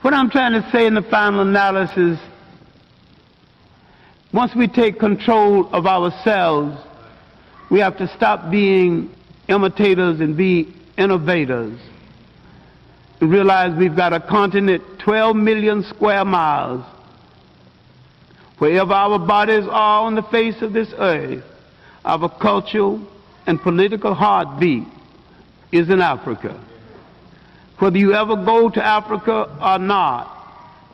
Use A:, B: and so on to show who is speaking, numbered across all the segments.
A: What I'm trying to say in the final analysis, once we take control of ourselves, we have to stop being imitators and be innovators. And realize we've got a continent 12 million square miles. Wherever our bodies are on the face of this earth, our cultural and political heartbeat is in Africa. Whether you ever go to Africa or not,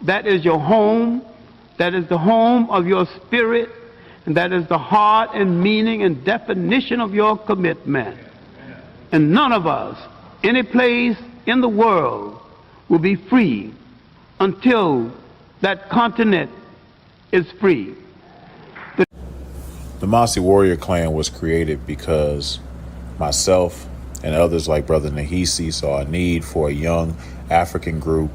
A: that is your home, that is the home of your spirit, and that is the heart and meaning and definition of your commitment. And none of us, any place in the world, will be free until that continent is free.
B: The Mossi warrior clan was created because myself and others like Brother Nahisi saw a need for a young African group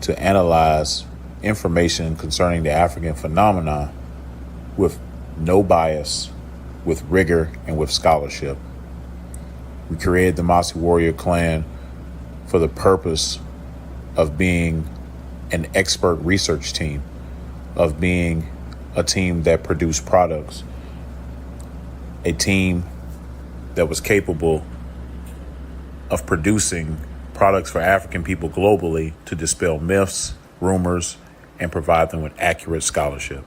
B: to analyze information concerning the African phenomena with no bias, with rigor, and with scholarship. We created the Mossi warrior clan for the purpose of being an expert research team, of being a team that produced products, a team that was capable of producing products for African people globally to dispel myths, rumors, and provide them with accurate scholarship.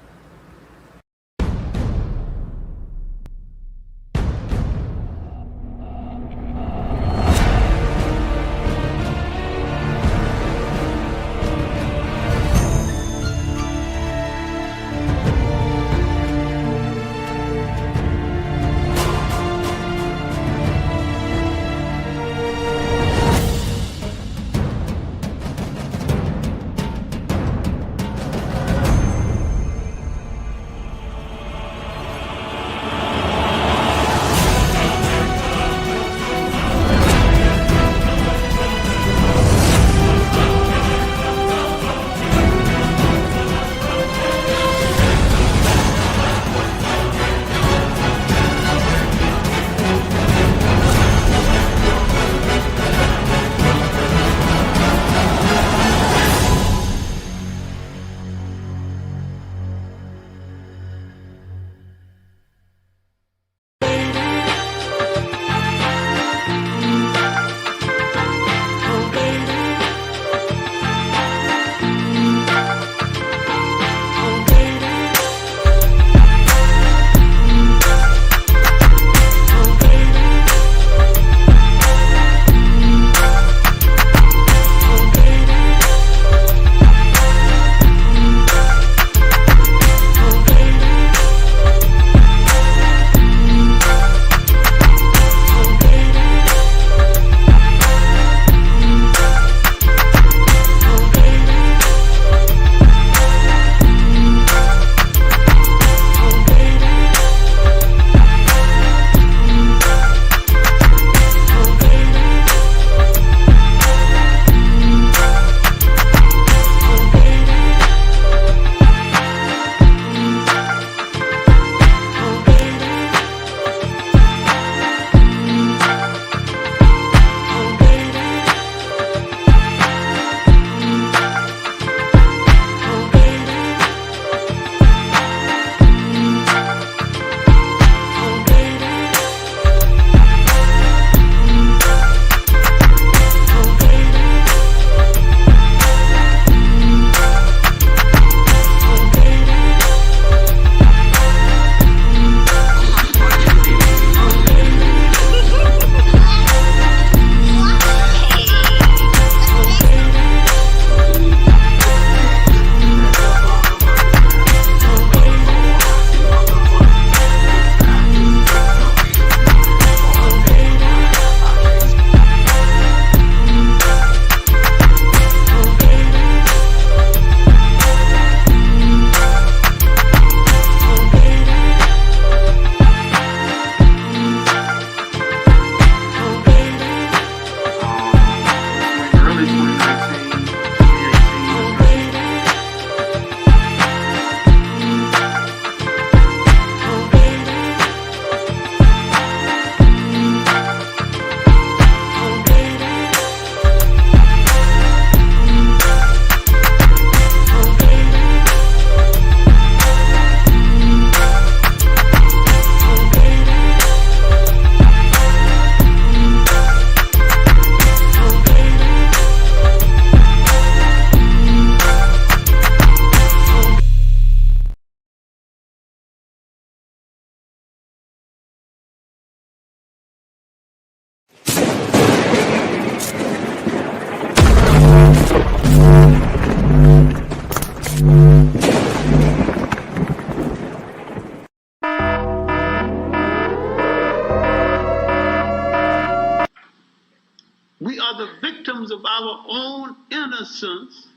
A: own innocence.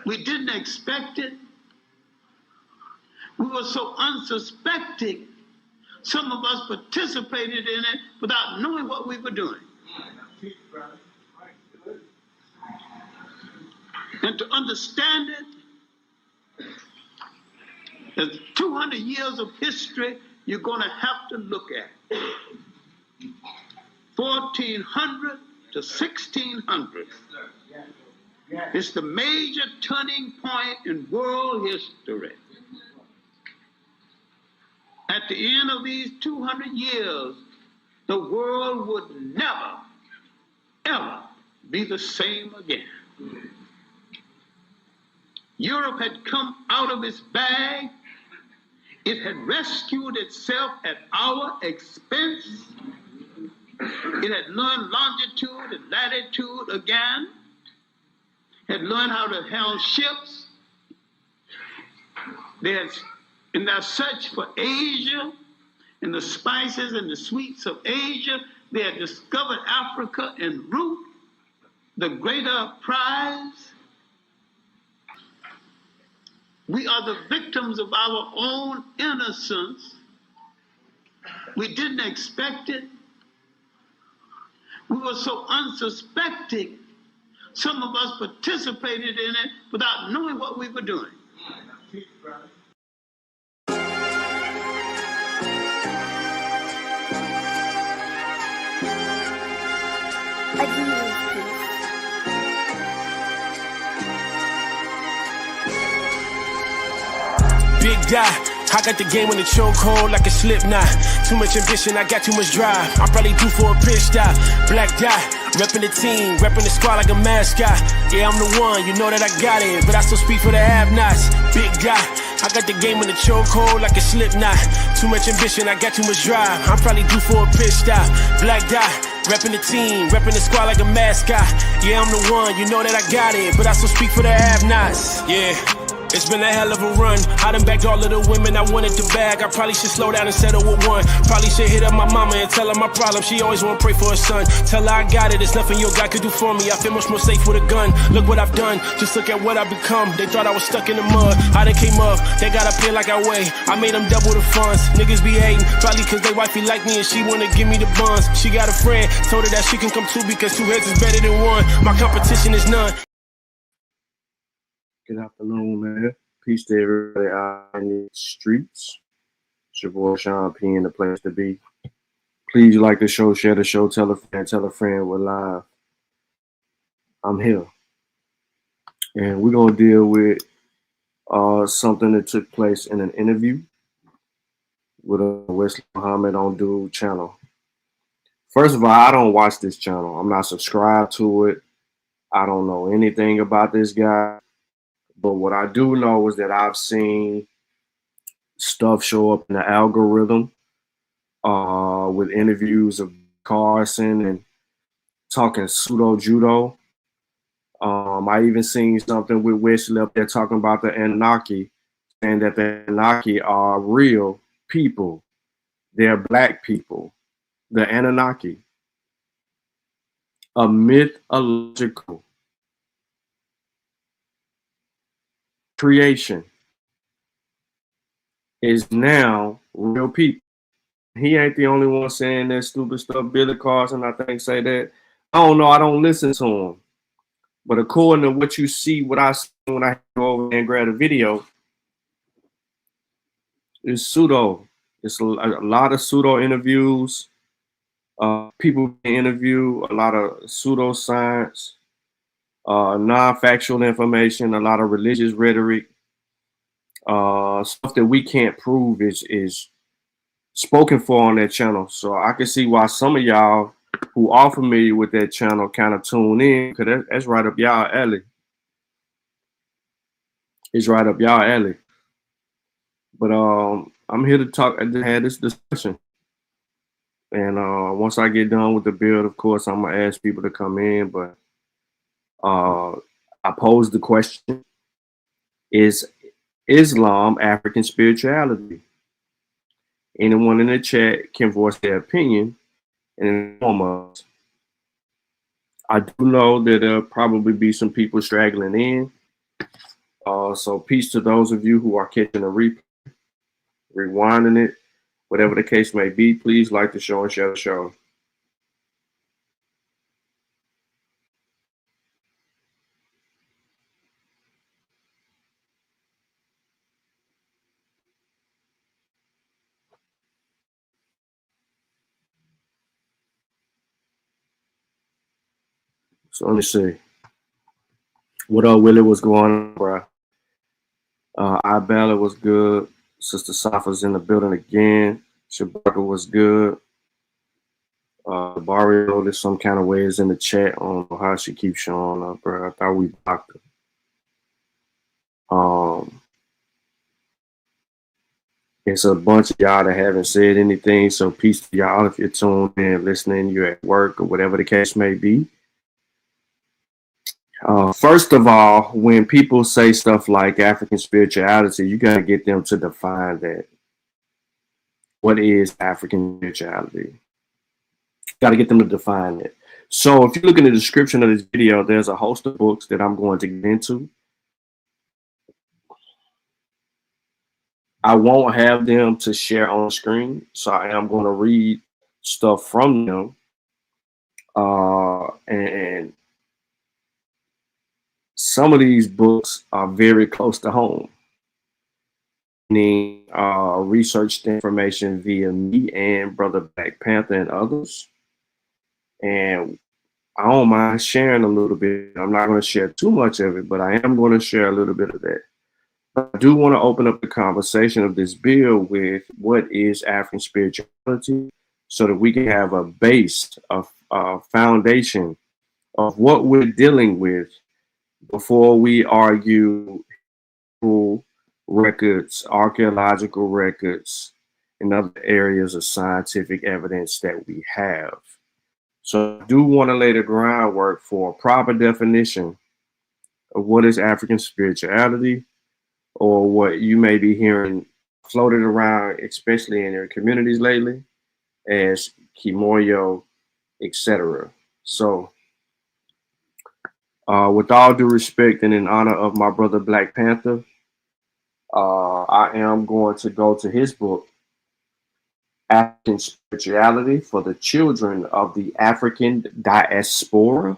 A: We didn't expect it. We were so unsuspecting. Some of us participated in it without knowing what we were doing. And to understand it, there's 200 years of history you're going to have to look at. 1400 to 1600. It's the major turning point in world history. At the end of these 200 years, the world would never, ever be the same again. Europe had come out of its bag. It had rescued itself at our expense. It had learned longitude and latitude again. Had learned how to handle ships. They had, in their search for Asia and the spices and the sweets of Asia, they had discovered Africa en route, the greater prize. We are the victims of our own innocence. We didn't expect it. We were so unsuspecting. Some of us participated in it without knowing what we were doing.
C: Big guy, I got the game in the chokehold like a slip knot. Too much ambition, I got too much drive. I'm probably due for a pitch dive. Black guy, repping the team, repping the squad like a mascot. Yeah, I'm the one, you know that I got it, but I still speak for the have-nots. Big guy, I got the game in the chokehold like a slip knot. Too much ambition, I got too much drive. I'm probably due for a pitch dive. Black guy, repping the team, repping the squad like a mascot. Yeah, I'm the one, you know that I got it, but I still speak for the have-nots. Yeah. It's been a hell of a run. I done bagged all of the women I wanted to bag. I probably should slow down and settle with one. Probably should hit up my mama and tell her my problem. She always wanna pray for her son. Tell her I got it, it's nothing your God could do for me. I feel much more safe with a gun. Look what I've done, just look at what I've become. They thought I was stuck in the mud, I done came up. They got up here like I weigh, I made them double the funds. Niggas be hating, probably cause they wifey like me and she wanna give me the buns. She got a friend, told her that she can come too because 2 heads is better than 1. My competition is none.
D: Good afternoon, man. Peace to everybody out in the streets. It's your boy Shawn P in the place to be. Please like the show, share the show, tell a friend we're live. I'm here. And we're gonna deal with something that took place in an interview with Wesley Muhammad on Dude channel. First of all, I don't watch this channel. I'm not subscribed to it. I don't know anything about this guy. But what I do know is that I've seen stuff show up in the algorithm with interviews of Carson and talking pseudo-judo. I even seen something with Wesley up there talking about the Anunnaki, saying that the Anunnaki are real people. They're black people. The Anunnaki. A mythological creation is now real people. He ain't the only one saying that stupid stuff. Billy Carson, I think, say that. I don't know. I don't listen to him. But according to what you see, what I see when I go over and grab a video, it's pseudo. It's a lot of pseudo interviews. People interview a lot of pseudoscience, non-factual information, a lot of religious rhetoric. Stuff that we can't prove is spoken for on that channel. So I can see why some of y'all who are familiar with that channel kind of tune in, because that's right up y'all alley. It's right up y'all alley. But I'm here to talk and have this discussion. And once I get done with the build, of course, I'm gonna ask people to come in. But I posed the question: is Islam African spirituality? Anyone in the chat can voice their opinion and inform us. I do know that there'll probably be some people straggling in. So peace to those of you who are catching a replay, rewinding it, whatever the case may be. Please like the show and share the show. So let me see. What up, Willie? What's going on, bro? Alembillah was good. Sister Safa's in the building again. Shabaka was good. Barrio, there's some kind of way is in the chat. I don't know how she keeps showing up, bro. I thought we blocked her. It's a bunch of y'all that haven't said anything. So peace to y'all if you're tuned in, listening, you're at work or whatever the case may be. First of all, when people say stuff like African spirituality, you got to get them to define that. What is African spirituality? Got to get them to define it. So if you look in the description of this video, there's a host of books that I'm going to get into. I won't have them to share on screen, so I am going to read stuff from them. And some of these books are very close to home. Meaning, researched information via me and Brother Blak, Pantha, and others. And I don't mind sharing a little bit. I'm not going to share too much of it, but I am going to share a little bit of that. I do want to open up the conversation of this bill with what is African spirituality, so that we can have a base, a foundation of what we're dealing with before we argue records, archaeological records, and other areas of scientific evidence that we have. So I do want to lay the groundwork for a proper definition of what is African spirituality, or what you may be hearing floated around, especially in your communities lately, as Kimoyo, etc. So with all due respect and in honor of my brother Black Panther, I am going to go to his book, African Spirituality for the Children of the African Diaspora.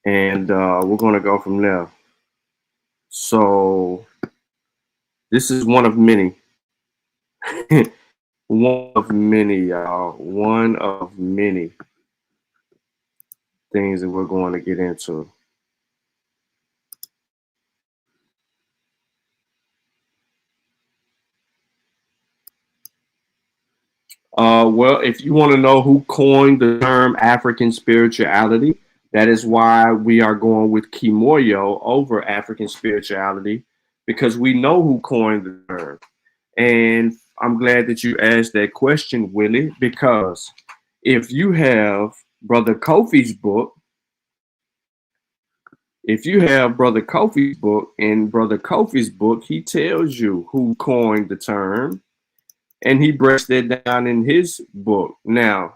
D: And we're going to go from there. So this is one of many. One of many, y'all. One of many things that we're going to get into. Well, if you want to know who coined the term African spirituality, that is why we are going with Kimoyo over African spirituality, because we know who coined the term. And I'm glad that you asked that question, Willie, because if you have Brother Kofi's book, in Brother Kofi's book, he tells you who coined the term, and he breaks that down in his book. Now,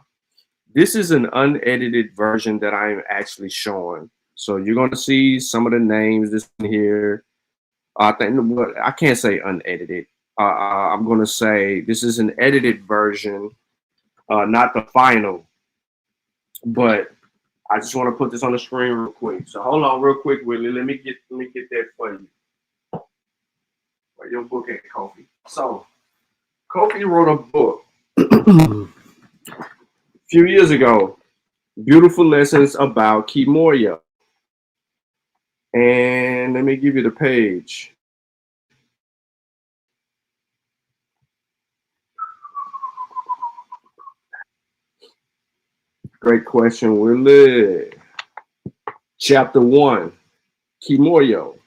D: this is an unedited version that I am actually showing. So you're going to see some of the names this here. I can't say unedited. I'm going to say this is an edited version, not the final. But I just want to put this on the screen real quick. So hold on real quick, Willie. Let me get that for you. Where your book at, Kofi? So Kofi wrote a book a few years ago, Beautiful Lessons About Kimoyo. And let me give you the page. Great question, Willie. Chapter 1, Kimoyo.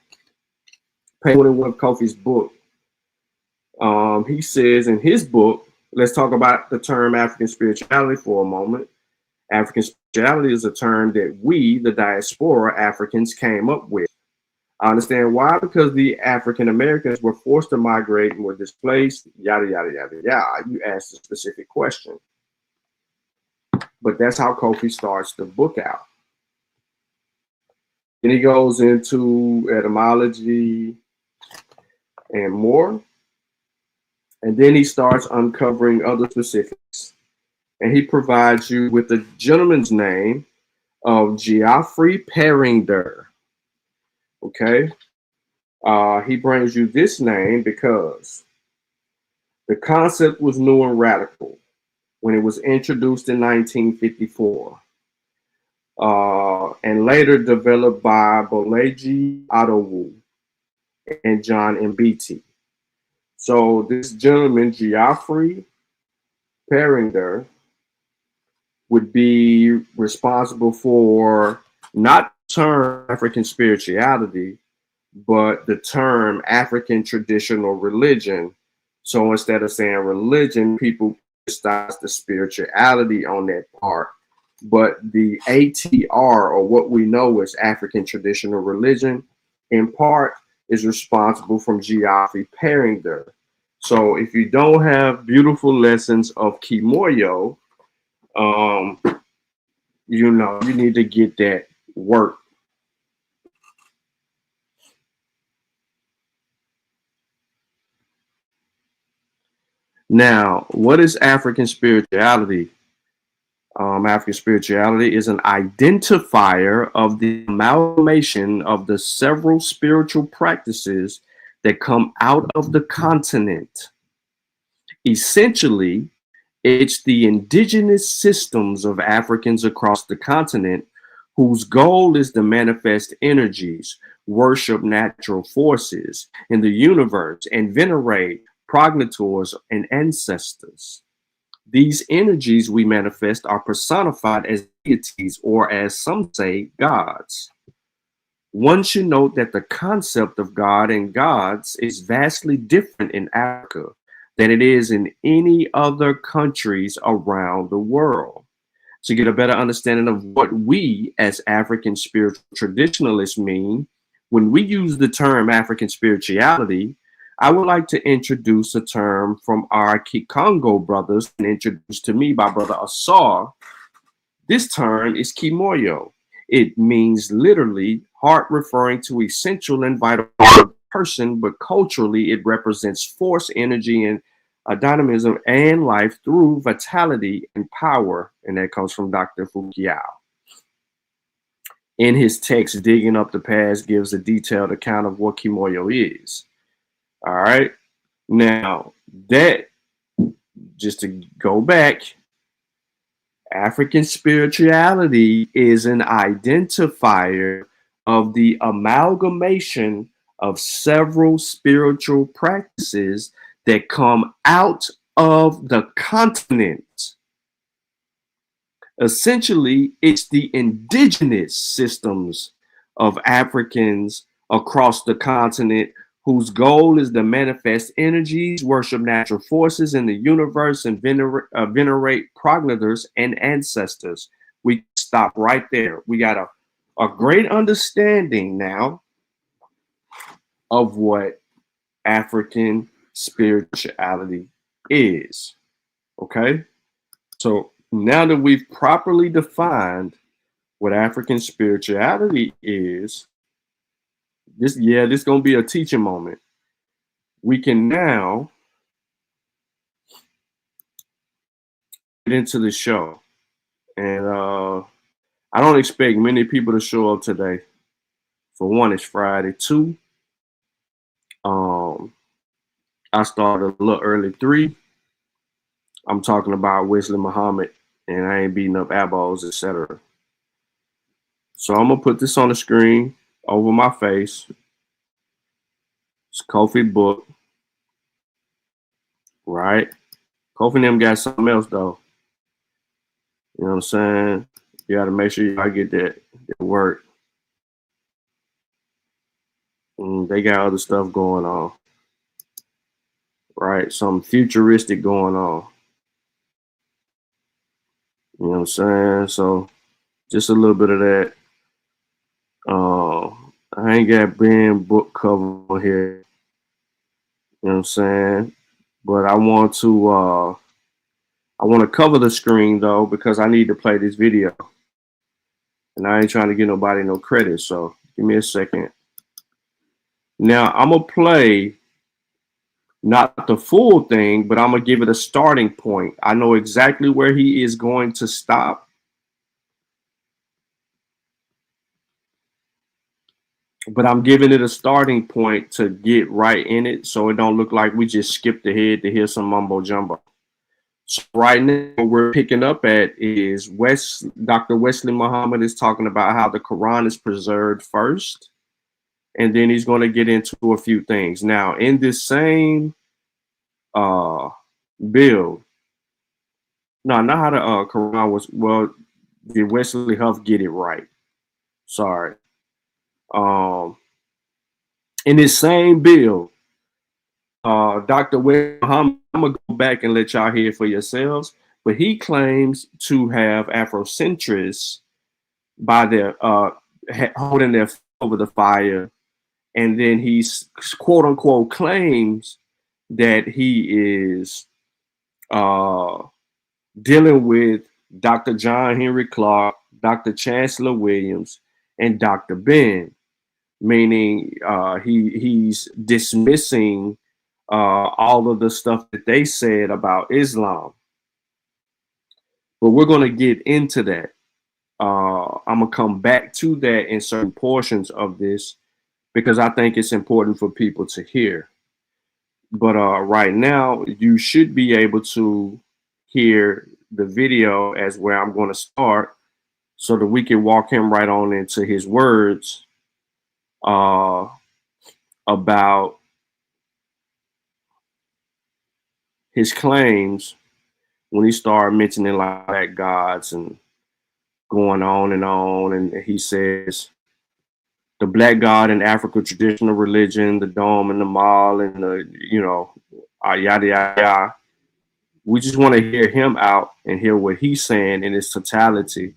D: Page 21 of Kofi's book. He says in his book, let's talk about the term African spirituality for a moment. African spirituality is a term that we, the diaspora Africans, came up with. I understand why, because the African Americans were forced to migrate and were displaced, yada, yada, yada, yada. You asked a specific question. But that's how Kofi starts the book out. Then he goes into etymology and more. And then he starts uncovering other specifics. And he provides you with the gentleman's name of Geoffrey Peringer. Okay. He brings you this name because the concept was new and radical when it was introduced in 1954. And later developed by Boleji Adowu and John Mbiti. So this gentleman, Geoffrey Peringer, would be responsible for not the term African spirituality, but the term African traditional religion. So instead of saying religion, people criticize the spirituality on that part. But the ATR, or what we know as African traditional religion, in part is responsible from Geoffrey Peringer. So if you don't have beautiful lessons of Kimoyo, you know, you need to get that work. Now, what is African spirituality? African spirituality is an identifier of the amalgamation of the several spiritual practices that come out of the continent. Essentially, it's the indigenous systems of Africans across the continent whose goal is to manifest energies, worship natural forces in the universe, and venerate progenitors and ancestors. These energies we manifest are personified as deities, or as some say, gods. One should note that the concept of God and gods is vastly different in Africa than it is in any other countries around the world. To get a better understanding of what we as African spiritual traditionalists mean, when we use the term African spirituality, I would like to introduce a term from our Kikongo brothers and introduced to me by Brother Azumah. This term is Kimoyo. It means literally heart, referring to essential and vital part of the person, but culturally it represents force, energy, and dynamism and life through vitality and power. And that comes from Dr. Fukiao. In his text, Digging Up the Past, gives a detailed account of what Kimoyo is. All right. Now, that, just to go back, African spirituality is an identifier of the amalgamation of several spiritual practices that come out of the continent. Essentially, it's the indigenous systems of Africans across the continent whose goal is to manifest energies, worship natural forces in the universe, and venerate progenitors and ancestors. We stop right there. We got a great understanding now of what African spirituality is. Okay? So now that we've properly defined what African spirituality is, this is going to be a teaching moment. We can now get into the show. And I don't expect many people to show up today. For one, it's Friday. Two, I started a little early. Three, I'm talking about Wesley Muhammad, and I ain't beating up eyeballs, etc. So I'm going to put this on the screen over my face. It's Kofi book, right? Kofi and them got something else though. You know what I'm saying? You got to make sure y'all get that work. They got other stuff going on, right? Some futuristic going on. You know what I'm saying? So just a little bit of that. I ain't got Ben book cover on here. You know what I'm saying? But I want to I want to cover the screen though, because I need to play this video. And I ain't trying to give nobody no credit. So give me a second. Now I'm going to play not the full thing, but I'm going to give it a starting point. I know exactly where he is going to stop. But I'm giving it a starting point to get right in it, so it don't look like we just skipped ahead to hear some mumbo jumbo. So right now, what we're picking up at is Dr. Wesley Muhammad is talking about how the Quran is preserved first, and then he's going to get into a few things. Now, in this same build, no, not how the Quran was. Well, did Wesley Huff get it right? Sorry. In this same bill, Dr. Muhammad, I'm going to go back and let y'all hear for yourselves, but he claims to have Afrocentrists by their holding their feet over the fire, and then he's quote unquote claims that he is dealing with Dr. John Henry Clark, Dr. Chancellor Williams, and Dr. Ben, meaning he's dismissing all of the stuff that they said about Islam. But we're going to get into that. I'm going to come back to that in certain portions of this because I think it's important for people to hear. But right now, you should be able to hear the video as where I'm going to start so that we can walk him right on into his words about his claims when he started mentioning like black gods and going on, and he says the black god in Africa traditional religion, the dome and the mall, and the yada yada. We just want to hear him out and hear what he's saying in its totality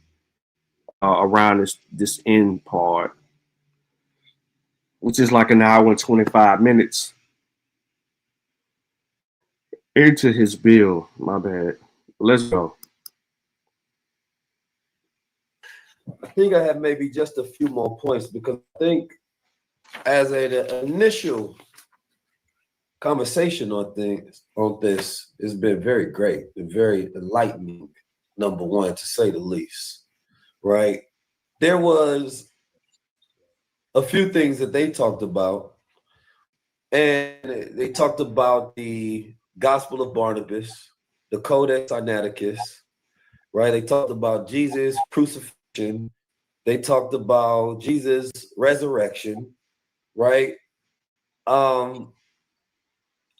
D: around this end part, which is like an hour and 25 minutes into his bill. My bad. Let's go.
E: I think I have maybe just a few more points because I think as an initial conversation on this has been very great and very enlightening, number one, to say the least, right? There was a few things that they talked about, and they talked about the Gospel of Barnabas, the Codex Sinaiticus, right? They talked about Jesus' crucifixion. They talked about Jesus' resurrection, right?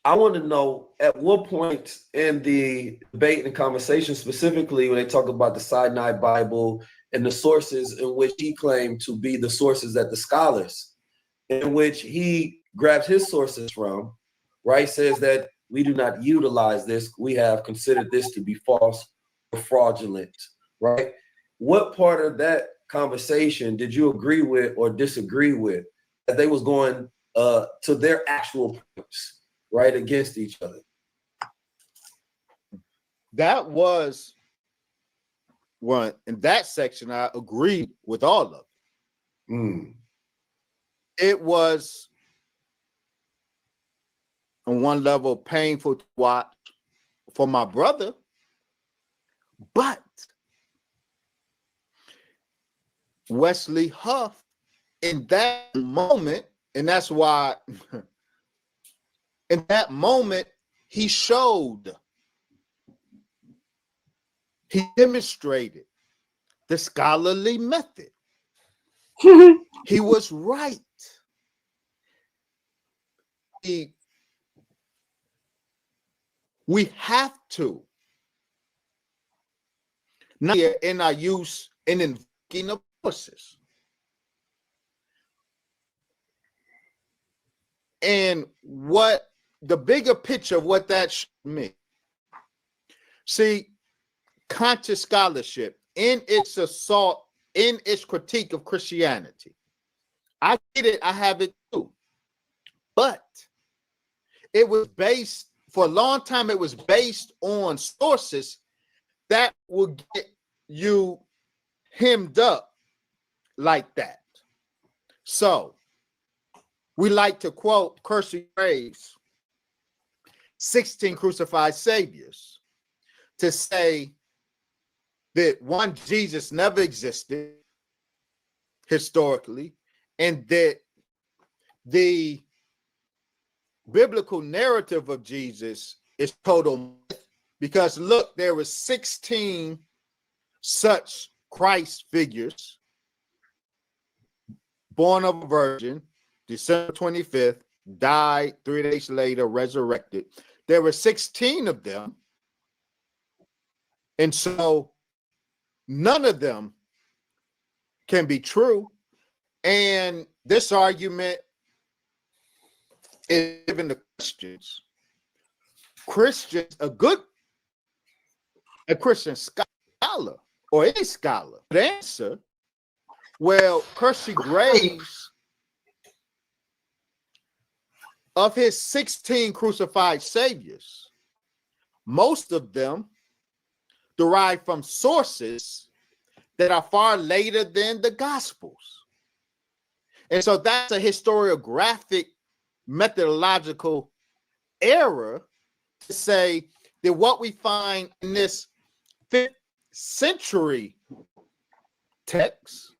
E: I want to know at what point in the debate and conversation, specifically when they talk about the Sinai Bible and the sources in which he claimed to be the sources that the scholars in which he grabs his sources from, right, says that we do not utilize this. We have considered this to be false or fraudulent, right? What part of that conversation did you agree with or disagree with that they was going to their actual points, right, against each other?
F: That was one in that section. I agreed with all of it. It was on one level painful to watch for my brother, but Wesley Huff in that moment, and that's why in that moment he showed, he demonstrated the scholarly method. He was right. We have to, not in our use in invoking of forces. And what the bigger picture of what that should mean. See, conscious scholarship in its assault, in its critique of Christianity. I get it, I have it too. But it was based, for a long time, it was based on sources that will get you hemmed up like that. So we like to quote Percy Graves' 16 crucified saviors to say that one, Jesus never existed historically, and that the biblical narrative of Jesus is total myth, because look, there were 16 such Christ figures born of a virgin, December 25th, died 3 days later, resurrected. There were 16 of them. And so none of them can be true. And this argument is given to Christians. Christians, a Christian scholar or any scholar would answer, well, Percy Graves, of his 16 crucified saviors, most of them derive from sources that are far later than the Gospels. And so that's a historiographic methodological error to say that what we find in this 5th century text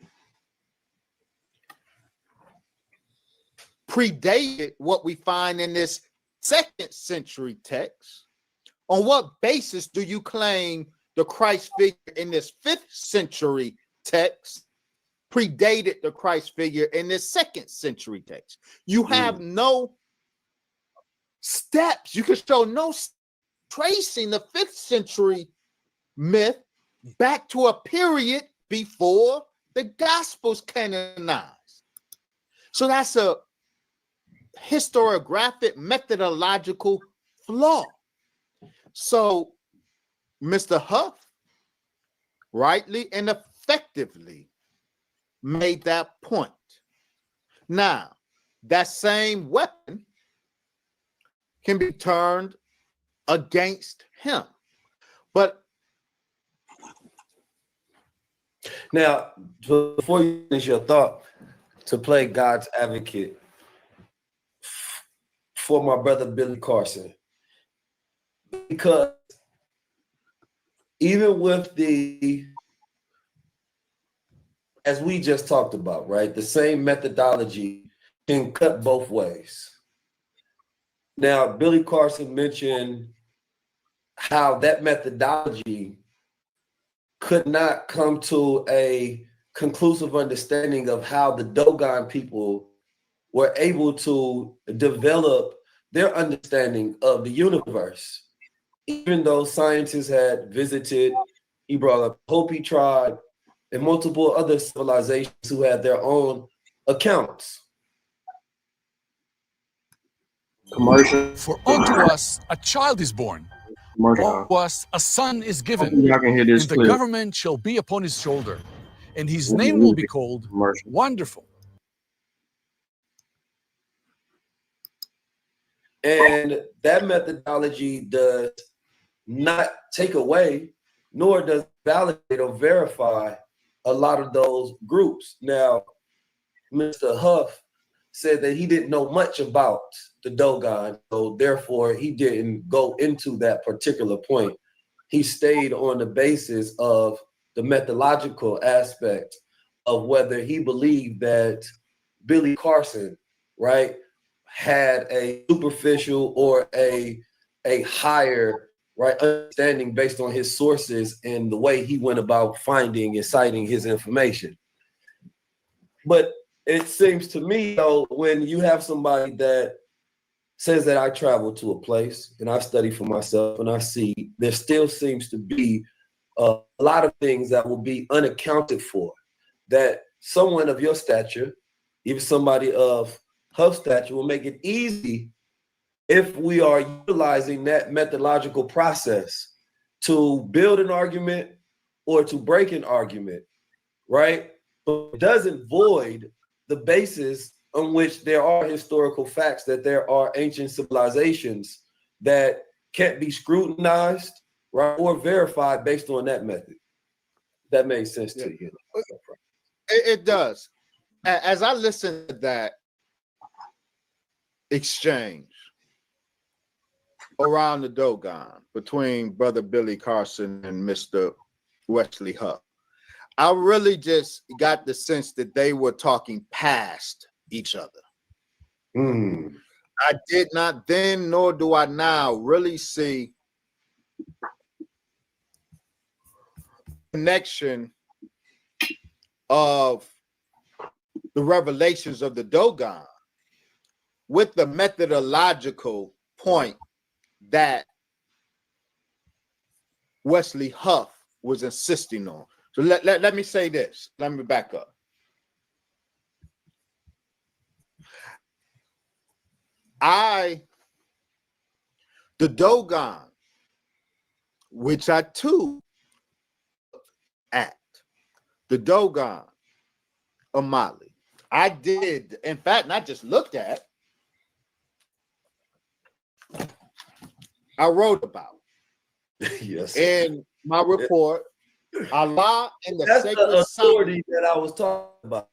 F: predated what we find in this 2nd century text. On what basis do you claim the Christ figure in this 5th century text predated the Christ figure in this 2nd century text? You have no steps. You can show no tracing the 5th century myth back to a period before the Gospels canonized. So that's a historiographic methodological flaw. So Mr. Huff rightly and effectively made that point. Now, that same weapon can be turned against him. But
E: now, before you finish your thought, to play God's advocate for my brother Billy Carson, because even with the, as we just talked about, right, the same methodology can cut both ways. Now, Billy Carson mentioned how that methodology could not come to a conclusive understanding of how the Dogon people were able to develop their understanding of the universe. Even though scientists had visited, he brought up Hopi tribe and multiple other civilizations who had their own accounts.
D: Commercial.
G: For unto us a child is born, unto us a son is given,
D: Y'all can hear this
G: and the
D: clip.
G: government shall be upon his shoulder, and his name will be called
D: Commercial.
G: Wonderful.
E: And that methodology does not take away, nor does it validate or verify a lot of those groups. Now, Mr. Huff said that he didn't know much about the Dogon, so therefore he didn't go into that particular point. He stayed on the basis of the methodological aspect of whether he believed that Billy Carson, right, had a superficial or a higher, right, understanding based on his sources and the way he went about finding and citing his information. But it seems to me, though, when you have somebody that says that I travel to a place and I study for myself and I see there still seems to be a lot of things that will be unaccounted for, that someone of your stature, even somebody of Huff's stature, will make it easy if we are utilizing that methodological process to build an argument or to break an argument, right? But it doesn't void the basis on which there are historical facts, that there are ancient civilizations that can't be scrutinized right? Or verified based on that method. That makes sense to you.
F: It does. As I listen to that exchange around the Dogon between Brother Billy Carson and Mr. Wesley Huff, I really just got the sense that they were talking past each other. I did not then, nor do I now, really see connection of the revelations of the Dogon with the methodological point that Wesley Huff was insisting on. So let me say this. Let me back up. The Dogon, which I too at, the Dogon of Mali, I did, in fact, not just looked at, I wrote about.
E: Yes.
F: In my report, Allah and the
E: That's
F: sacred
E: the authority
F: science.
E: that I was talking about.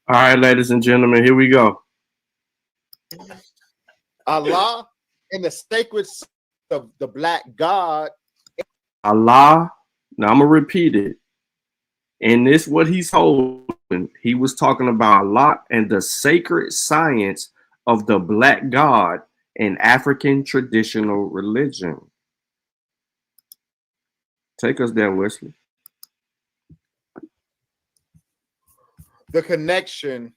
D: All right, ladies and gentlemen, here we go.
F: Allah and the sacred science of the Black God.
D: Allah. Now I'm gonna repeat it. And this what he's holding. He was talking about Allah and the sacred science of the Black God in African traditional religion. Take us there, Wesley.
F: The connection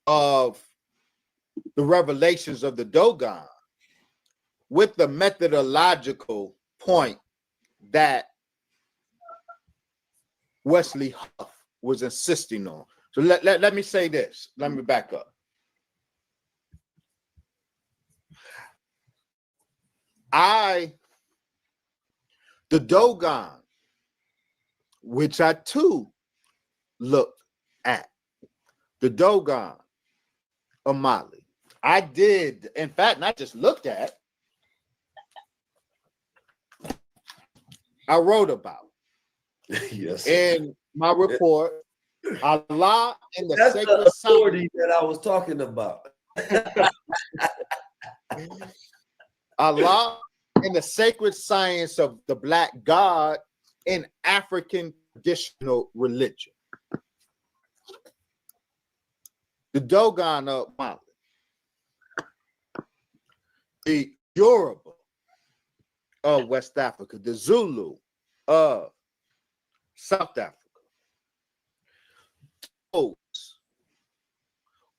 F: of the revelations of the Dogon with the methodological point that Wesley Huff was insisting on. So let me say this. Let me back up. The Dogon, which I too looked at, the Dogon of Mali, I did, in fact, not just looked at, I wrote about.
E: Yes.
F: In my report, Allah and the
E: That's
F: sacred
E: the authority
F: science.
E: that I was talking about.
F: Allah and the sacred science of the Black God in African traditional religion. The Dogon of Mali, the Yoruba of West Africa, the Zulu of South Africa. Those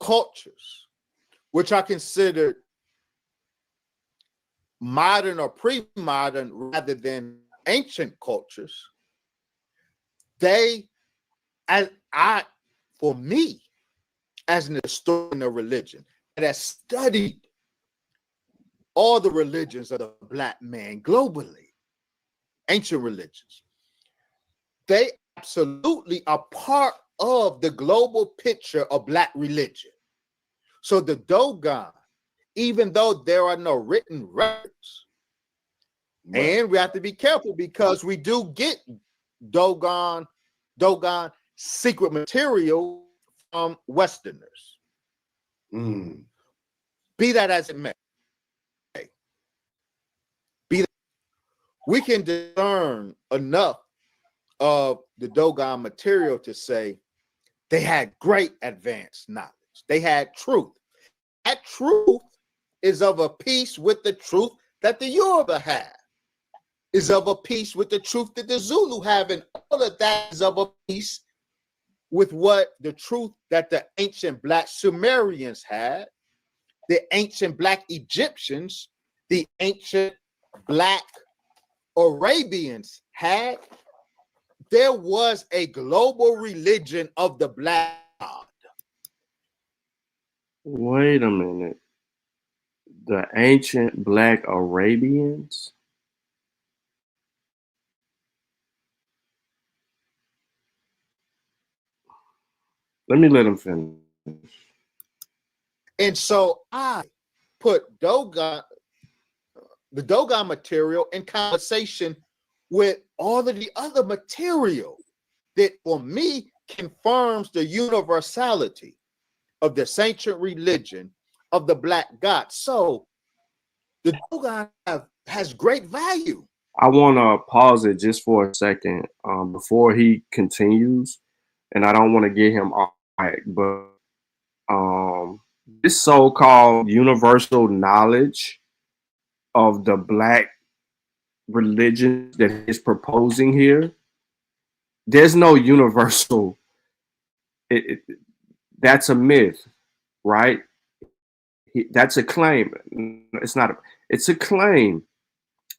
F: cultures, which are considered modern or pre-modern rather than ancient cultures, for me, as an historian of religion, that has studied all the religions of the Black man globally, ancient religions, they absolutely are part of the global picture of Black religion. So the Dogon, even though there are no written records, and we have to be careful because we do get Dogon secret material from Westerners. Be that as it may, we can discern enough of the Dogon material to say they had great advanced knowledge. They had truth. That truth is of a piece with the truth that the Yoruba have, is of a piece with the truth that the Zulu have, and all of that is of a piece with what the truth that the ancient Black Sumerians had, the ancient Black Egyptians, the ancient Black Arabians had. There was a global religion of the Black God.
D: Wait a minute. The ancient Black Arabians? Let me let him finish.
F: And so I put Dogon the Dogon material in conversation with all of the other material that, for me, confirms the universality of this ancient religion of the Black God. So the Dogon has great value.
D: I want to pause it just for a second before he continues, and I don't want to get him off mic, but this so-called universal knowledge of the Black religion that he's proposing here, there's no universal. That's a myth, right? That's a claim. It's not. It's a claim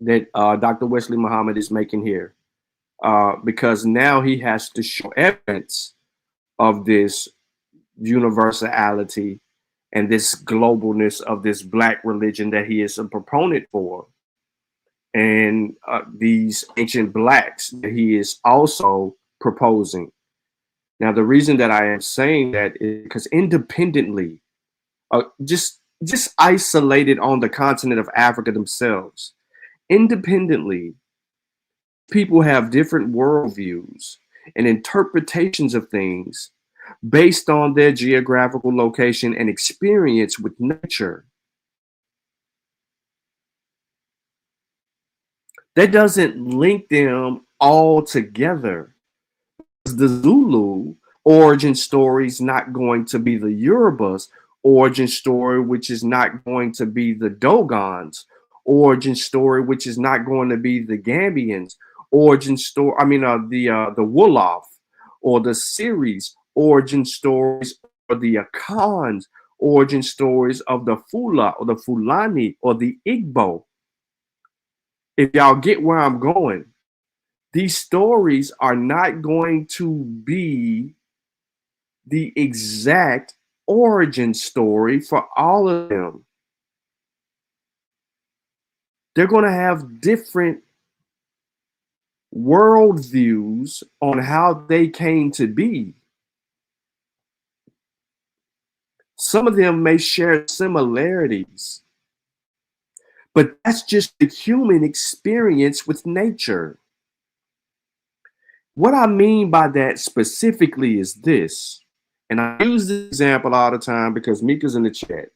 D: that Dr. Wesley Muhammad is making here, because now he has to show evidence of this universality and this globalness of this Black religion that he is a proponent for, and these ancient Blacks that he is also proposing. Now, the reason that I am saying that is because independently, just isolated on the continent of Africa themselves, independently, people have different worldviews and interpretations of things based on their geographical location and experience with nature. That doesn't link them all together. The Zulu origin story is not going to be the Yoruba's origin story, which is not going to be the Dogon's origin story, which is not going to be the Gambians' origin story. I mean, the Wolof or the Series origin stories, or the Akan's origin stories of the Fula or the Fulani or the Igbo. If y'all get where I'm going, these stories are not going to be the exact origin story for all of them. They're going to have different worldviews on how they came to be. Some of them may share similarities, but that's just the human experience with nature. What I mean by that specifically is this, and I use this example all the time because Mika's in the chat.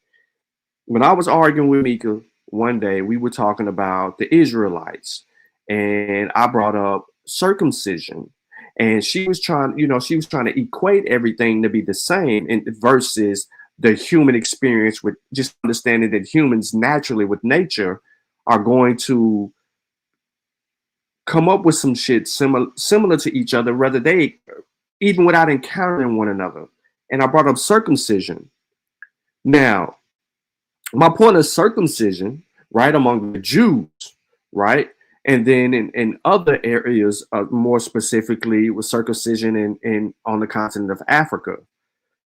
D: When I was arguing with Mika one day, we were talking about the Israelites, and I brought up circumcision, and she was trying to equate everything to be the same, and versus the human experience with just understanding that humans naturally with nature are going to come up with some shit similar to each other, whether they, even without encountering one another. And I brought up circumcision. Now, my point of circumcision, right, among the Jews, right, and then in other areas, more specifically with circumcision in on the continent of Africa.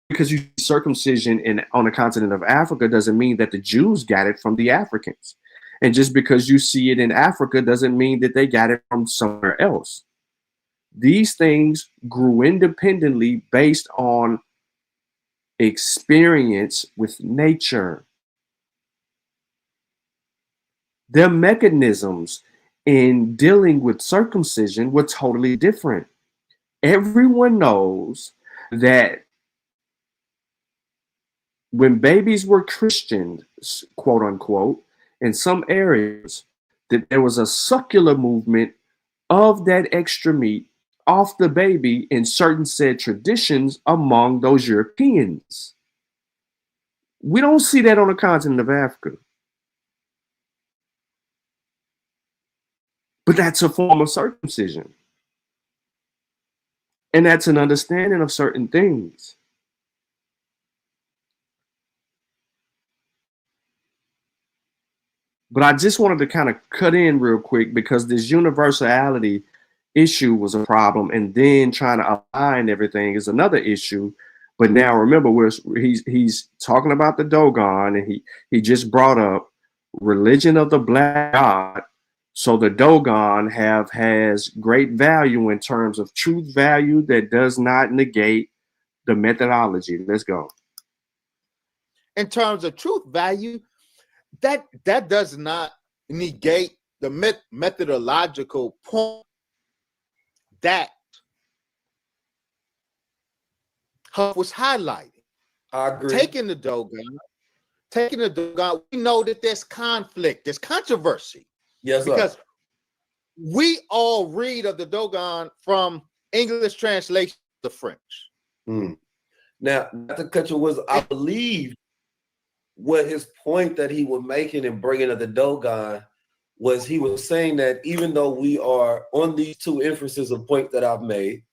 D: Because you circumcision on the continent of Africa doesn't mean that the Jews got it from the Africans. And just because you see it in Africa doesn't mean that they got it from somewhere else. These things grew independently based on experience with nature. Their mechanisms in dealing with circumcision were totally different. Everyone knows that when babies were Christianed, quote unquote, in some areas, that there was a succular movement of that extra meat off the baby in certain said traditions among those Europeans. We don't see that on the continent of Africa. But that's a form of circumcision. And that's an understanding of certain things. But I just wanted to kind of cut in real quick because this universality issue was a problem, and then trying to align everything is another issue. But now remember, he's talking about the Dogon, and he just brought up religion of the Black God. So the Dogon has great value in terms of truth value that does not negate the methodology. Let's go.
F: In terms of truth value, that does not negate the methodological point that Huff was highlighting.
E: I agree.
F: Taking the Dogon, we know that there's conflict, there's controversy.
E: Yes, sir.
F: Because we all read of the Dogon from English translation to French.
E: Now, not to cut you, I believe what his point that he was making in bringing up the Dogon was he was saying that even though we are on these two inferences of point that I've made,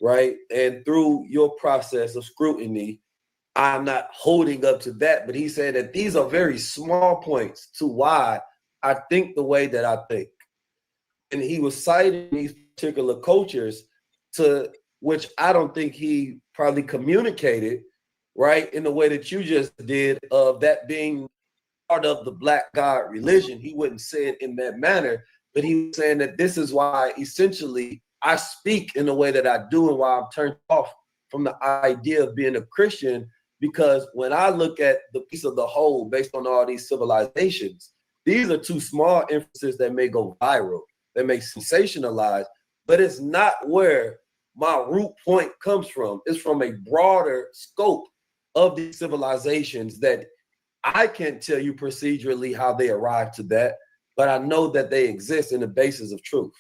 E: right, and through your process of scrutiny, I'm not holding up to that, but he said that these are very small points to why I think the way that I think. And he was citing these particular cultures to which I don't think he probably communicated, right, in the way that you just did, of that being part of the Black God religion. He wouldn't say it in that manner, but he was saying that this is why essentially I speak in the way that I do and why I'm turned off from the idea of being a Christian, because when I look at the piece of the whole based on all these civilizations, these are two small inferences that may go viral, that may sensationalize, but it's not where my root point comes from. It's from a broader scope of these civilizations that I can't tell you procedurally how they arrived to that, but I know that they exist in the basis of truth.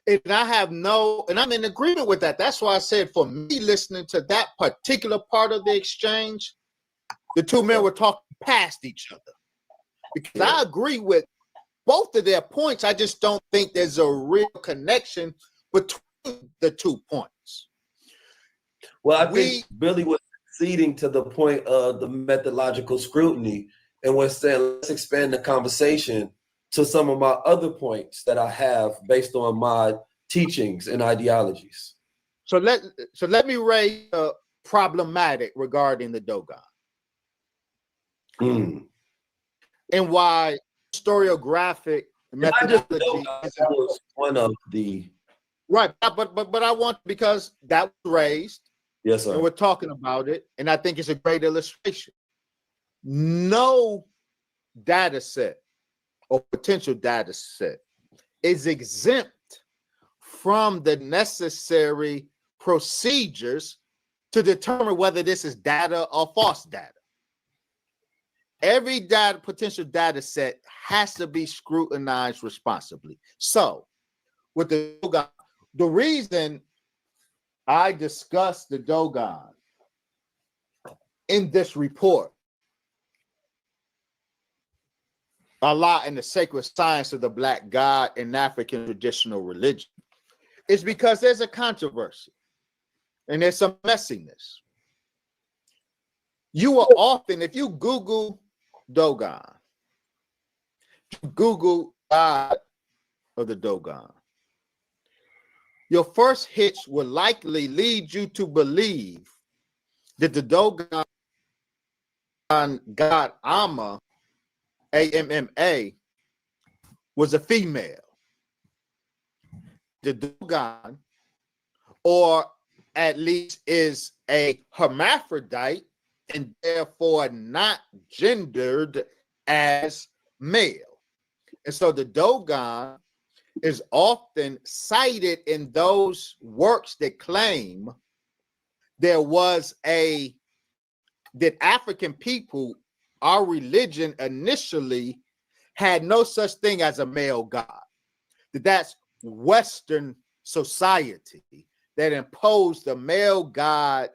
F: And I'm in agreement with that. That's why I said for me, listening to that particular part of the exchange, the two men were talking past each other. Because I agree with both of their points. I just don't think there's a real connection between the 2 points.
E: Well, I think Billy was conceding to the point of the methodological scrutiny and was saying, let's expand the conversation to some of my other points that I have based on my teachings and ideologies.
F: So let me raise a problematic regarding the Dogon. And why historiographic methodology
E: was one of the
F: right, but I want, because that was raised.
E: Yes, sir.
F: And we're talking about it, and I think it's a great illustration. No data set or potential data set is exempt from the necessary procedures to determine whether this is data or false data. Every potential data set has to be scrutinized responsibly. So, with the Dogon, the reason I discussed the Dogon in this report a lot in the sacred science of the Black God in African traditional religion is because there's a controversy and there's some messiness. You will often, if you Google Dogon, Google God of the Dogon, your first hits will likely lead you to believe that the Dogon God Amma, AMMA, was a female. The Dogon, or at least is a hermaphrodite and therefore not gendered as male. And so the Dogon is often cited in those works that claim that African people, our religion initially had no such thing as a male god. That's Western society that imposed the male god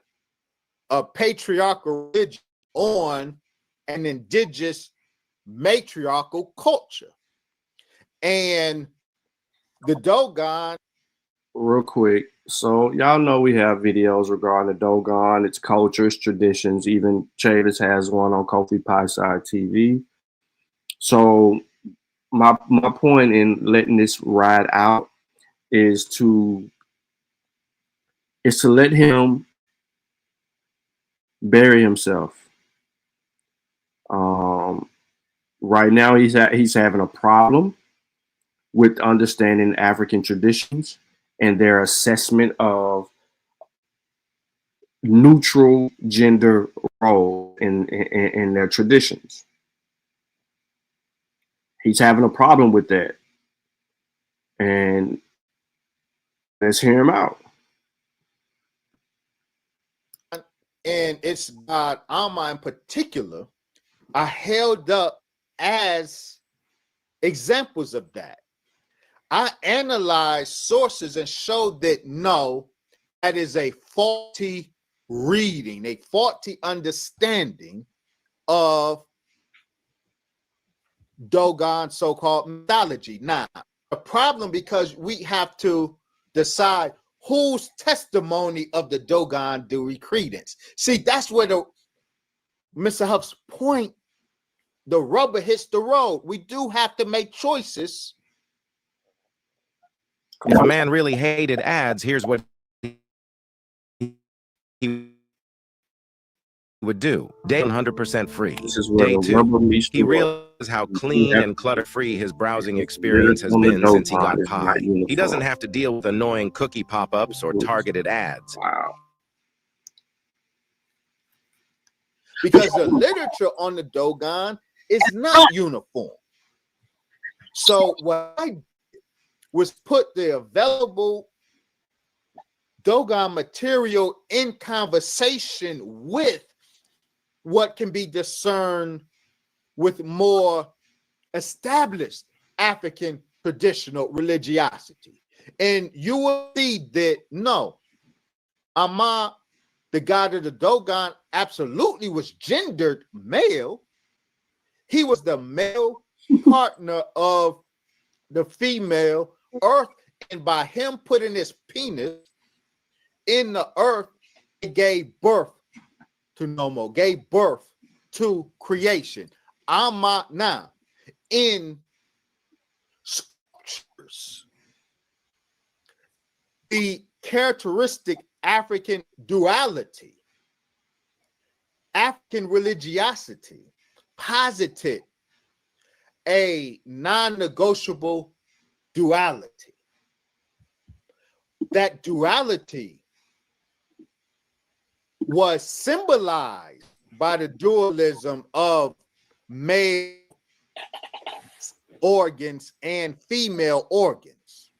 F: of patriarchal religion on an indigenous matriarchal culture. And the Dogon.
D: Real quick. So y'all know we have videos regarding the Dogon, its culture, its traditions. Even Chavis has one on Kofi Pieside TV. So my point in letting this ride out is to let him bury himself. Right now he's having a problem with understanding African traditions and their assessment of neutral gender role in their traditions. he's having a problem with that. And let's hear him out.
F: And it's God Amma in particular are held up as examples of that. I analyzed sources and showed that no, that is a faulty reading, a faulty understanding of Dogon so-called mythology. Now, the problem, because we have to decide whose testimony of the Dogon do we credence. See, that's where the Mr. Huff's point, the rubber hits the road. We do have to make choices.
H: If a man really hated ads, here's what he would do. Day 100% free.
D: This is where
H: Day
D: the
H: 2,
D: rubber meets the
H: he
D: road.
H: realizes how clean and clutter-free his browsing experience has been since he got Pi. He doesn't have to deal with annoying cookie pop-ups or targeted ads.
D: Wow.
F: Because the literature on the Dogon is not uniform. So what I did was put the available Dogon material in conversation with what can be discerned with more established African traditional religiosity. And you will see that no, Amma, the god of the Dogon, absolutely was gendered male. He was the male partner of the female earth, and by him putting his penis in the earth, it gave birth to Nomo, gave birth to creation. Amma now in scriptures, the characteristic African duality, African religiosity, posited a non-negotiable duality. That duality was symbolized by the dualism of male organs and female organs.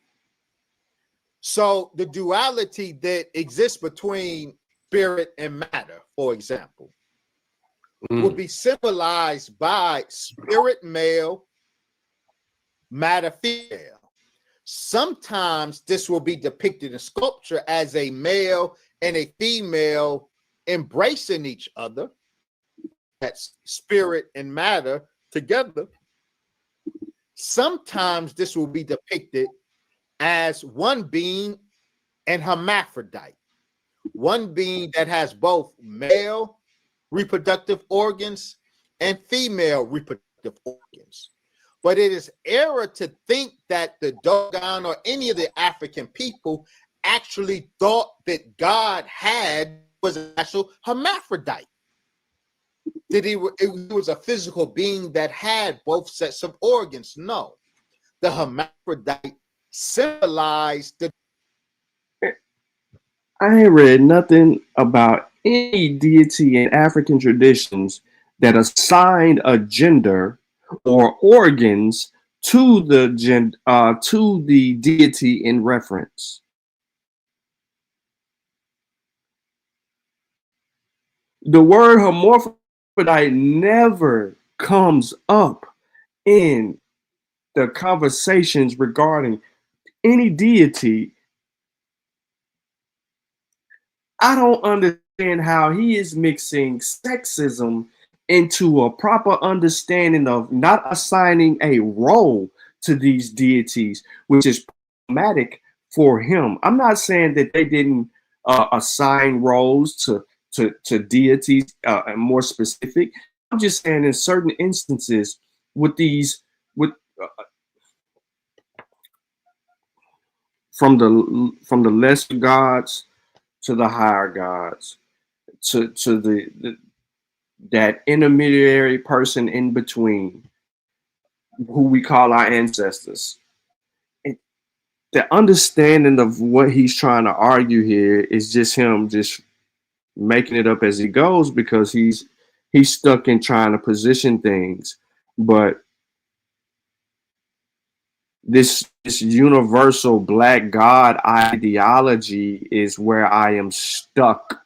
F: So the duality that exists between spirit and matter, for example, would be symbolized by spirit male, matter female. Sometimes this will be depicted in sculpture as a male and a female embracing each other. That's spirit and matter together. Sometimes this will be depicted as one being and hermaphrodite, one being that has both male reproductive organs and female reproductive organs. But it is error to think that the Dogon or any of the African people actually thought that God was an actual hermaphrodite. That it was a physical being that had both sets of organs. No, the hermaphrodite symbolized the.
D: I ain't read nothing about any deity in African traditions that assigned a gender or organs to the deity in reference. The word hermaphrodite never comes up in the conversations regarding any deity. I don't understand how he is mixing sexism into a proper understanding of not assigning a role to these deities, which is problematic for him. I'm not saying that they didn't assign roles to deities and more specific. I'm just saying in certain instances from the lesser gods to the higher gods, to that intermediary person in between, who we call our ancestors. The understanding of what he's trying to argue here is just him just making it up as he goes, because he's stuck in trying to position things. But this universal black God ideology is where I am stuck.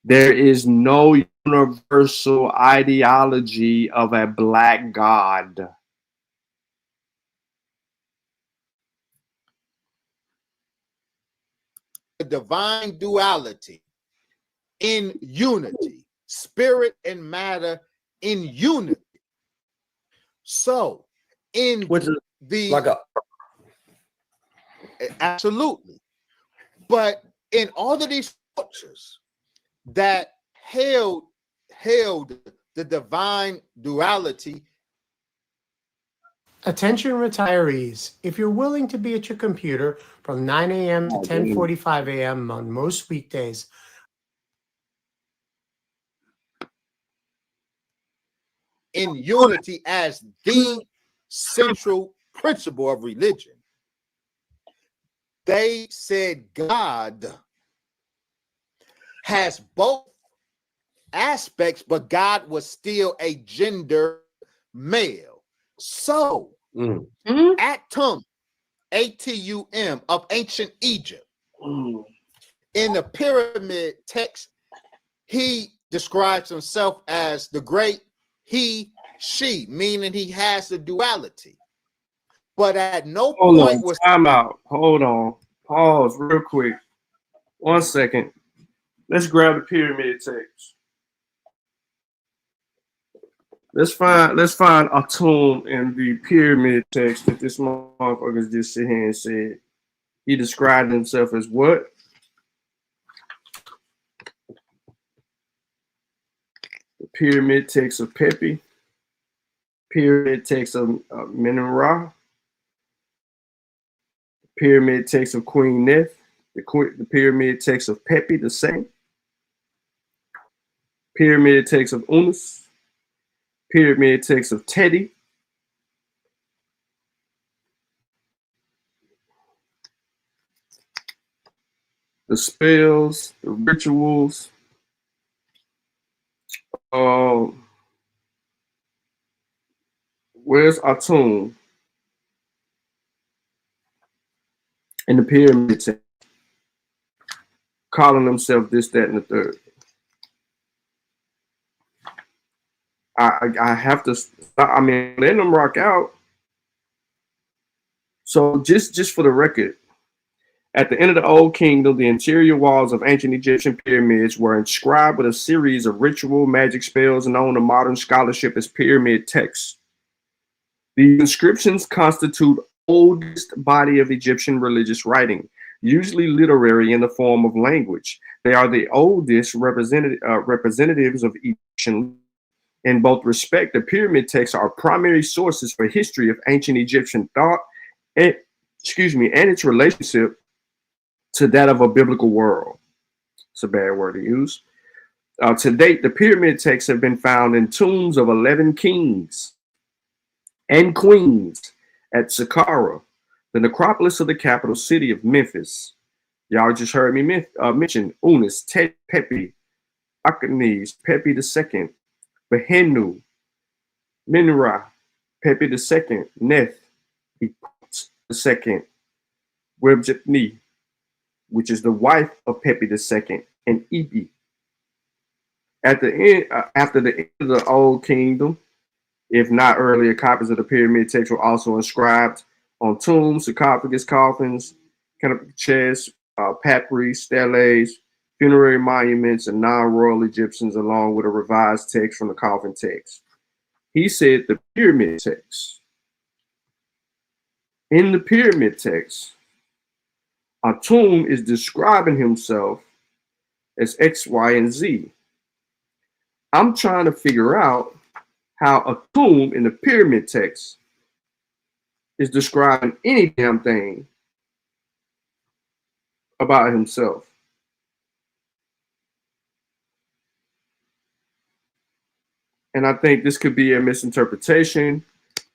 D: There is no universal ideology of a black God.
F: The divine duality in unity, spirit and matter in unity. So, in the
E: like
F: absolutely, but in all of these cultures that held the divine duality.
I: Attention retirees, if you're willing to be at your computer from 9 a.m. to 10:45 a.m. on most weekdays,
F: in unity as the central principle of religion, they said God has both aspects, but God was still a gender male. So, Atum, A-T-U-M, of ancient Egypt, in the pyramid text, he describes himself as the great he, she, meaning he has the duality. But at no point was
D: time out. Hold on. Pause real quick. 1 second. Let's grab the pyramid text. Let's find Atum in the pyramid text that this motherfucker just sit here and said. He described himself as what? The pyramid text of Pepi. Pyramid text of Menra. Pyramid text of Queen Neth. The pyramid text of Pepi the same. Pyramid text of Unas. Pyramid text of Teddy. The spells, the rituals. Where's Atum in the pyramid text? Calling himself this, that, and the third. I have to. I mean, letting them rock out. So just for the record, at the end of the Old Kingdom, the interior walls of ancient Egyptian pyramids were inscribed with a series of ritual magic spells known to modern scholarship as pyramid texts. The inscriptions constitute oldest body of Egyptian religious writing, usually literary in the form of language. They are the oldest representatives of Egyptian. In both respect, the pyramid texts are primary sources for history of ancient Egyptian thought and its relationship to that of a biblical world. It's a bad word to use. To date, the pyramid texts have been found in tombs of 11 kings and queens at Saqqara, the necropolis of the capital city of Memphis. Y'all just heard me mention Unas, Pepi, Akhenates, Pepi II, Behenu, Menra, Pepi II, Neth, II, Webjetni, which is the wife of Pepi II, and Ibi. At the end, after the end of the Old Kingdom, if not earlier, copies of the pyramid text were also inscribed on tombs, sarcophagus, coffins, canopy chests, papyri, steles, funerary monuments, and non-royal Egyptians, along with a revised text from the coffin text. He said the pyramid text. In the pyramid text, Atum is describing himself as X, Y, and Z. I'm trying to figure out how Atum in the pyramid text is describing any damn thing about himself. And I think this could be a misinterpretation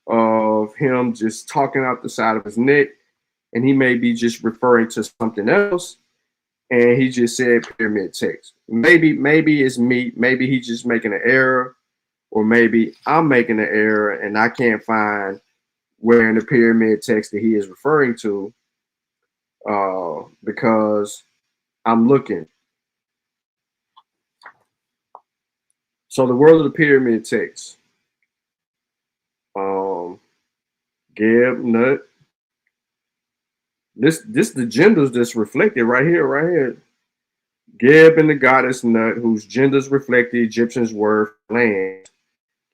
D: of him just talking out the side of his neck, and he may be just referring to something else, and he just said pyramid text. Maybe it's me. Maybe he's just making an error, or maybe I'm making an error, and I can't find where in the pyramid text that he is referring to, because I'm looking. So the world of the pyramid text, Geb, Nut. This the genders that's reflected right here. Geb and the goddess Nut, whose genders reflect the Egyptians' word land.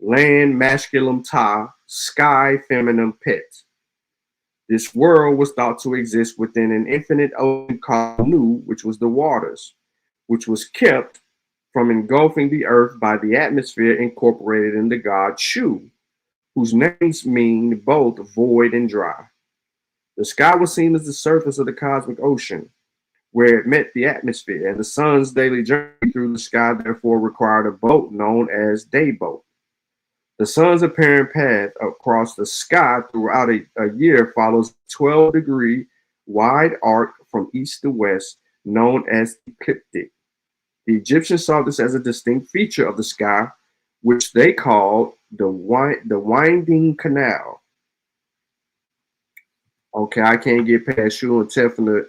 D: Land, masculum ta, sky, feminine pet. This world was thought to exist within an infinite ocean called Nu, which was the waters, which was kept from engulfing the earth by the atmosphere incorporated in the god Shu, whose names mean both void and dry. The sky was seen as the surface of the cosmic ocean, where it met the atmosphere, and the sun's daily journey through the sky therefore required a boat known as day boat. The sun's apparent path across the sky throughout a year follows a 12-degree wide arc from east to west, known as ecliptic. The Egyptians saw this as a distinct feature of the sky, which they called the winding canal. Okay, I can't get past Shu and Tefnut.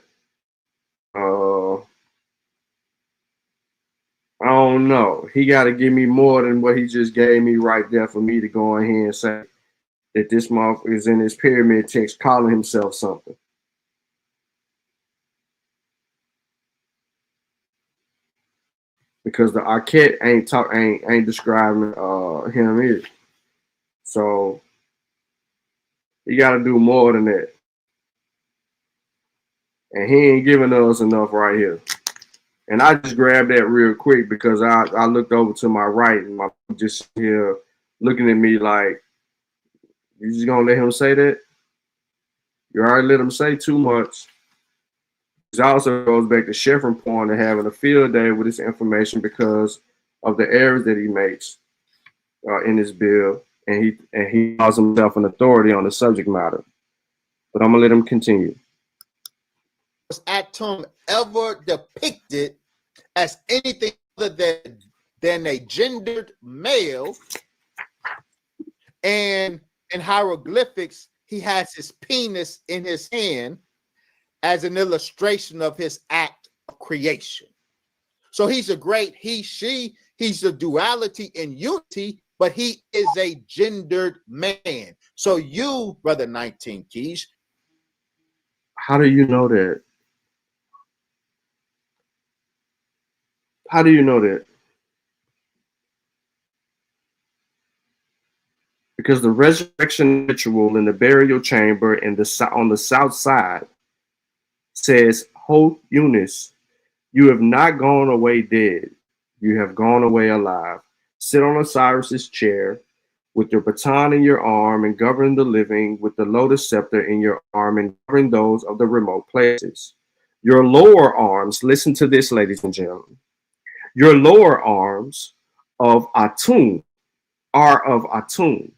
D: I don't know. He got to give me more than what he just gave me right there for me to go in here and say that this motherfucker is in his pyramid text calling himself something. Because the Arquette ain't describing him either. So he got to do more than that. And he ain't giving us enough right here. And I just grabbed that real quick because I looked over to my right and my just here looking at me like, you just gonna let him say that? You already let him say too much. It also goes back to Chevron point and having a field day with this information because of the errors that he makes in his bill, and he calls himself an authority on the subject matter. But I'm gonna let him continue.
F: Was Atum ever depicted as anything other than a gendered male? And in hieroglyphics, he has his penis in his hand as an illustration of his act of creation. So he's a great he, she, he's a duality in unity, but he is a gendered man. So you, Brother 19 Keys.
D: How do you know that? How do you know that? Because the resurrection ritual in the burial chamber on the south side says, Ho Eunice, you have not gone away dead. You have gone away alive. Sit on Osiris's chair with your baton in your arm and govern the living with the lotus scepter in your arm and govern those of the remote places. Your lower arms, listen to this, ladies and gentlemen. Your lower arms of Atum are of Atum.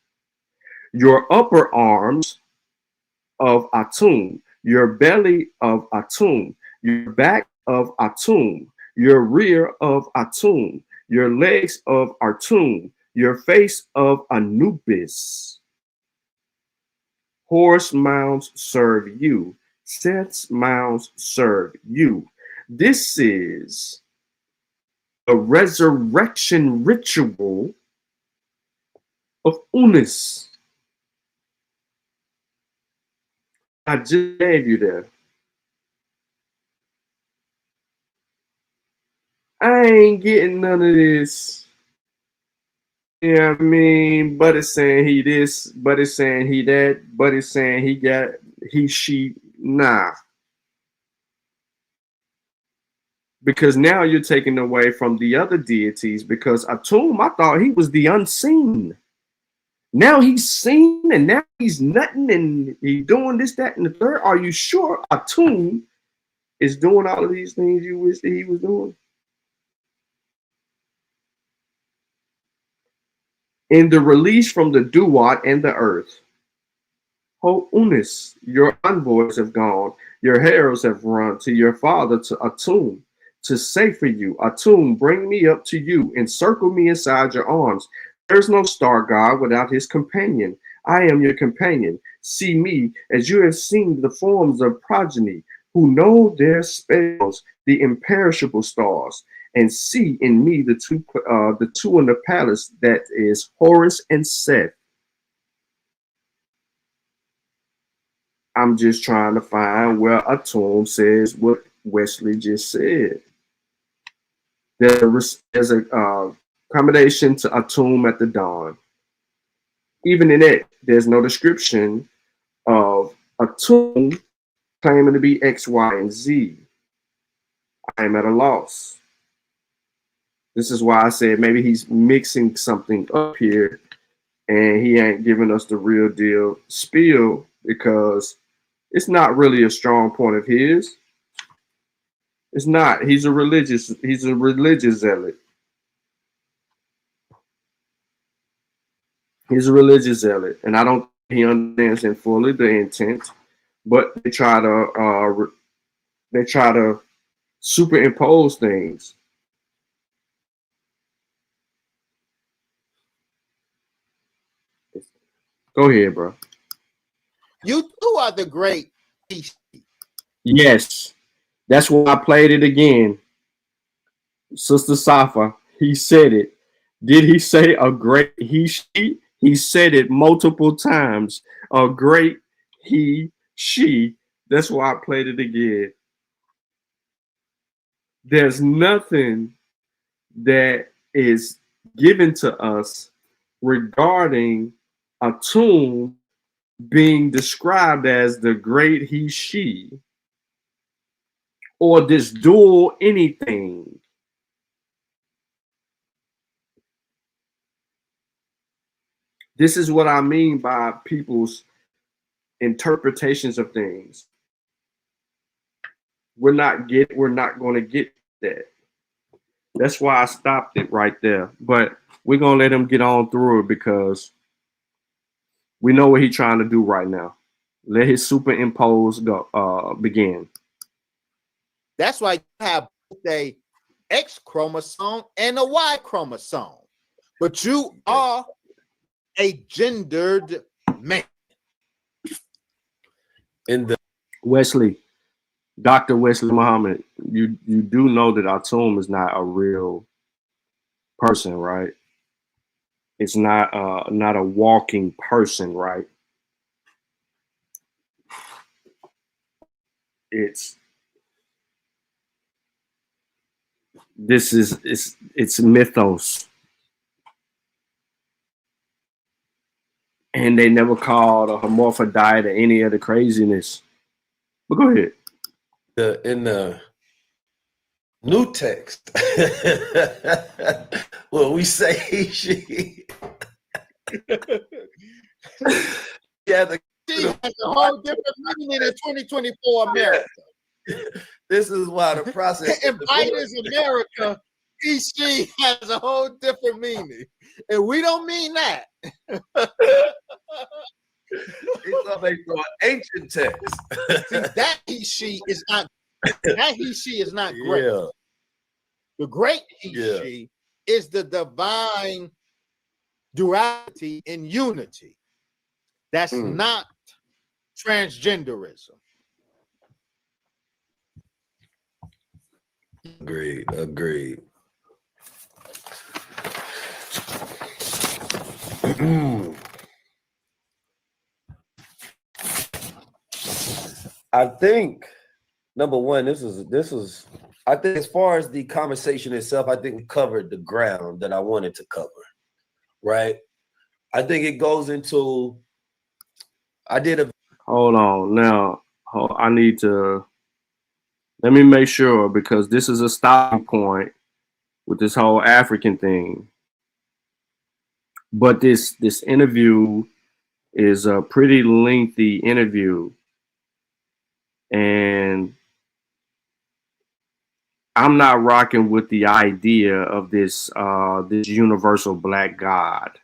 D: Your upper arms of Atum, your belly of Atum, your back of Atum, your rear of Atum, your legs of Atum, your face of Anubis. Horse mounds serve you. Seth's mounds serve you. This is a resurrection ritual of Unis. I just gave you that. I ain't getting none of this. You know what I mean? But it's saying he this, but it's saying he that, but it's saying he got, he, she, nah. Because now you're taking away from the other deities, because Atum, I thought he was the unseen. Now he's seen and now he's nutting and he's doing this, that, and the third. Are you sure Atum is doing all of these things you wish that he was doing? In the release from the Duat and the earth, Ho Unis, your envoys have gone, your heralds have run to your father, to Atum, to say for you, Atum, bring me up to you, encircle me inside your arms. There's no star god without his companion. I am your companion. see me as you have seen the forms of progeny who know their spells, the imperishable stars, and see in me the two in the palace, that is Horus and Seth. I'm just trying to find where a tomb says what Wesley just said. There's a accommodation to a tomb at the dawn. Even in it, there's no description of a tomb claiming to be X, Y, and Z. I am at a loss. This is why I said maybe he's mixing something up here and he ain't giving us the real deal spiel, because it's not really a strong point of his. It's not. He's a religious zealot. He's a religious zealot, and I don't think he understands in fully the intent, but they try to superimpose things. Go ahead, bro.
F: You two are the great.
D: Yes, that's why I played it again. Sister Safa, he said it. Did he say a great he, she? He said it multiple times. A great he, she. That's why I played it again. There's nothing that is given to us regarding a tomb being described as the great he, she, or this dual anything. This is what I mean by people's interpretations of things. We're not going to get that. That's why I stopped it right there. But we're going to let him get on through it, because we know what he's trying to do right now. Let his superimpose go begin.
F: That's why you have a X chromosome and a Y chromosome. But you are a gendered man.
E: In the
D: Wesley, Dr. Wesley Muhammad, you do know that Atum is not a real person, right? It's not a walking person, right? It's mythos. And they never called a hermaphrodite or any of the craziness. But go ahead.
E: In the New Text, well, we say she. Yeah,
F: She has a whole different meaning in 2024 America.
E: This is why the process.
F: In Biden's America, she has a whole different meaning, and we don't mean that.
E: It's something from an ancient text.
F: See, that he she is not. That he she is not great.
E: Yeah.
F: The great he she is the divine duality in unity. That's not transgenderism.
E: Agreed. I think number one, this is I think as far as the conversation itself, I think we covered the ground that I wanted to cover, right? I think it goes into
D: Hold on. Now, I need to let me make sure, because this is a stopping point with this whole African thing. But this interview is a pretty lengthy interview, and I'm not rocking with the idea of this universal black God,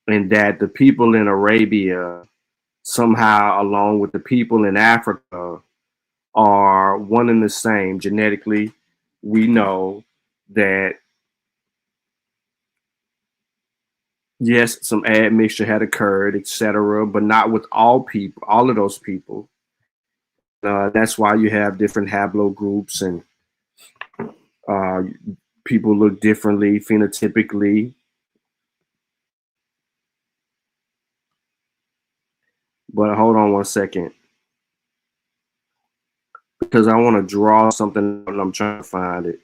D: and that the people in Arabia somehow, along with the people in Africa, are one and the same genetically. We know that yes, some admixture had occurred, etc., but not with all people, all of those people. That's why you have different haplogroups, and people look differently phenotypically. But hold on one second, because I want to draw something and I'm trying to find it.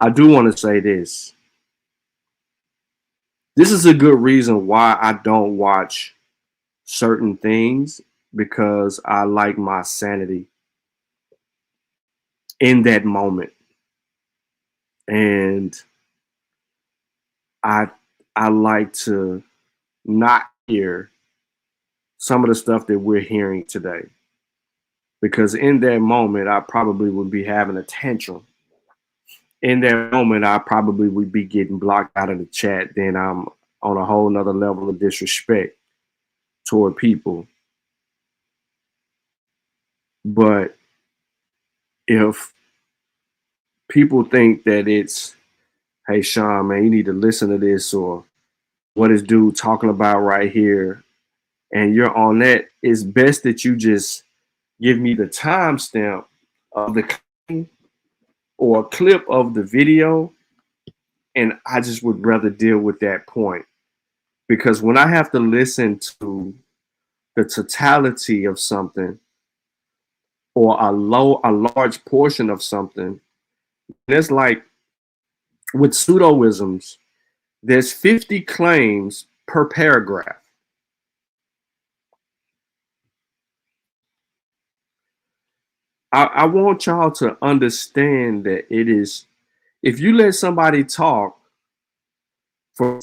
D: I do want to say this. This is a good reason why I don't watch certain things, because I like my sanity in that moment. And I like to not hear some of the stuff that we're hearing today, because in that moment I probably would be having a tantrum. In that moment I probably would be getting blocked out of the chat. Then I'm on a whole nother level of disrespect toward people. But if people think that it's, hey Shawn, man, you need to listen to this, or what is dude talking about right here, and you're on that, it's best that you just give me the timestamp of the claim or a clip of the video, and I just would rather deal with that point. Because when I have to listen to the totality of something, or a large portion of something, it's like with pseudoisms, there's 50 claims per paragraph. I want y'all to understand that it is, if you let somebody talk for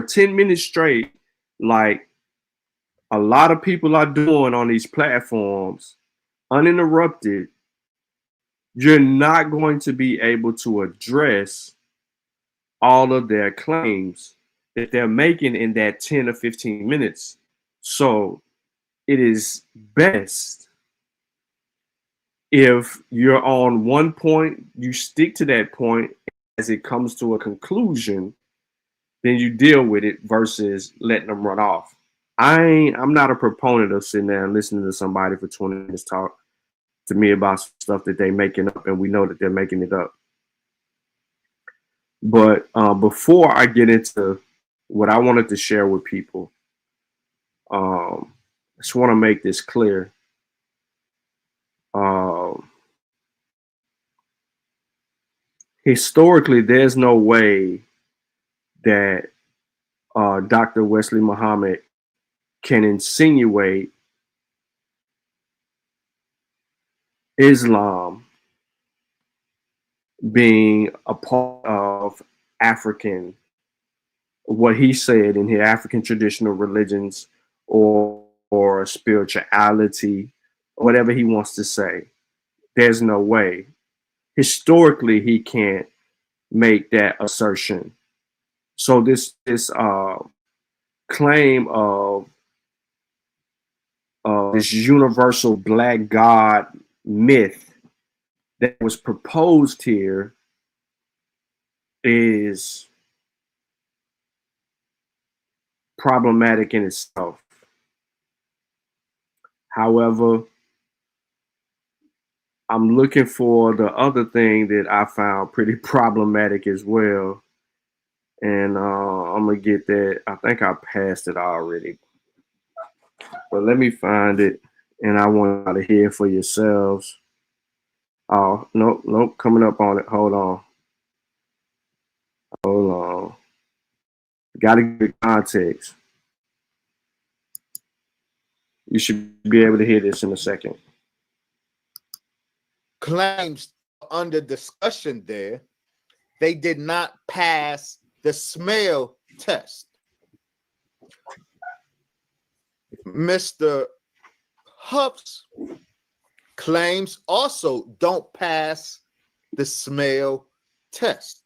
D: 10 minutes straight, like a lot of people are doing on these platforms, uninterrupted, you're not going to be able to address all of their claims that they're making in that 10 or 15 minutes. So it is best, if you're on one point, you stick to that point. As it comes to a conclusion, then you deal with it versus letting them run off. I'm not a proponent of sitting there and listening to somebody for 20 minutes talk to me about stuff that they're making up, and we know that they're making it up. But before I get into what I wanted to share with people, I just want to make this clear. Historically, there's no way that Dr. Wesley Muhammad can insinuate Islam being a part of African, what he said in his African traditional religions, or spirituality, or whatever he wants to say. There's no way. Historically, he can't make that assertion. So this claim of this universal black God myth that was proposed here is problematic in itself. However, I'm looking for the other thing that I found pretty problematic as well. And I'm going to get that. I think I passed it already. But let me find it. And I want y'all to hear for yourselves. Oh, nope, coming up on it. Hold on. Got to get context. You should be able to hear this in a second.
F: Claims under discussion there, they did not pass the smell test. Mr. Huff's claims also don't pass the smell test.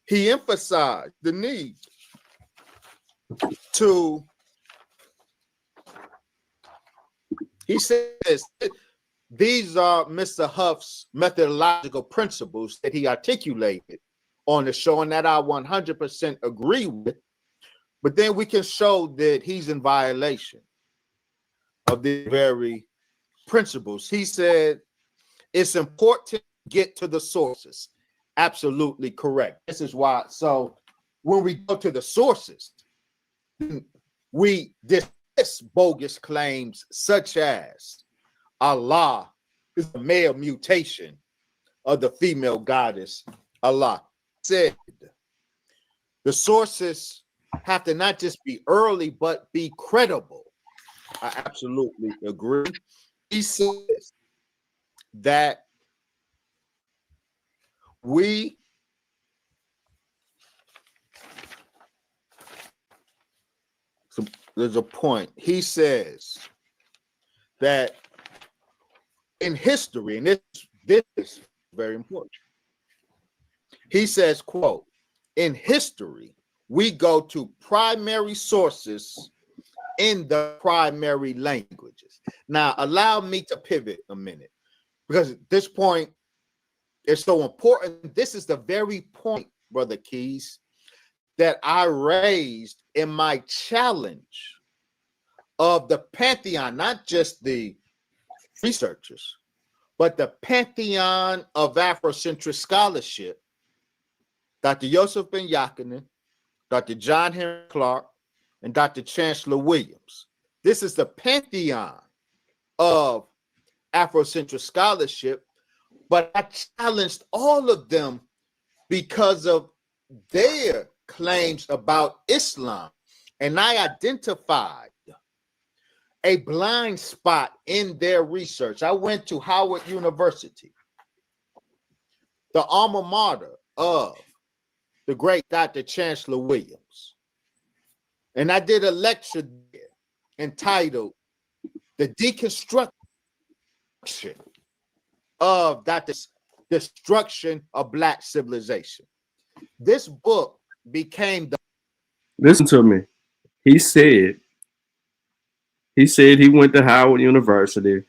F: He emphasized the need to, he says, these are Mr. Huff's methodological principles that he articulated on the show, and that I 100% agree with. But then we can show that he's in violation of the very principles. He said it's important to get to the sources. Absolutely correct. This is why. So when we go to the sources, we dismiss bogus claims such as Allah is a male mutation of the female goddess Allah. Said the sources have to not just be early, but be credible. I absolutely agree. He says that so there's a point. He says that in history, and this is very important. He says, quote, in history, we go to primary sources in the primary languages. Now, allow me to pivot a minute, because this point is so important. This is the very point, Brother Keys, that I raised in my challenge of the pantheon, not just the researchers, but the pantheon of Afrocentric scholarship. Dr. Yosef Ben Yakinen, Dr. John Henry Clark, and Dr. Chancellor Williams. This is the pantheon of Afrocentric scholarship, but I challenged all of them because of their claims about Islam. And I identified a blind spot in their research. I went to Howard University, the alma mater of the great Dr. Chancellor Williams. And I did a lecture there entitled The Deconstruction of Dr. Destruction of Black Civilization. This book became the...
D: Listen to me. He said he went to Howard University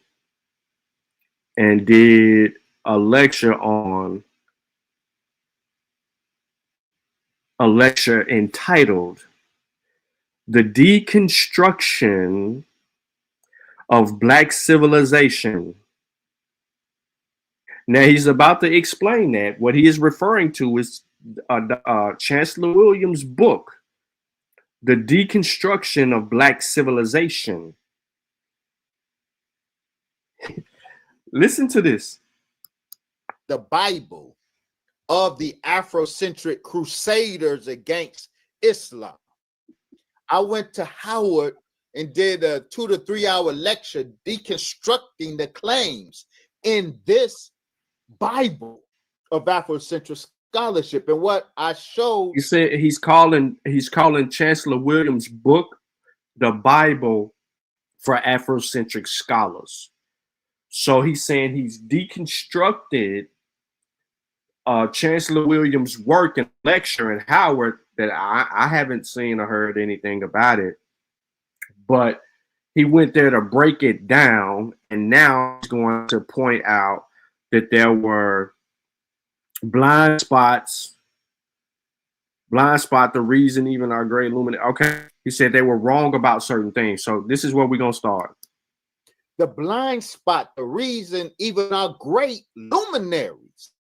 D: and did a lecture entitled The Deconstruction of Black Civilization. Now he's about to explain that. What he is referring to is Chancellor Williams' book, The Deconstruction of Black Civilization. Listen to this.
F: The Bible of the Afrocentric crusaders against Islam. I went to Howard and did a 2 to 3 hour lecture deconstructing the claims in this Bible of Afrocentric scholarship. And what I showed,
D: he said he's calling Chancellor Williams' book the Bible for Afrocentric scholars. So he's saying he's deconstructed Chancellor Williams' work and lecture in Howard that I haven't seen or heard anything about it, but he went there to break it down, and now he's going to point out that there were blind spots. Blind spot, the reason even our great luminary. Okay, he said they were wrong about certain things. So this is where we're gonna start.
F: The blind spot, the reason even our great luminaries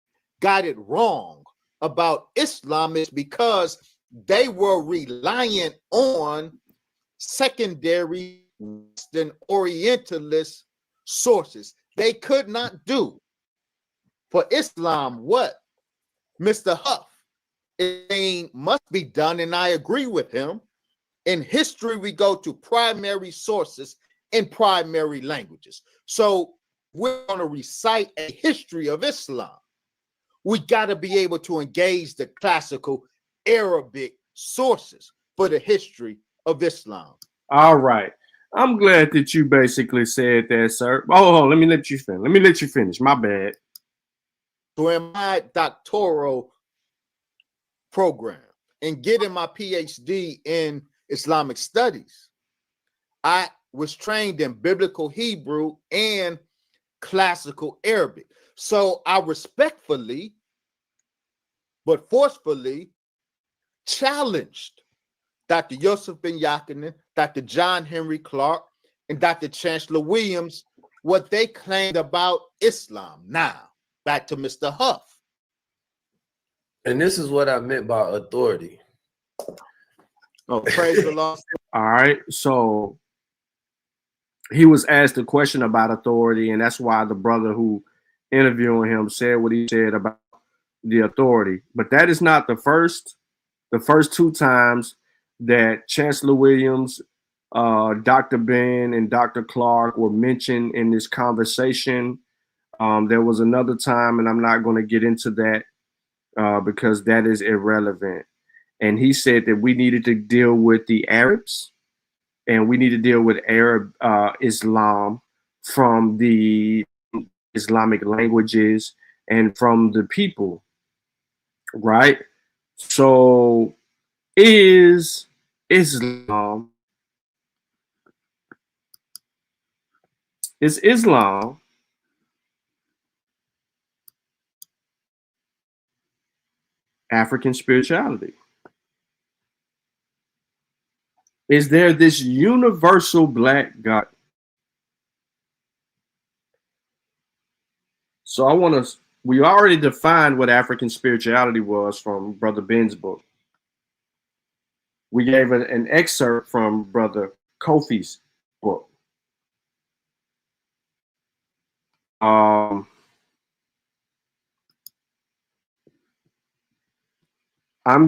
F: got it wrong about Islam is because they were reliant on secondary Western Orientalist sources. They could not do for Islam what Mr. Huff is saying must be done, and I agree with him. In history, we go to primary sources in primary languages. So we're going to recite a history of Islam. We got to be able to engage the classical Arabic sources for the history of Islam.
D: All right. I'm glad that you basically said that, sir. Oh, let me let you finish. My bad.
F: So in my doctoral program and getting my PhD in Islamic studies, I was trained in biblical Hebrew and classical Arabic. So I respectfully, but forcefully challenged Dr. Yosef Ben Yakinen, Dr. John Henry Clark, and Dr. Chancellor Williams, what they claimed about Islam. Now, back to Mr. Huff.
E: And this is what I meant by authority.
F: Oh, praise the Lord.
D: All right. So he was asked a question about authority, and that's why the brother who interviewing him said what he said about the authority. But that is not the first two times that Chancellor Williams, Dr. Ben, and Dr. Clark were mentioned in this conversation. There was another time, and I'm not going to get into that because that is irrelevant. And he said that we needed to deal with the Arabs, and we need to deal with Arab Islam from the Islamic languages and from the people, right? So is Islam African spirituality? Is there this universal black God? So we already defined what African spirituality was from Brother Ben's book. We gave an excerpt from Brother Kofi's book. I'm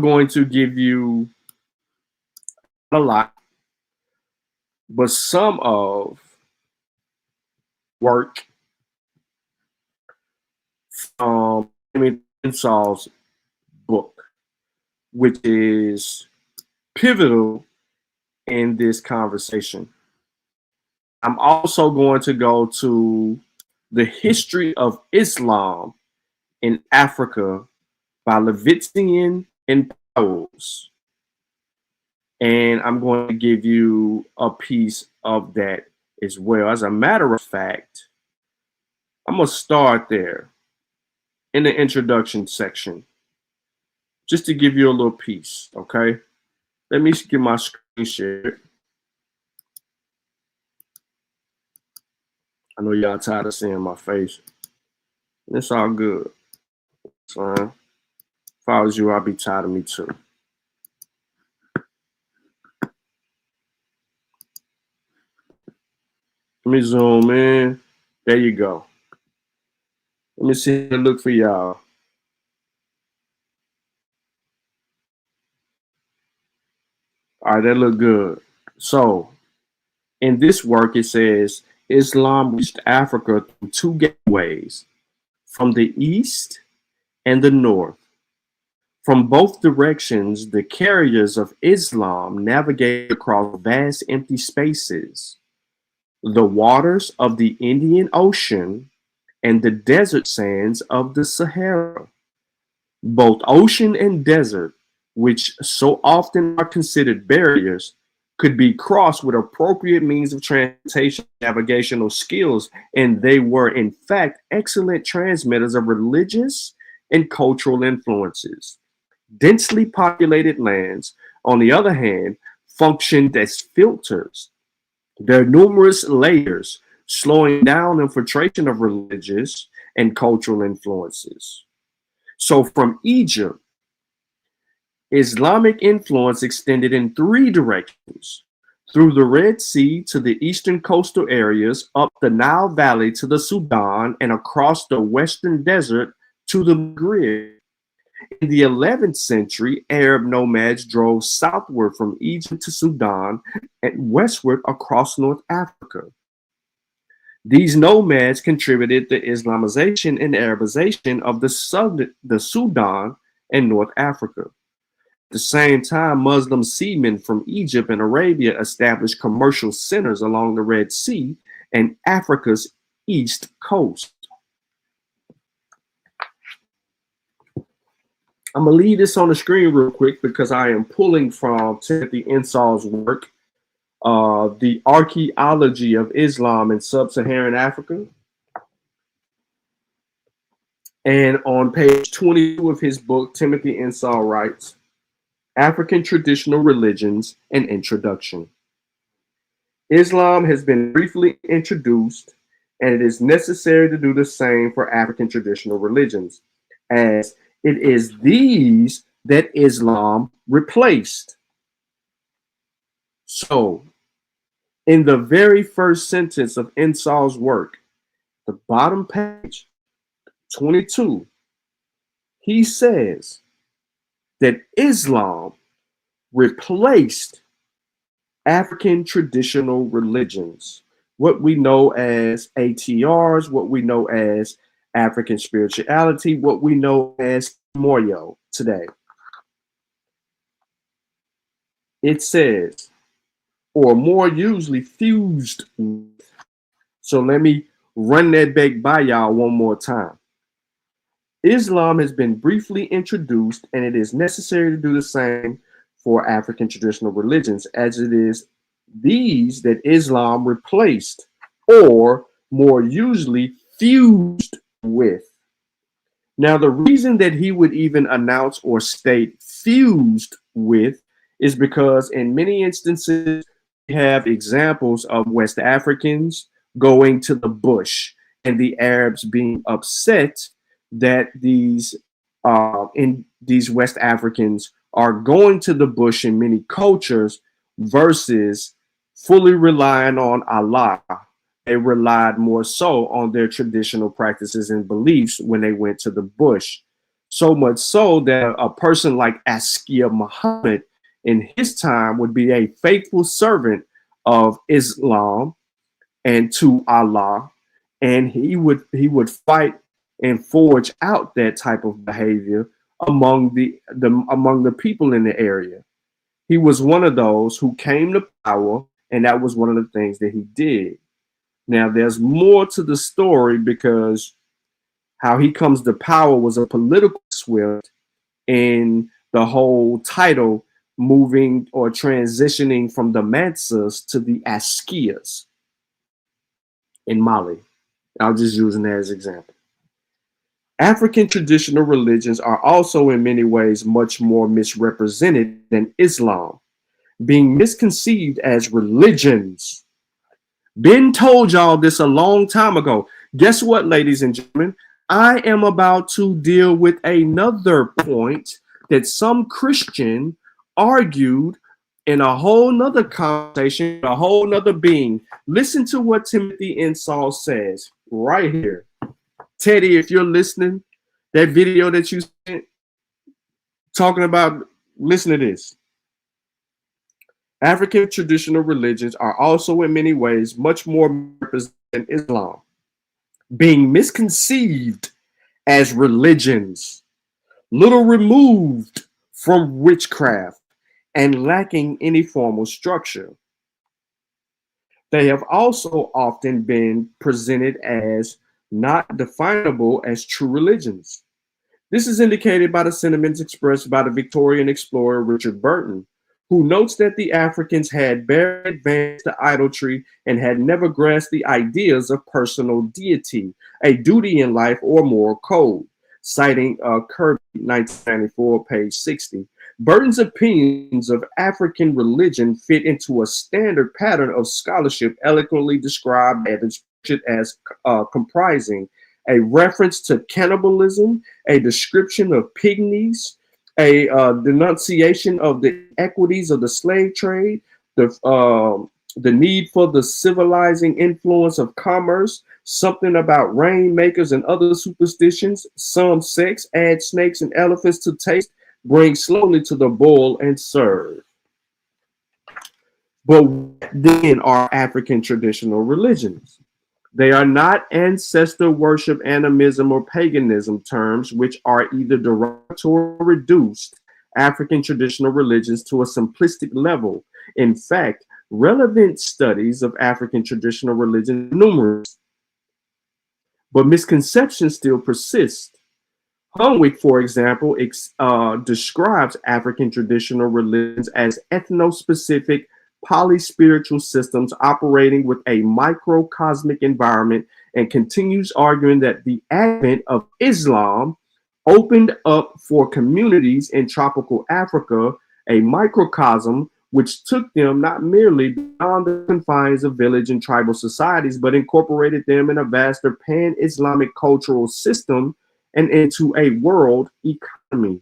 D: going to give you a lot, but some of work from Insoll's book, which is pivotal in this conversation. I'm also going to go to The History of Islam in Africa by Levtzion and Pouwels. And I'm going to give you a piece of that as well. As a matter of fact, I'm going to start there in the introduction section, just to give you a little piece, okay? Let me get my screen share. I know y'all tired of seeing my face. It's all good. It's fine. If I was you, I'd be tired of me too. Let me zoom in. There you go. Let me see how it look for y'all. All right, that look good. So in this work, it says Islam reached Africa through two gateways, from the east and the north. From both directions, the carriers of Islam navigated across vast empty spaces, the waters of the Indian Ocean and the desert sands of the Sahara. Both ocean and desert, which so often are considered barriers, could be crossed with appropriate means of transportation, navigational skills, and they were in fact excellent transmitters of religious and cultural influences. Densely populated lands, on the other hand, functioned as filters. Their numerous layers slowing down infiltration of religious and cultural influences. So from Egypt, Islamic influence extended in three directions: through the Red Sea to the eastern coastal areas, up the Nile Valley to the Sudan, and across the western desert to the Maghreb. In the 11th century, Arab nomads drove southward from Egypt to Sudan and westward across North Africa. These nomads contributed to Islamization and Arabization of the Sudan and North Africa. At the same time, Muslim seamen from Egypt and Arabia established commercial centers along the Red Sea and Africa's east coast. I'm going to leave this on the screen real quick because I am pulling from Timothy Insoll's work, The Archaeology of Islam in Sub-Saharan Africa. And on page 22 of his book, Timothy Insoll writes, African Traditional Religions, an Introduction. Islam has been briefly introduced, and it is necessary to do the same for African traditional religions, as it is these that Islam replaced. So, in the very first sentence of Insoll's work, the bottom page, 22, he says that Islam replaced African traditional religions, what we know as ATRs, what we know as African spirituality, what we know as Moyo today. It says, or more usually fused with. So let me run that back by y'all one more time. Islam has been briefly introduced, and it is necessary to do the same for African traditional religions, as it is these that Islam replaced, or more usually fused with. Now, the reason that he would even announce or state fused with is because in many instances, we have examples of West Africans going to the bush and the Arabs being upset that these West Africans are going to the bush in many cultures versus fully relying on Allah. They relied more so on their traditional practices and beliefs when they went to the bush. So much so that a person like Askia Muhammad in his time would be a faithful servant of Islam and to Allah, and he would fight and forge out that type of behavior among the people in the area. He was one of those who came to power, and that was one of the things that he did. Now, there's more to the story, because how he comes to power was a political swift in the whole title moving or transitioning from the Mansas to the Askias in Mali. I'll just use that as an example. African traditional religions are also in many ways much more misrepresented than Islam, being misconceived as religions. Ben told y'all this a long time ago. Guess what, ladies and gentlemen? I am about to deal with another point that some Christian argued in a whole nother conversation, a whole nother being. Listen to what Timothy Insoll says right here. Teddy, if you're listening, that video that you sent talking about, listen to this. African traditional religions are also in many ways much more represented than Islam, being misconceived as religions, little removed from witchcraft, and lacking any formal structure. They have also often been presented as not definable as true religions. This is indicated by the sentiments expressed by the Victorian explorer Richard Burton, who notes that the Africans had barely advanced to idolatry and had never grasped the ideas of personal deity, a duty in life, or moral code. Citing Kirby, 1994, page 60. Burton's opinions of African religion fit into a standard pattern of scholarship eloquently described as comprising a reference to cannibalism, a description of pygmies, a denunciation of the equities of the slave trade, the need for the civilizing influence of commerce, something about rainmakers and other superstitions, some sects add snakes and elephants to taste, bring slowly to the boil and serve. But what then are African traditional religions? They are not ancestor worship, animism, or paganism terms, which are either derogatory or reduced African traditional religions to a simplistic level. In fact, relevant studies of African traditional religion are numerous, but misconceptions still persist. Hunwick, for example, describes African traditional religions as ethno-specific polyspiritual systems operating with a microcosmic environment, and continues arguing that the advent of Islam opened up for communities in tropical Africa a microcosm which took them not merely beyond the confines of village and tribal societies, but incorporated them in a vaster pan-Islamic cultural system and into a world economy.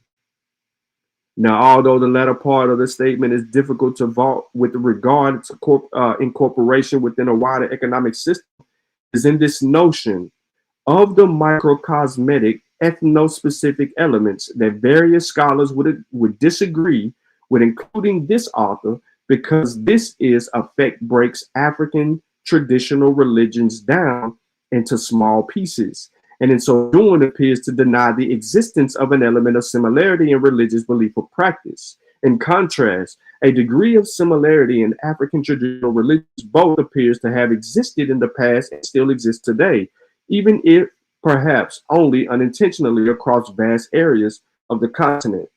D: Now, although the latter part of the statement is difficult to vault with regard to incorporation within a wider economic system, is in this notion of the microcosmetic ethno-specific elements that various scholars would disagree with including this author, because this effect breaks African traditional religions down into small pieces, and in so doing appears to deny the existence of an element of similarity in religious belief or practice. In contrast, a degree of similarity in African traditional religions both appears to have existed in the past and still exists today, even if perhaps only unintentionally across vast areas of the continent.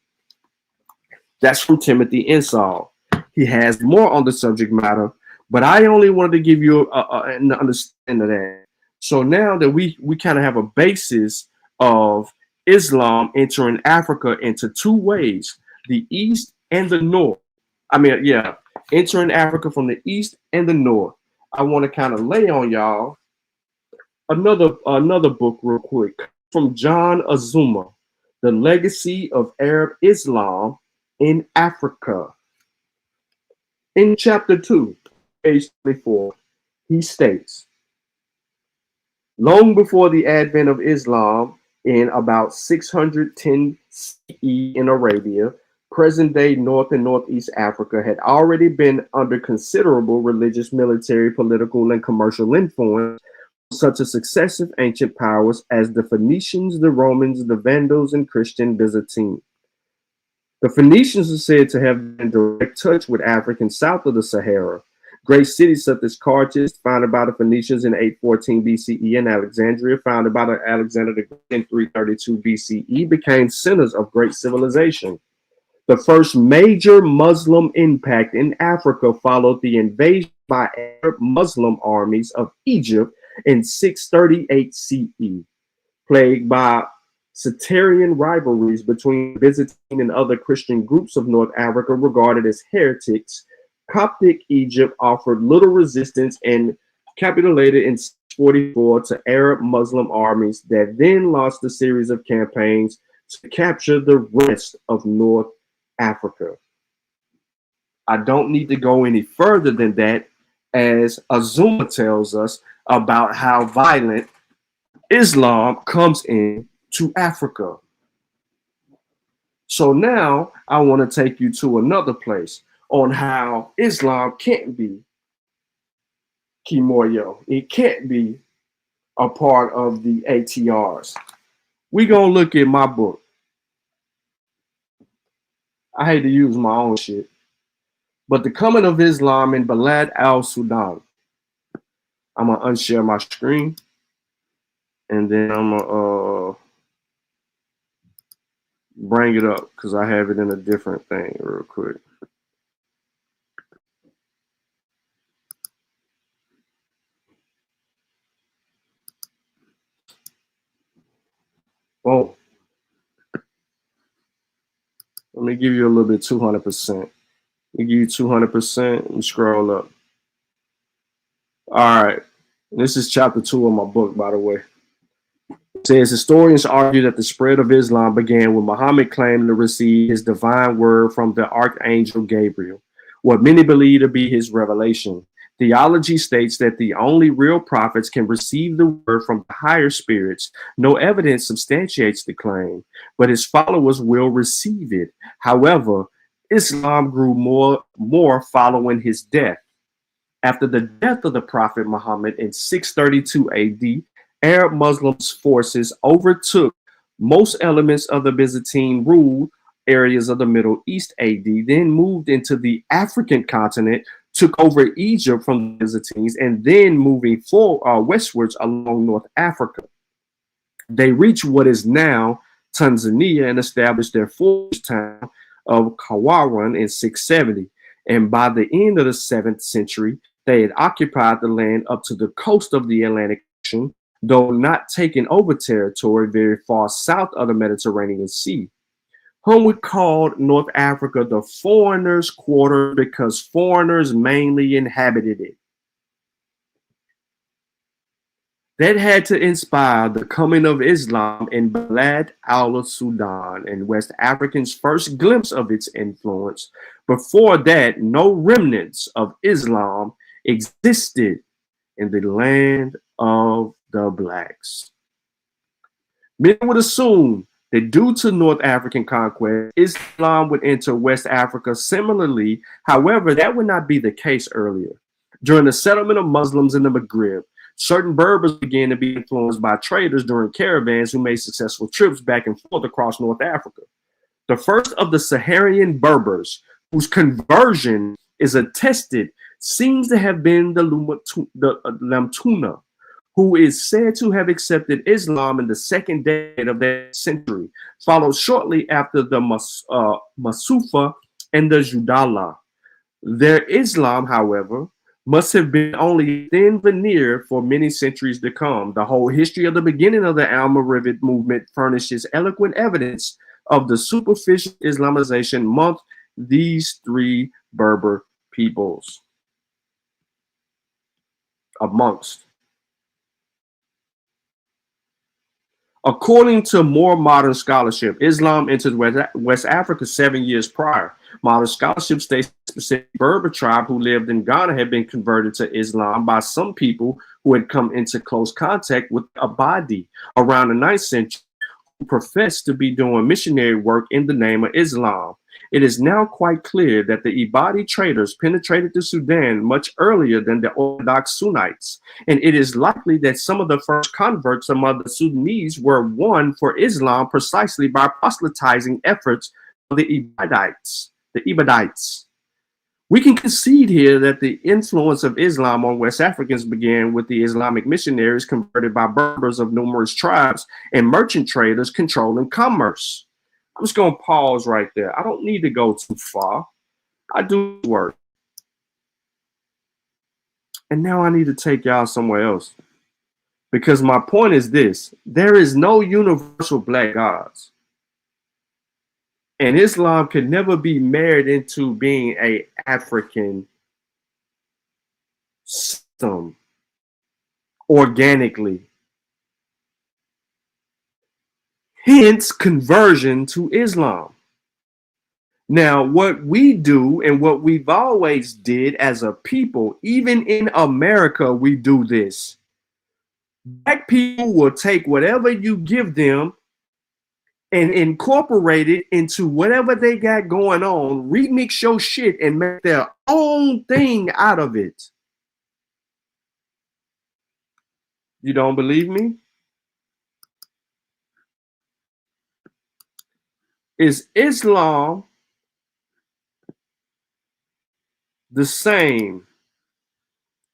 D: That's from Timothy Insoll. He has more on the subject matter, but I only wanted to give you an understanding of that. So now that we kind of have a basis of Islam entering Africa into two ways, the East and the North. Entering Africa from the East and the North. I want to kind of lay on y'all another book real quick from John Azumah, The Legacy of Arab Islam in Africa. In chapter 2, page 24, he states, long before the advent of Islam in about 610 CE in Arabia, present-day North and Northeast Africa had already been under considerable religious, military, political, and commercial influence such as successive ancient powers as the Phoenicians, the Romans, the Vandals, and Christian Byzantine. The Phoenicians are said to have been in direct touch with Africans south of the Sahara. Great cities such as Carthage, founded by the Phoenicians in 814 BCE, and Alexandria, founded by Alexander the Great in 332 BCE, became centers of great civilization. The first major Muslim impact in Africa followed the invasion by Arab Muslim armies of Egypt in 638 CE, plagued by sectarian rivalries between Byzantine and other Christian groups of North Africa regarded as heretics. Coptic Egypt offered little resistance and capitulated in 644 to Arab Muslim armies that then launched a series of campaigns to capture the rest of North Africa. I don't need to go any further than that, as Azumah tells us about how violent Islam comes in to Africa. So now I want to take you to another place on how Islam can't be Kimoyo. It can't be a part of the ATRs. We're going to look at my book. I hate to use my own shit, but The Coming of Islam in Bilad, al-Sudan. I'm going to unshare my screen, and then I'm going to bring it up because I have it in a different thing real quick. Oh, let me give you a little bit 200%. Let me give you 200% and scroll up. All right. This is chapter 2 of my book, by the way. It says, historians argue that the spread of Islam began when Muhammad claimed to receive his divine word from the archangel Gabriel, what many believe to be his revelation. Theology states that the only real prophets can receive the word from the higher spirits. No evidence substantiates the claim, but his followers will receive it. However, Islam grew more following his death. After the death of the Prophet Muhammad in 632 AD, Arab Muslims forces overtook most elements of the Byzantine ruled areas of the Middle East AD, then moved into the African continent, took over Egypt from the Byzantines, and then moving westwards along North Africa. They reached what is now Tanzania and established their fortress town of Kawaran in 670. And by the end of the 7th century, they had occupied the land up to the coast of the Atlantic Ocean, though not taking over territory very far south of the Mediterranean Sea. Whom we called North Africa the foreigners' quarter because foreigners mainly inhabited it. That had to inspire the coming of Islam in Bilad al-Sudan and West Africans' first glimpse of its influence. Before that, no remnants of Islam existed in the land of the blacks. Many would assume that due to North African conquest, Islam would enter West Africa similarly. However, that would not be the case earlier. During the settlement of Muslims in the Maghreb, certain Berbers began to be influenced by traders during caravans who made successful trips back and forth across North Africa. The first of the Saharan Berbers, whose conversion is attested, seems to have been the Lamtuna, who is said to have accepted Islam in the 2nd decade of that century, followed shortly after the Masufa and the Judala. Their Islam, however, must have been only a thin veneer for many centuries to come. The whole history of the beginning of the Almoravid movement furnishes eloquent evidence of the superficial Islamization among these 3 Berber peoples. According to more modern scholarship, Islam entered West Africa 7 years prior. Modern scholarship states a specific Berber tribe who lived in Ghana had been converted to Islam by some people who had come into close contact with Abadi around the 9th century, who professed to be doing missionary work in the name of Islam. It is now quite clear that the Ibadi traders penetrated the Sudan much earlier than the Orthodox Sunnites, and it is likely that some of the first converts among the Sudanese were won for Islam precisely by proselytizing efforts of the Ibadites. We can concede here that the influence of Islam on West Africans began with the Islamic missionaries converted by Berbers of numerous tribes and merchant traders controlling commerce. I'm just going to pause right there. I don't need to go too far. I do work. And now I need to take y'all somewhere else. Because my point is this. There is no universal black gods. And Islam can never be married into being an African system organically. Hence, conversion to Islam. Now, what we do and what we've always did as a people, even in America, we do this. Black people will take whatever you give them and incorporate it into whatever they got going on, remix your shit and make their own thing out of it. You don't believe me? Is Islam the same?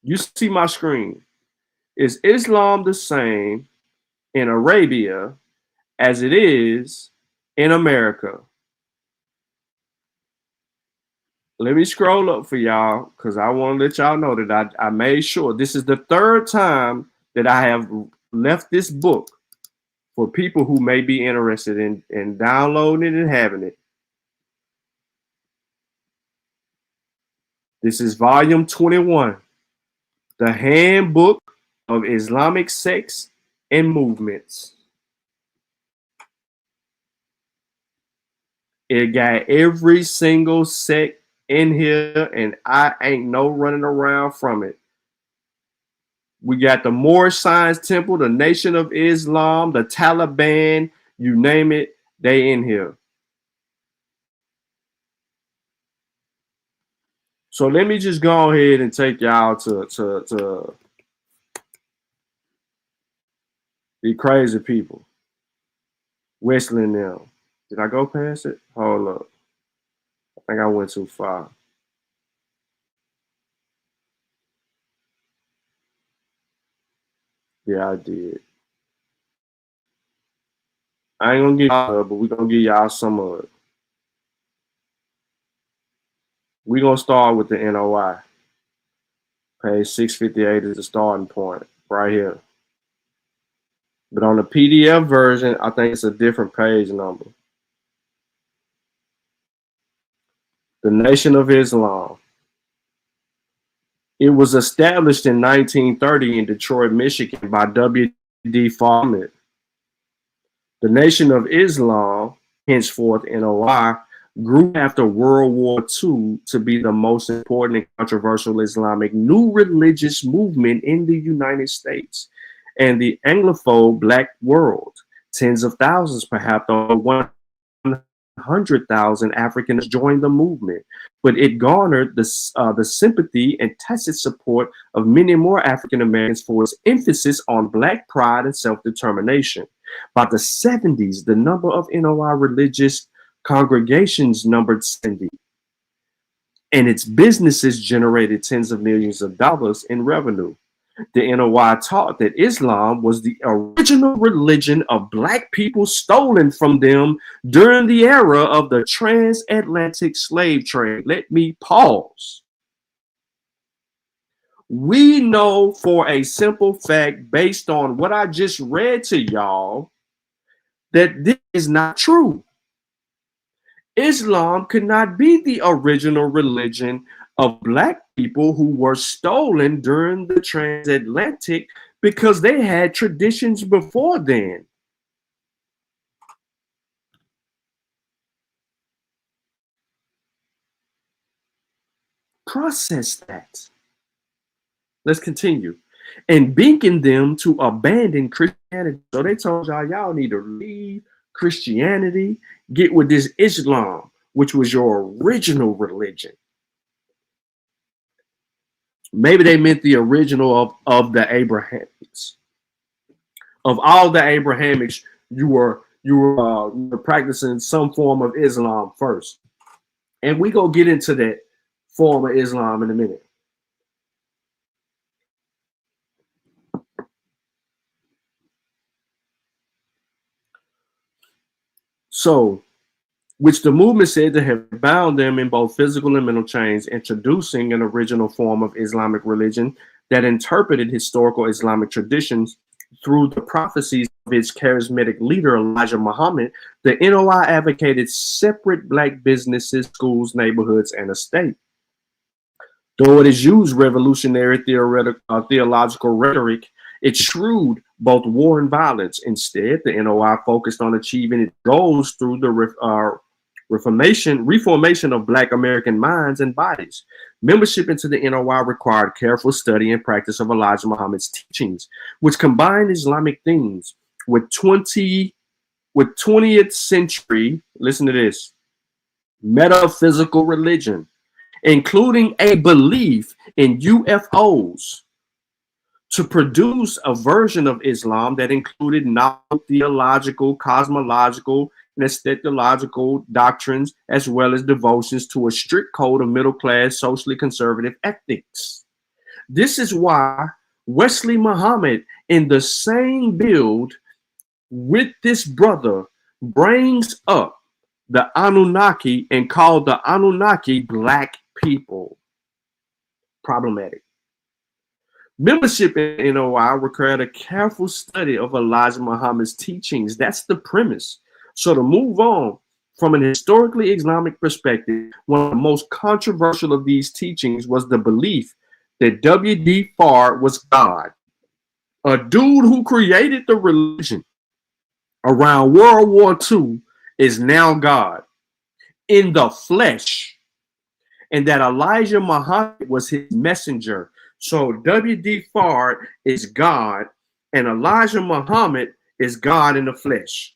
D: You see my screen. Is Islam the same in Arabia as it is in America? Let me scroll up for y'all because I want to let y'all know that I made sure. This is the 3rd time that I have left this book for people who may be interested in downloading it and having it. This is volume 21, the Handbook of Islamic Sects and Movements. It got every single sect in here, and I ain't no running around from it. We got the Moorish Science Temple, the Nation of Islam, the Taliban, you name it, they in here. So let me just go ahead and take y'all to the crazy people. Wesley and them. Did I go past it? Hold up. I think I went too far. Yeah, I did. I ain't gonna give y'all, but we gonna give y'all some of it. We're going to start with the NOI. Page 658 is the starting point right here. But on the PDF version, I think it's a different page number. The Nation of Islam. It was established in 1930 in Detroit, Michigan by W.D. Farmer. The Nation of Islam, henceforth NOI, grew after World War II to be the most important and controversial Islamic new religious movement in the United States and the Anglophone Black world. Tens of thousands, perhaps over 100,000 Africans joined the movement, but it garnered the sympathy and tacit support of many more African Americans for its emphasis on Black pride and self-determination. By the 70s, the number of NOI religious congregations numbered 70, and its businesses generated tens of millions of dollars in revenue. The NOI taught that Islam was the original religion of Black people stolen from them during the era of the transatlantic slave trade. Let me pause. We know for a simple fact, based on what I just read to y'all, that this is not true. Islam could not be the original religion of Black people who were stolen during the transatlantic because they had traditions before then. Process that. Let's continue. And beacon them to abandon Christianity. So they told y'all need to leave Christianity, get with this Islam, which was your original religion. Maybe they meant the original of the Abrahamics. Of all the Abrahamics, you were practicing some form of Islam first. And we gonna get into that form of Islam in a minute. So, which the movement said to have bound them in both physical and mental chains, introducing an original form of Islamic religion that interpreted historical Islamic traditions through the prophecies of its charismatic leader, Elijah Muhammad. The NOI advocated separate Black businesses, schools, neighborhoods, and a state. Though it has used revolutionary theological rhetoric, it shrewd both war and violence. Instead, the NOI focused on achieving its goals through the reformation of Black American minds and bodies. Membership into the NOI required careful study and practice of Elijah Muhammad's teachings, which combined Islamic themes with 20th century, listen to this, metaphysical religion, including a belief in UFOs, to produce a version of Islam that included non-theological, cosmological, and eschatological doctrines, as well as devotions to a strict code of middle-class, socially conservative ethics. This is why Wesley Muhammad, in the same build with this brother, brings up the Anunnaki and called the Anunnaki Black people. Problematic. Membership in NOI required a careful study of Elijah Muhammad's teachings. That's the premise. So to move on from an historically Islamic perspective, one of the most controversial of these teachings was the belief that W.D. Farr was God. A dude who created the religion around World War II is now God in the flesh, and that Elijah Muhammad was his messenger. So W.D. Farr is God, and Elijah Muhammad is God in the flesh.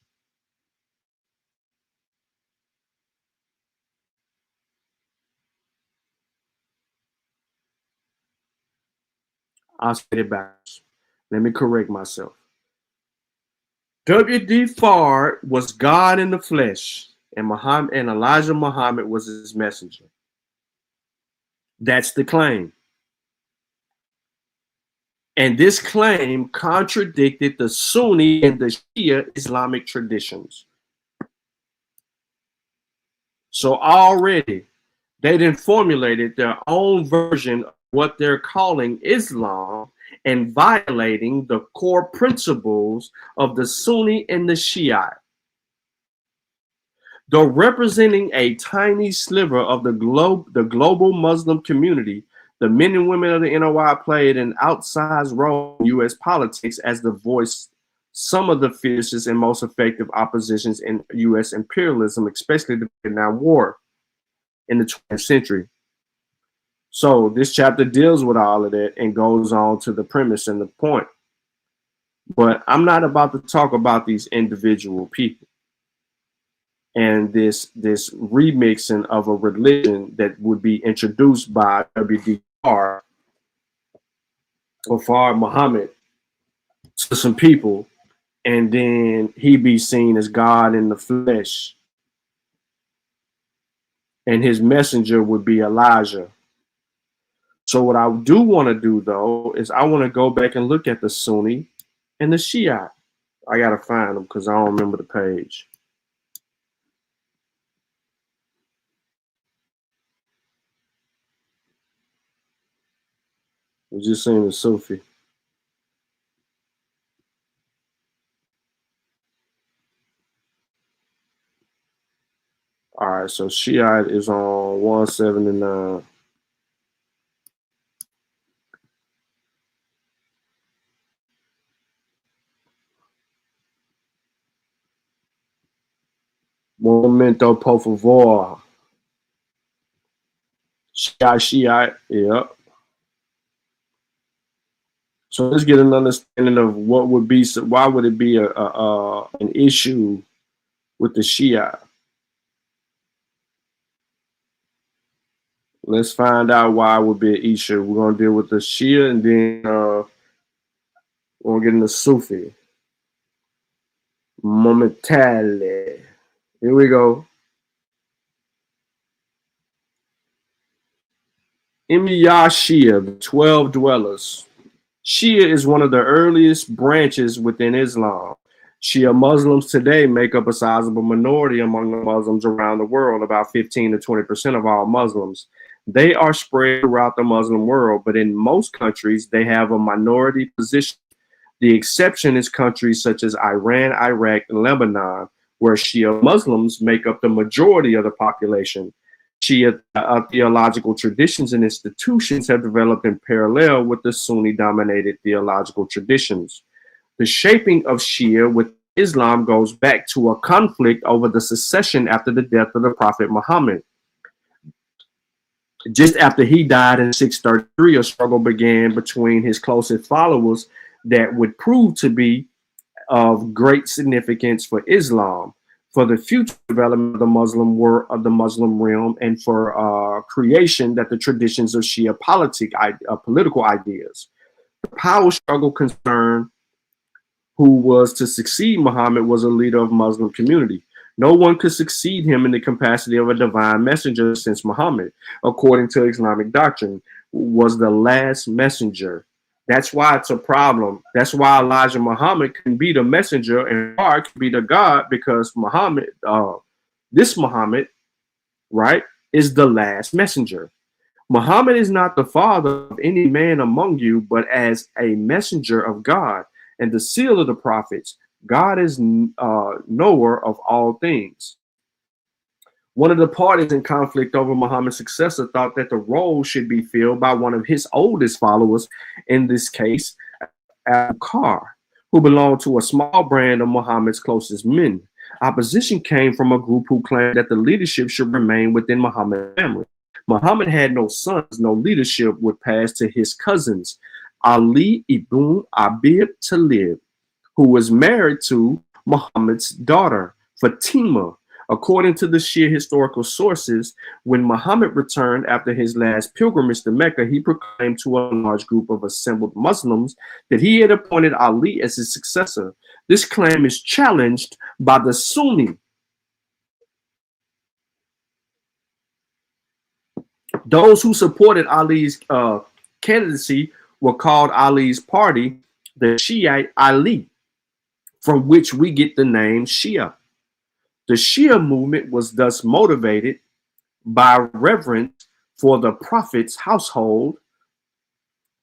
D: I'll say it back. Let me correct myself. W.D. Farr was God in the flesh, and Elijah Muhammad was his messenger. That's the claim. And this claim contradicted the Sunni and the Shia Islamic traditions. So already They then formulated their own version of what they're calling Islam and violating the core principles of the Sunni and the Shia. Though representing a tiny sliver of the global Muslim community, the men and women of the NOI played an outsized role in U.S. politics as the voice some of the fiercest and most effective oppositions in U.S. imperialism, especially the Vietnam War in the 20th century. So this chapter deals with all of that and goes on to the premise and the point. But I'm not about to talk about these individual people and this remixing of a religion that would be introduced by WDR or Fard Muhammad to some people, and then he be seen as God in the flesh, and his messenger would be Elijah. So what I do want to do, though, is I want to go back and look at the Sunni and the Shia. I got to find them because I don't remember the page. We just seen the Sufi. All right, so Shia is on 179. Momento, por favor. Shia, yep. So let's get an understanding of what would be, why would it be an issue with the Shia? Let's find out why it would be an issue. We're going to deal with the Shia, and then we're going to get into Sufi. Momentarily. Here we go. Imya Shia, the 12 dwellers. Shia is one of the earliest branches within Islam. Shia Muslims today make up a sizable minority among the Muslims around the world, about 15 to 20% of all Muslims. They are spread throughout the Muslim world, but in most countries, they have a minority position. The exception is countries such as Iran, Iraq, and Lebanon, where Shia Muslims make up the majority of the population. Shia theological traditions and institutions have developed in parallel with the Sunni-dominated theological traditions. The shaping of Shia with Islam goes back to a conflict over the succession after the death of the Prophet Muhammad. Just after he died in 633, a struggle began between his closest followers that would prove to be of great significance for Islam, for the future development of the Muslim world, of the Muslim realm, and for creation that the traditions of Shia political ideas. The power struggle concerned who was to succeed Muhammad was a leader of Muslim community. No one could succeed him in the capacity of a divine messenger since Muhammad, according to Islamic doctrine, was the last messenger. That's why it's a problem. That's why Elijah Muhammad can be the messenger and God can be the God, because Muhammad, this Muhammad, right, is the last messenger. Muhammad is not the father of any man among you, but as a messenger of God and the seal of the prophets. God is knower of all things. One of the parties in conflict over Muhammad's successor thought that the role should be filled by one of his oldest followers, in this case, Al-Qar, who belonged to a small brand of Muhammad's closest men. Opposition came from a group who claimed that the leadership should remain within Muhammad's family. Muhammad had no sons, no leadership would pass to his cousins, Ali ibn Abi Talib, who was married to Muhammad's daughter, Fatima. According to the Shia historical sources, when Muhammad returned after his last pilgrimage to Mecca, he proclaimed to a large group of assembled Muslims that he had appointed Ali as his successor. This claim is challenged by the Sunni. Those who supported Ali's candidacy were called Ali's party, the Shiite Ali, from which we get the name Shia. The Shia movement was thus motivated by reverence for the prophet's household,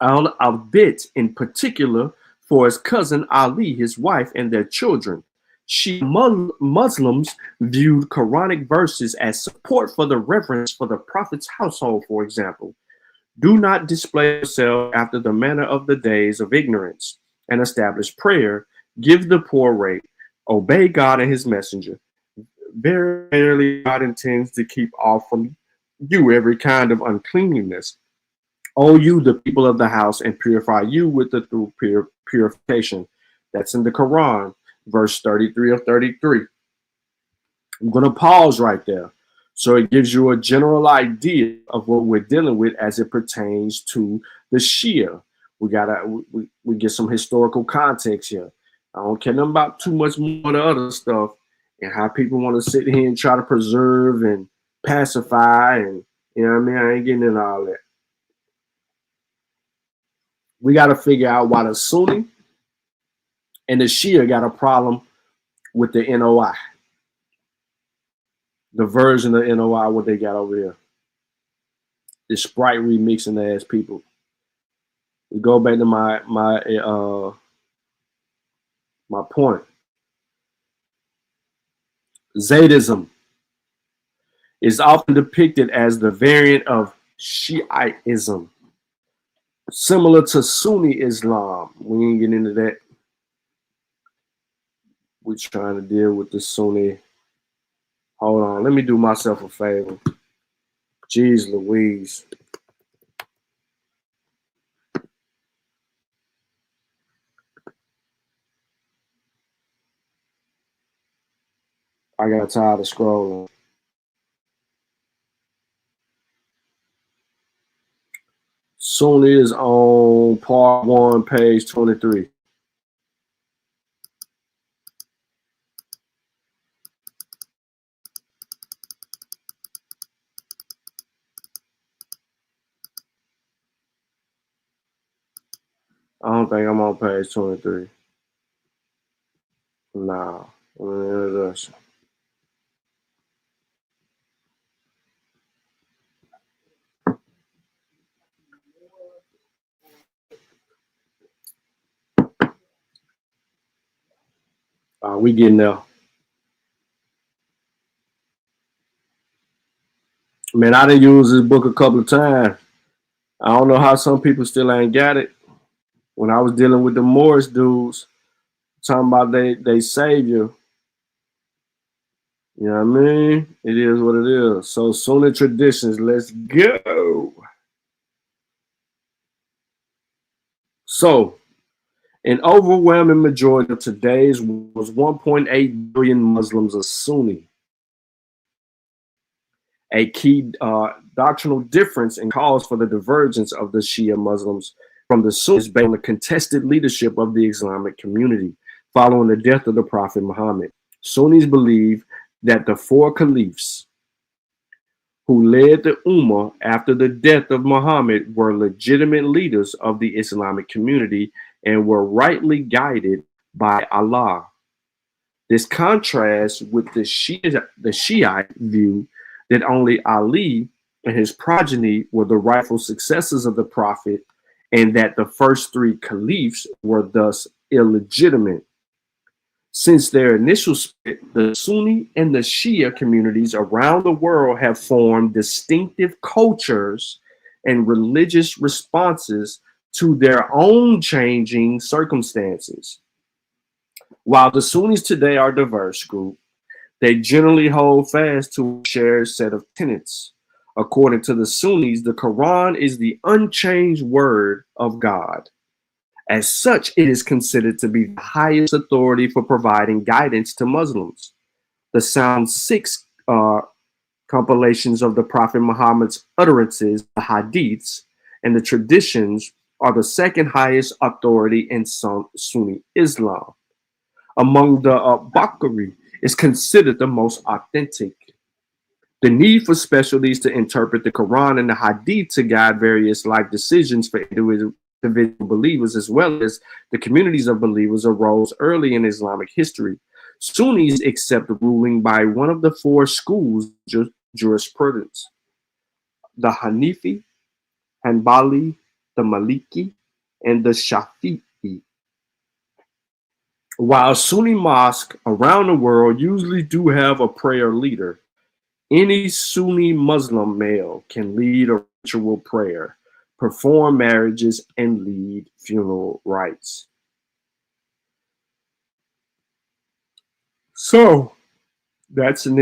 D: albeit in particular for his cousin Ali, his wife, and their children. Shia Muslims viewed Quranic verses as support for the reverence for the prophet's household, for example. Do not display yourself after the manner of the days of ignorance, and establish prayer, give the poor rate, obey God and his messenger. Very rarely God intends to keep off from you every kind of uncleanliness. O you, the people of the house, and purify you with the through purification. That's in the Quran, verse 33 of 33. I'm going to pause right there. So it gives you a general idea of what we're dealing with as it pertains to the Shia. We get some historical context here. I don't care nothing about too much more of the other stuff and how people want to sit here and try to preserve and pacify, and you know what I mean? I ain't getting into all that. We got to figure out why the Sunni and the Shia got a problem with the NOI. The version of NOI, what they got over here. This Sprite remixing ass people. We go back to my point. Zaydism is often depicted as the variant of Shiitism, similar to Sunni Islam. We ain't getting into that. We're trying to deal with the Sunni. Hold on, let me do myself a favor. Jeez Louise. I got tired of scrolling. Sunni is on part 1, page 23. I don't think I'm on page 23. Nah, introduction. We getting there. Man, I done used this book a couple of times. I don't know how some people still ain't got it. When I was dealing with the Morris dudes, talking about they savior, you know what I mean? It is what it is. So Sunni traditions, let's go. So an overwhelming majority of today's was 1.8 billion Muslims are Sunni. A key doctrinal difference and cause for the divergence of the Shia Muslims from the Sunnis based on the contested leadership of the Islamic community following the death of the Prophet Muhammad. Sunnis believe that the 4 caliphs who led the Ummah after the death of Muhammad were legitimate leaders of the Islamic community and were rightly guided by Allah. This contrasts with the Shiite view that only Ali and his progeny were the rightful successors of the Prophet, and that the first 3 caliphs were thus illegitimate. Since their initial split, the Sunni and the Shia communities around the world have formed distinctive cultures and religious responses to their own changing circumstances. While the Sunnis today are a diverse group, they generally hold fast to a shared set of tenets. According to the Sunnis, the Quran is the unchanged word of God. As such, it is considered to be the highest authority for providing guidance to Muslims. The sound 6 compilations of the Prophet Muhammad's utterances, the hadiths, and the traditions are the second highest authority in Sunni Islam. Among the Bukhari is considered the most authentic. The need for specialties to interpret the Quran and the Hadith to guide various life decisions for individual believers as well as the communities of believers arose early in Islamic history. Sunnis accept ruling by one of the 4 schools, jurisprudence: the Hanifi, Hanbali, the Maliki, and the Shafi'i. While Sunni mosques around the world usually do have a prayer leader, any Sunni Muslim male can lead a ritual prayer, perform marriages, and lead funeral rites. So that's an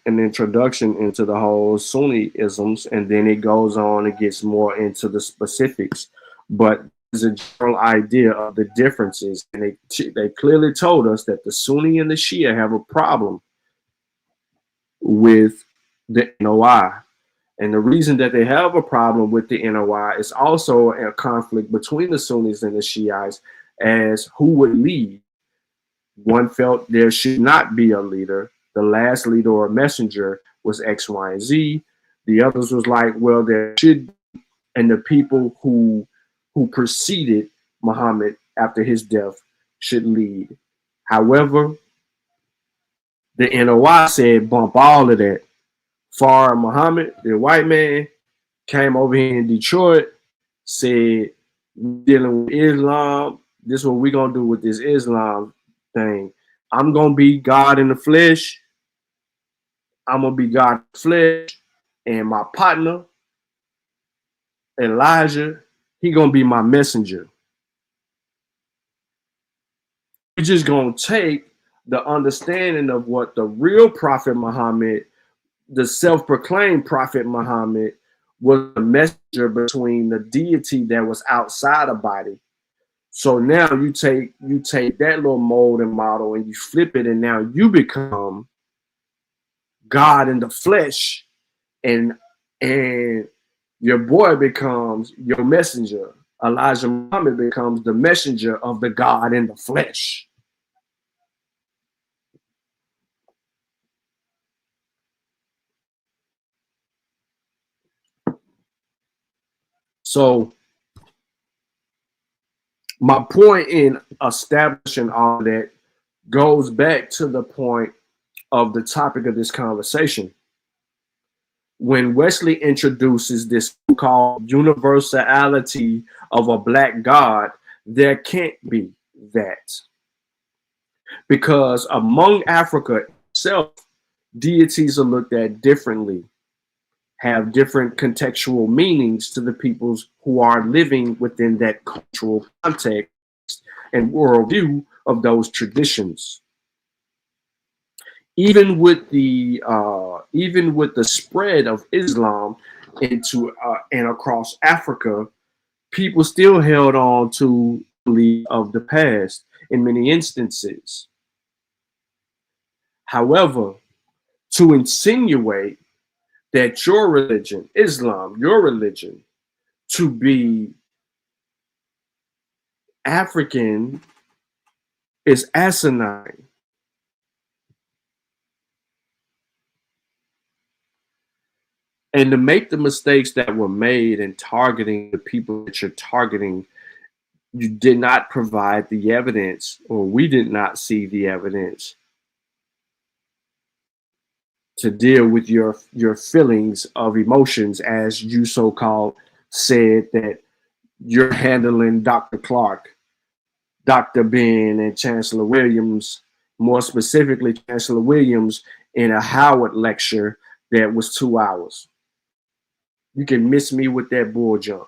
D: introduction into the whole Sunni isms, and then it goes on and gets more into the specifics. But there's a general idea of the differences, and they clearly told us that the Sunni and the Shia have a problem with the NOI. And the reason that they have a problem with the NOI is also a conflict between the Sunnis and the Shiites as who would lead. One felt there should not be a leader. The last leader or messenger was X, Y, and Z. The others was like, well, there should be, and the people who preceded Muhammad after his death should lead. However, the NOI said bump all of that. Far Muhammad, the white man, came over here in Detroit, said, we're dealing with Islam. This is what we're going to do with this Islam thing. I'm going to be God in the flesh. I'm going to be God in the flesh. And my partner, Elijah, he going to be my messenger. We're just going to take the understanding of what the real Prophet Muhammad, the self-proclaimed Prophet Muhammad, was a messenger between the deity that was outside a body. So now you take that little mold and model and you flip it, and now you become God in the flesh, and your boy becomes your messenger. Elijah Muhammad becomes the messenger of the God in the flesh. So my point in establishing all that goes back to the point of the topic of this conversation. When Wesley introduces this so-called universality of a black God, there can't be that. Because among Africa itself, deities are looked at differently, have different contextual meanings to the peoples who are living within that cultural context and worldview of those traditions. Even with the spread of Islam into and across Africa, people still held on to the belief of the past in many instances. However, to insinuate that your religion, Islam, your religion, to be African is asinine. And to make the mistakes that were made in targeting the people that you're targeting, you did not provide the evidence, or we did not see the evidence to deal with your feelings of emotions, as you so-called said that you're handling Dr. Clark, Dr. Ben, and Chancellor Williams, more specifically Chancellor Williams, in a Howard lecture that was 2 hours. You can miss me with that bull jump.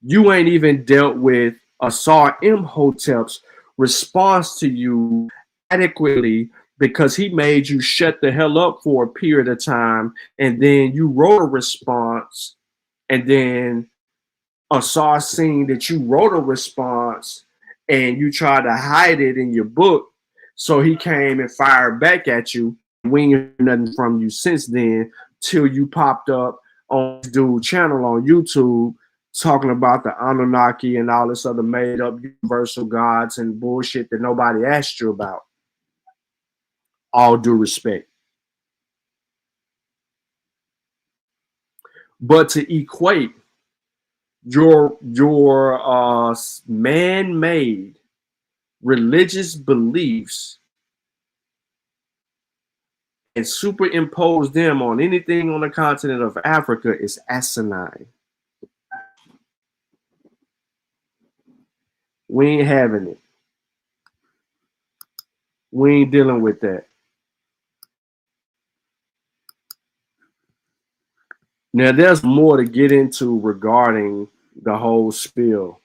D: You ain't even dealt with Asar Imhotep's response to you adequately, because he made you shut the hell up for a period of time, and then you wrote a response, and then Asar seen that you wrote a response and you tried to hide it in your book, so he came and fired back at you. We ain't heard nothing from you since then, till you popped up on this dude's channel on YouTube talking about the Anunnaki and all this other made up universal gods and bullshit that nobody asked you about. All due respect. But to equate your man-made religious beliefs and superimpose them on anything on the continent of Africa is asinine. We ain't having it. We ain't dealing with that. Now, there's more to get into regarding the whole spill.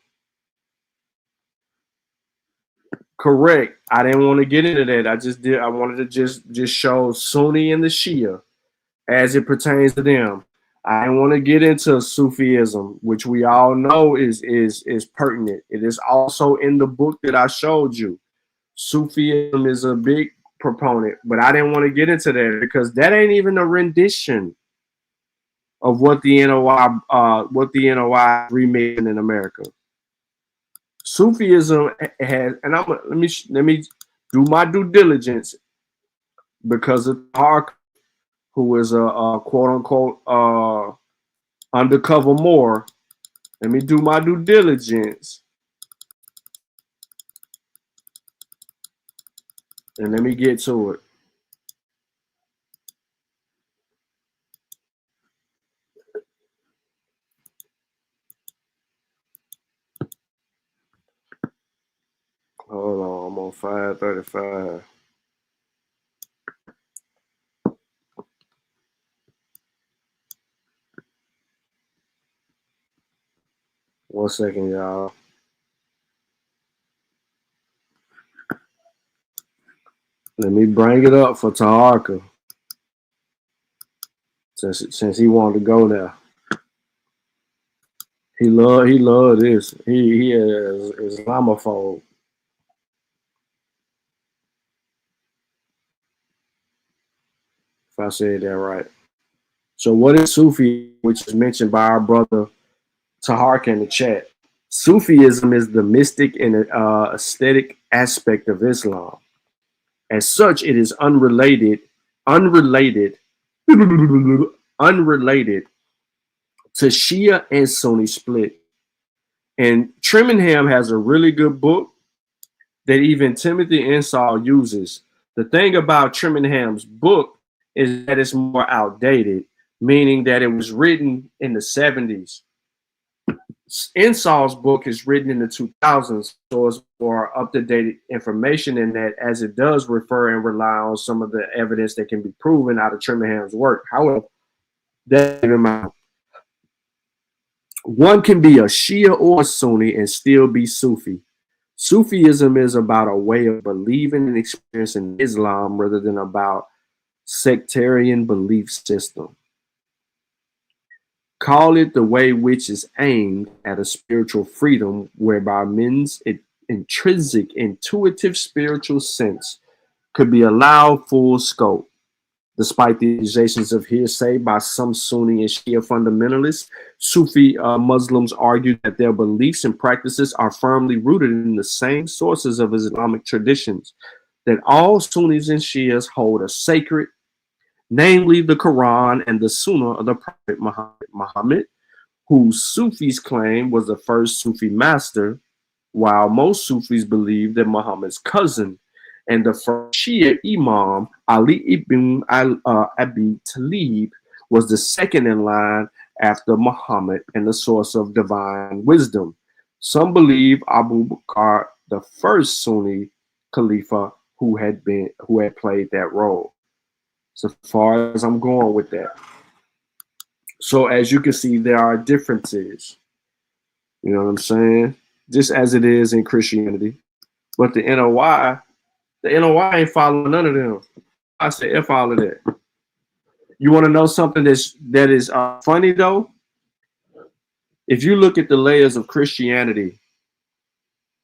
D: Correct. I didn't want to get into that. I wanted to just show Sunni and the Shia as it pertains to them. I didn't want to get into Sufism, which we all know is pertinent. It is also in the book that I showed you. Sufism is a big proponent, but I didn't want to get into that because that ain't even a rendition of what the NOI remaking in America. Sufism has, and let me do my due diligence because of Ark, who is a quote unquote undercover Moor. Let me do my due diligence. And let me get to it. Hold on, I'm on 535. One second, y'all. Let me bring it up for Taharka. Since he wanted to go there. He loved this. He is Islamophobe. If I said that right. So what is Sufi, which is mentioned by our brother Taharka in the chat? Sufism is the mystic and aesthetic aspect of Islam. As such, it is unrelated to Shia and Sunni split. And Trimingham has a really good book that even Timothy Insoll uses. The thing about Trimingham's book is that it's more outdated, meaning that it was written in the 70s. Insoll's book is written in the 2000s, so it's more up-to-date information in that, as it does refer and rely on some of the evidence that can be proven out of Trimingham's work. However, that in mind, one can be a Shia or a Sunni and still be Sufi. Sufism is about a way of believing and experiencing Islam rather than about sectarian belief system. Call it the way which is aimed at a spiritual freedom whereby men's intrinsic, intuitive spiritual sense could be allowed full scope. Despite the accusations of hearsay by some Sunni and Shia fundamentalists, Sufi Muslims argue that their beliefs and practices are firmly rooted in the same sources of Islamic traditions that all Sunnis and Shias hold as sacred, namely the Quran and the Sunnah of the Prophet Muhammad, who Sufis claim was the first Sufi master, while most Sufis believe that Muhammad's cousin and the first Shia Imam, Ali ibn Abi Talib, was the second in line after Muhammad and the source of divine wisdom. Some believe Abu Bakr, the first Sunni Khalifa who had played that role. So far as I'm going with that. So as you can see, there are differences. You know what I'm saying? Just as it is in Christianity. But the NOI ain't following none of them. I say F all of that. You want to know something that is funny though? If you look at the layers of Christianity,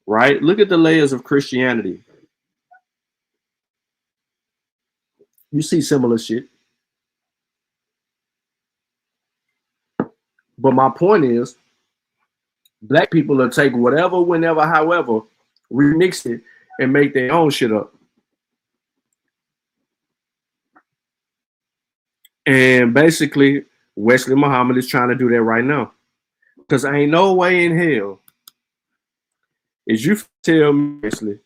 D: right? Look at the layers of Christianity. You see similar shit. But my point is, black people will take whatever, whenever, however, remix it and make their own shit up. And basically, Wesley Muhammad is trying to do that right now. Because ain't no way in hell is you tell me, Wesley,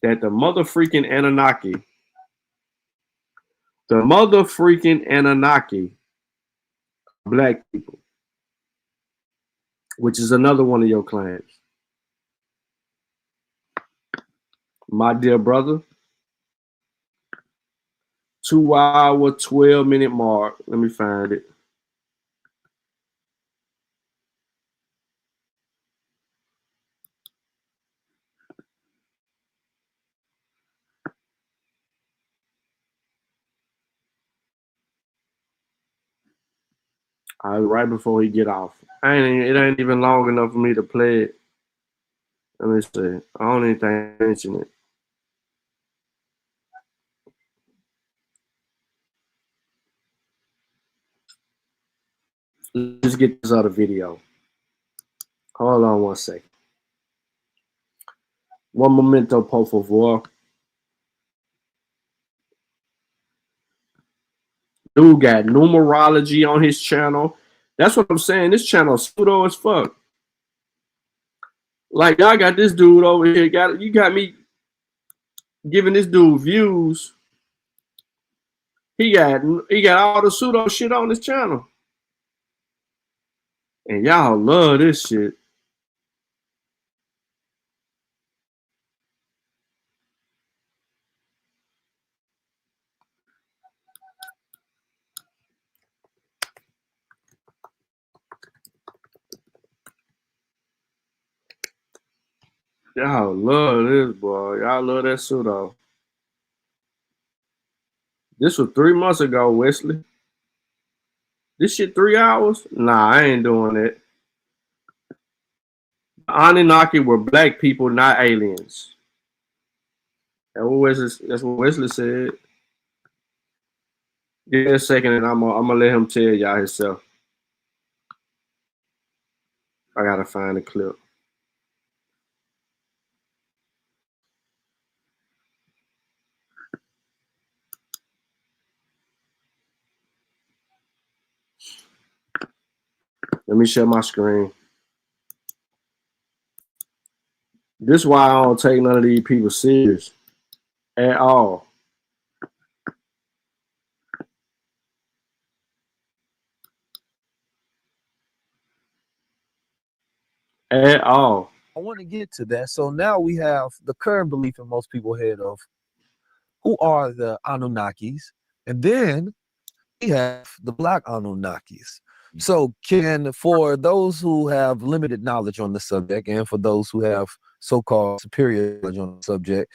D: that the mother freaking Anunnaki The mother freaking Anunnaki, black people, which is another one of your claims. My dear brother, 2-hour, 12-minute mark. Let me find it. Right before he get off. It ain't even long enough for me to play it. Let me see. I don't even think I mentioned it. Let's get this other video. Hold on one second. One momento, por favor. Dude got numerology on his channel. That's what I'm saying. This channel pseudo as fuck. Like, y'all got this dude over here. You got me giving this dude views. He got all the pseudo shit on his channel. And y'all love this shit. Y'all love this, boy. Y'all love that pseudo. This was 3 months ago, Wesley. This shit 3 hours? Nah, I ain't doing it. The Anunnaki were black people, not aliens. That's what Wesley said. Give me a second and I'm gonna let him tell y'all himself. I gotta find the clip. Let me share my screen. This is why I don't take none of these people serious at all. At all.
J: I want to get to that. So now we have the current belief in most people's head of who are the Anunnakis, and then we have the Black Anunnakis. So for those who have limited knowledge on the subject, and for those who have so-called superior knowledge on the subject,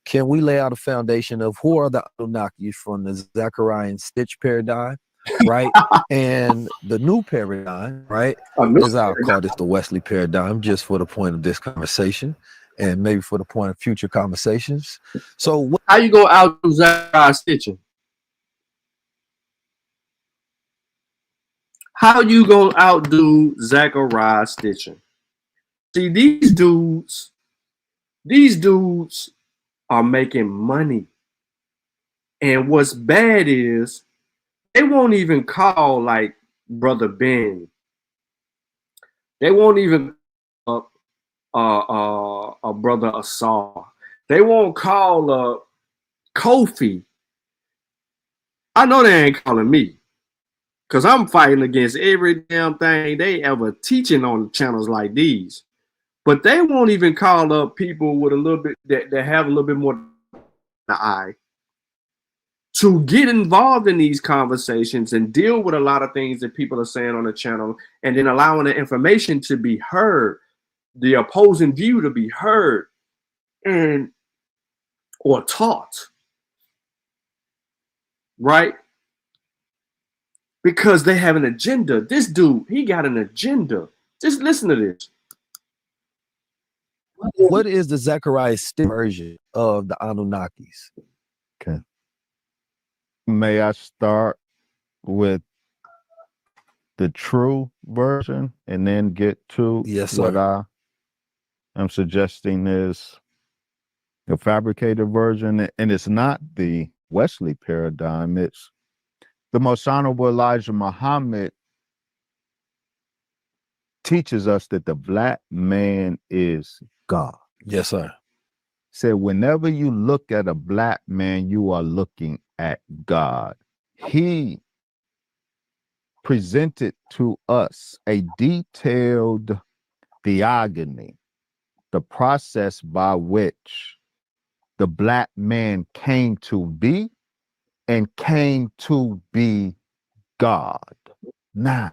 J: can we lay out a foundation of who are the Anunnakis from the Zacharian stitch paradigm, right? And the new paradigm, right? As I'll call this the Wesley paradigm, just for the point of this conversation, and maybe for the point of future conversations. So
D: how you go out to Zachariah stitching? How you gonna outdo Zachariah stitching? See, these dudes are making money. And what's bad is they won't even call like Brother Ben. They won't even call a Brother Azumah. They won't call Kofi. I know they ain't calling me. Because I'm fighting against every damn thing they ever teaching on channels like these. But they won't even call up people with a little bit that have a little bit more the eye to get involved in these conversations and deal with a lot of things that people are saying on the channel, and then allowing the information to be heard, the opposing view to be heard and or taught. Right? Because they have an agenda. This dude, he got an agenda. Just listen to this.
J: What is the Zachariah version of the Anunnakis?
K: Okay. May I start with the true version and then get to what I am suggesting is the fabricated version? And it's not the Wesley paradigm. It's the Most Honorable Elijah Muhammad teaches us that the black man is God.
J: Yes, sir.
K: Said whenever you look at a black man, you are looking at God. He presented to us a detailed theogony, the process by which the Black man came to be and came to be God. Now,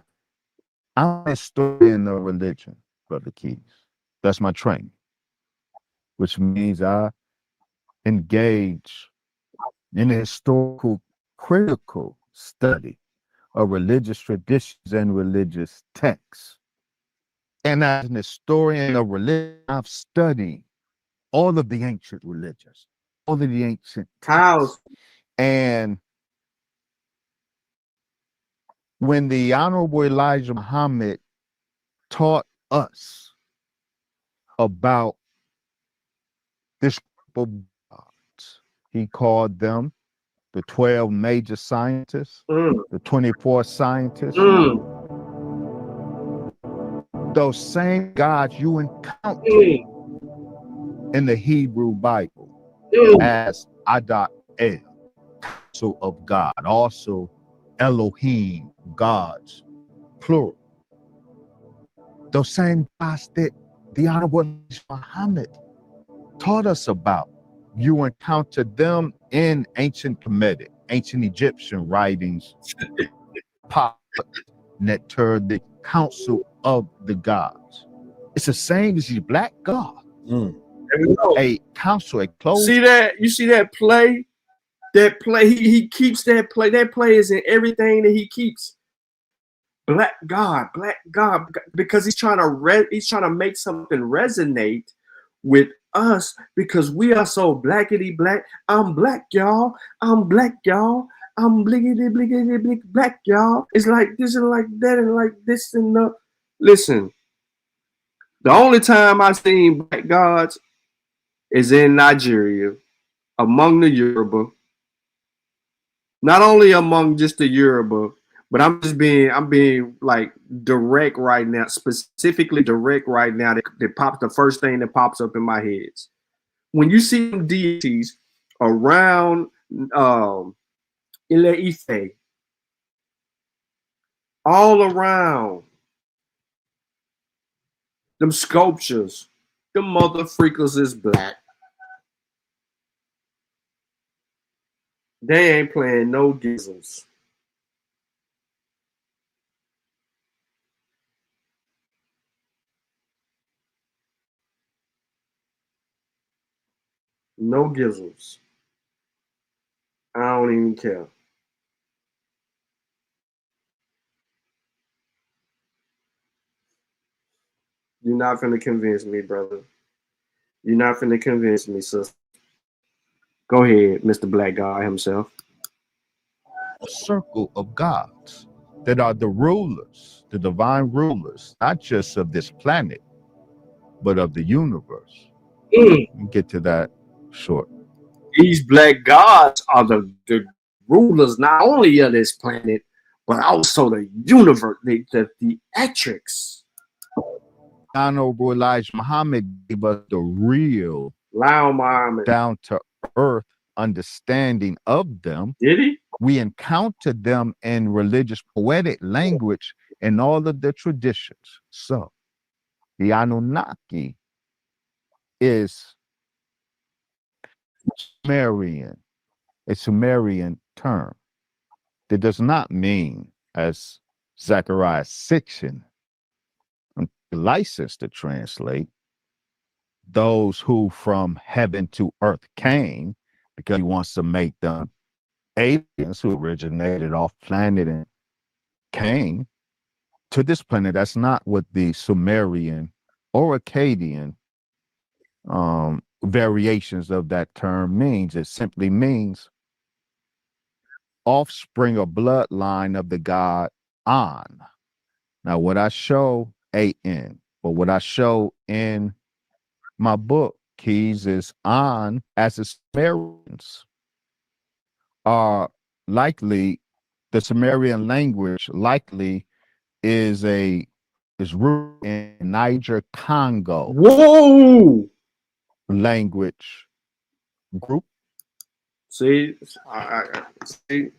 K: I'm a historian of religion, Brother Keys. That's my training, which means I engage in a historical, critical study of religious traditions and religious texts. And as an historian of religion, I've studied all of the ancient religions, all of the ancient texts. And when the Honorable Elijah Muhammad taught us about this group of gods, he called them the 12 major scientists, the 24 scientists. Those same gods you encounter in the Hebrew Bible as Adak El, so of God, also Elohim, gods, plural. Those same gods that the Honorable Muhammad taught us about, you encounter them in ancient Kemetic, ancient Egyptian writings, Neter, the council of the gods. It's the same as the Black God. A council, a closed.
D: See that? You see that play? That play, he keeps that play. That play is in everything that he keeps. Black God, because he's trying to make something resonate with us because we are so blackety black. I'm black, y'all. I'm black, y'all. I'm blickety blickety blick black, y'all. It's like this and like that and like this and the. Listen, the only time I've seen black gods is in Nigeria, among the Yoruba. Not only among just the Yoruba, but I'm being like direct right now, specifically direct right now. That pops the first thing that pops up in my head. When you see deities around Ile Ife, all around them sculptures, the mother freakers is black. They ain't playing no gizzles. No gizzles. I don't even care. You're not finna convince me, brother. You're not finna convince me, sister. Go ahead, Mr. Black God himself.
K: A circle of gods that are the rulers, the divine rulers, not just of this planet, but of the universe. We'll get to that short.
D: These black gods are the rulers not only of this planet, but also the universe, the theatrics.
K: Honorable Elijah Muhammad gave us the real, down to earth understanding of them.
D: Did he?
K: We encountered them in religious poetic language in all of the traditions. So the Anunnaki is Sumerian, a Sumerian term that does not mean, as Zechariah 6 license to translate, those who from heaven to earth came, because he wants to make them aliens who originated off planet and came to this planet. That's not what the Sumerian or Akkadian variations of that term means. It simply means offspring or bloodline of the god An. Now, what I show A-N, but what I show in my book, Keys, is An as the Sumerians are likely, the Sumerian language likely is rooted in Niger Congo.
D: Whoa!
K: Language group.
D: See, see,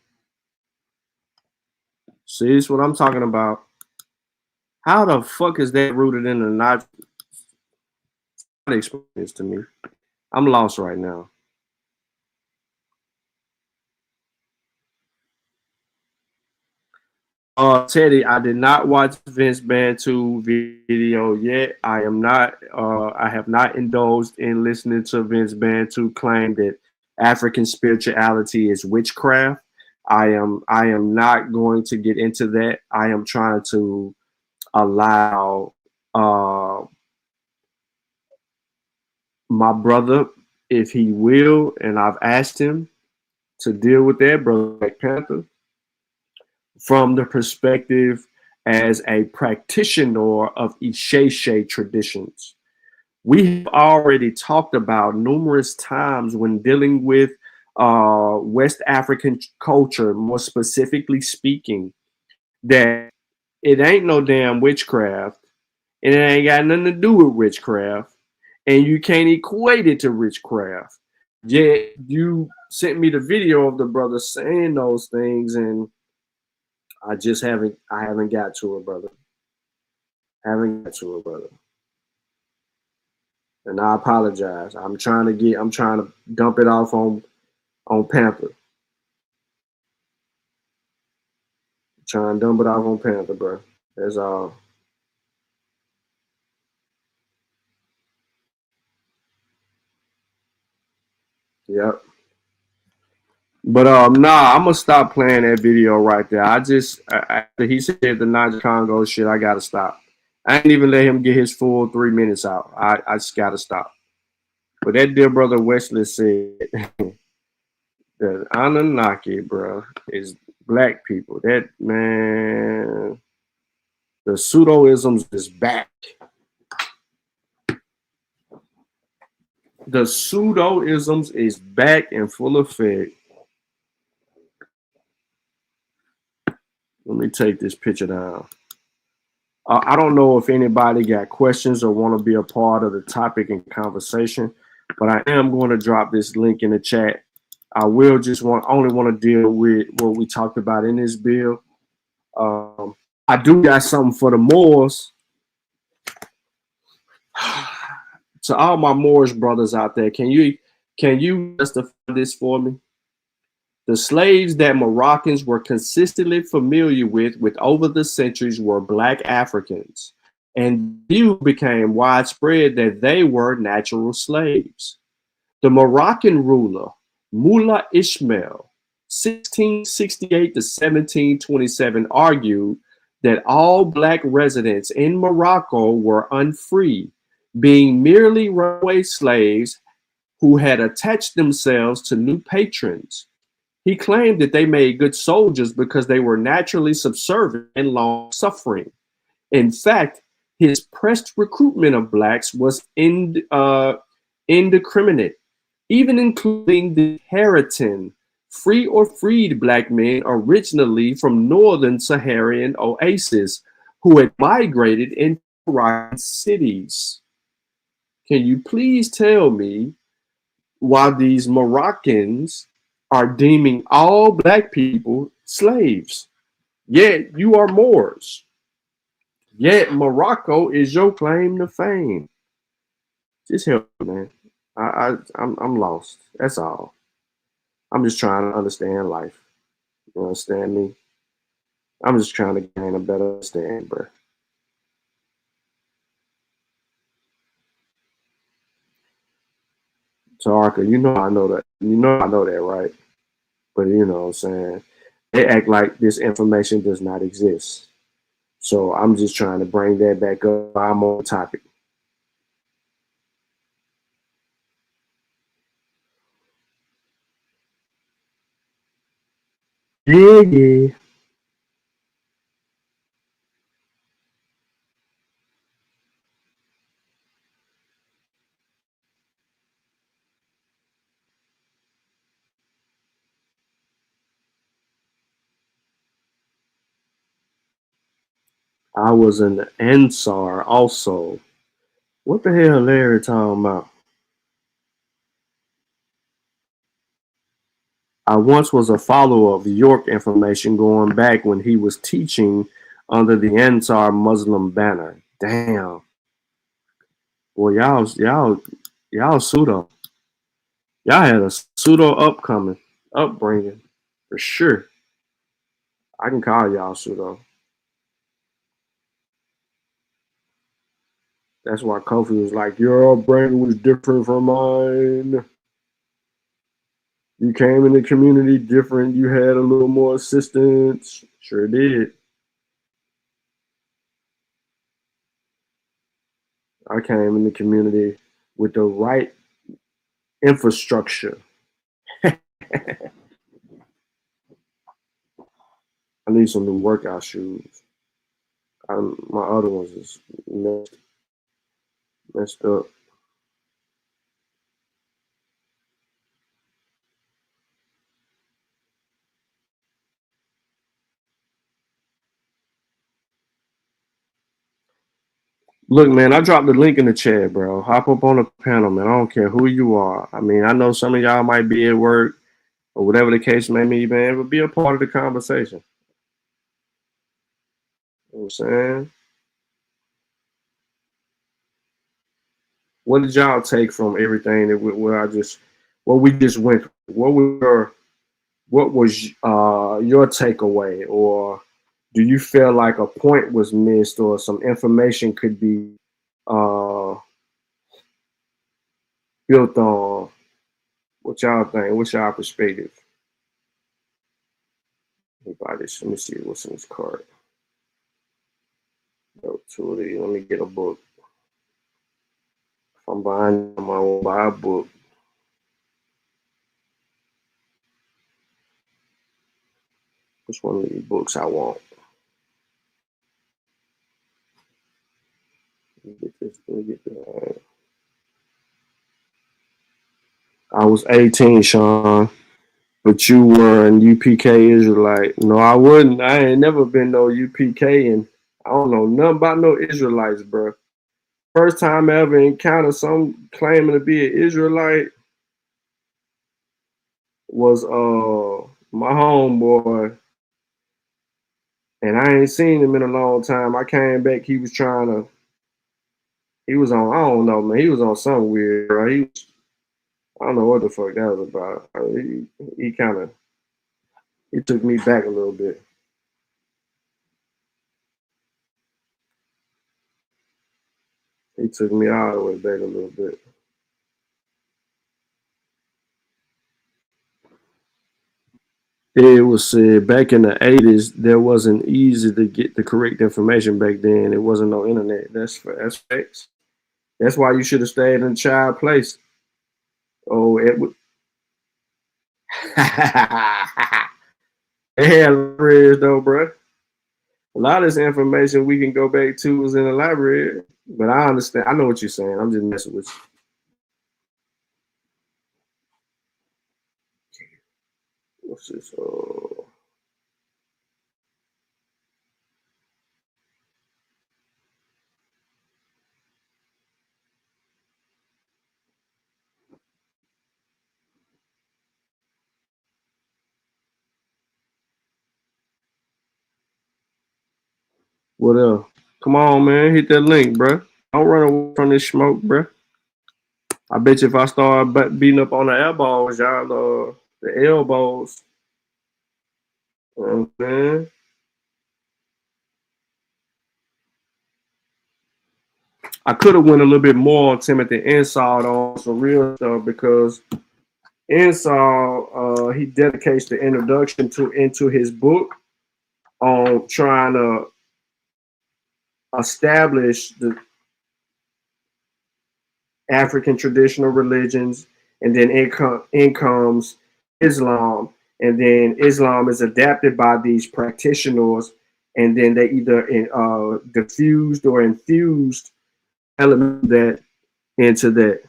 D: it's what I'm talking about. How the fuck is that rooted in the not? Explain this to me. I'm lost right now. Teddy, I did not watch Vince Bantu video yet. I am not. I have not indulged in listening to Vince Bantu claim that African spirituality is witchcraft. I am not going to get into that. I am trying to allow my brother, if he will, and I've asked him to deal with that, brother Black Panther, from the perspective as a practitioner of Isheshe traditions. We have already talked about numerous times when dealing with West African culture, more specifically speaking, that it ain't no damn witchcraft, and it ain't got nothing to do with witchcraft, and you can't equate it to witchcraft. Yet you sent me the video of the brother saying those things, and I haven't got to it, brother. Haven't got to it, brother. And I apologize. I'm trying to dump it off on Panther. Trying to dump it off on Panther, bro. That's all. Yep. But nah, I'm gonna stop playing that video right there. After he said the Niger Congo shit, I gotta stop. I ain't even let him get his full 3 minutes out. I just gotta stop. But that dear brother Wesley said the Anunnaki, bro, is black people. That man, the pseudo-isms is back. The pseudo-isms is back in full effect. Let me take this picture down. I don't know if anybody got questions or want to be a part of the topic and conversation, but I am going to drop this link in the chat. I will only want to deal with what we talked about in this bill. I do got something for the Moors. To all my Moorish brothers out there, can you justify this for me? The slaves that Moroccans were consistently familiar with over the centuries were black Africans, and view became widespread that they were natural slaves. The Moroccan ruler, Mullah Ismail, 1668 to 1727, argued that all black residents in Morocco were unfree, being merely runaway slaves who had attached themselves to new patrons. He claimed that they made good soldiers because they were naturally subservient and long-suffering. In fact, his pressed recruitment of blacks was indiscriminate, even including the Haritan, free or freed black men originally from northern Saharan oases who had migrated into Moroccan cities. Can you please tell me why these Moroccans are deeming all black people slaves? Yet you are Moors. Yet Morocco is your claim to fame. Just help me, man. I'm lost. That's all. I'm just trying to understand life. You understand me? I'm just trying to gain a better understanding, bro. So Arca, you know I know that. You know I know that, right? But you know what I'm saying? They act like this information does not exist. So I'm just trying to bring that back up. I'm on the topic. Yeah. I was an Ansar also. What the hell Larry talking about? I once was a follower of York information going back when he was teaching under the Ansar Muslim banner. Damn. Boy, y'all pseudo. Y'all had a pseudo upbringing, for sure. I can call y'all pseudo. That's why Kofi was like, your upbringing was different from mine. You came in the community different. You had a little more assistance. Sure did. I came in the community with the right infrastructure. I need some new workout shoes. My other ones is messed up. Look, man, I dropped the link in the chat, bro. Hop up on the panel, man. I don't care who you are. I mean, I know some of y'all might be at work or whatever the case may be, man, but be a part of the conversation. You know what I'm saying? What did y'all take from everything that what we just went through? What was your takeaway, or do you feel like a point was missed or some information could be built on? What y'all think? What's y'all perspective? Let me see what's in this card. Go to it. Let me get a book. If I'm buying them, I won't buy a book. Which one of these books I want? Let me get this. I was 18, Shawn, but you were an UPK Israelite. No, I wouldn't. I ain't never been no UPK, and I don't know nothing about no Israelites, bro. First time I ever encountered some claiming to be an Israelite was my homeboy, and I ain't seen him in a long time. I came back, he was on, I don't know, man, he was on something weird, bro. I don't know what the fuck that was about. He took me back a little bit. He took me all the way back a little bit. It was said back in the 80s, there wasn't easy to get the correct information back then. It wasn't no internet. That's facts. That's why you should have stayed in a child place. Oh, it would. They had libraries though, bro. A lot of this information we can go back to was in the library. But I understand. I know what you're saying. I'm just messing with you. What's this? What else? Come on, man. Hit that link, bro. Don't run away from this smoke, bro. I bet you if I start beating up on the elbows, y'all, the elbows. You know what I'm saying? I could have went a little bit more on Timothy Insoll on some real stuff, because Insoll, he dedicates the introduction into his book on trying to establish the African traditional religions, and then in comes Islam, and then Islam is adapted by these practitioners, and then they either diffused or infused element that into that.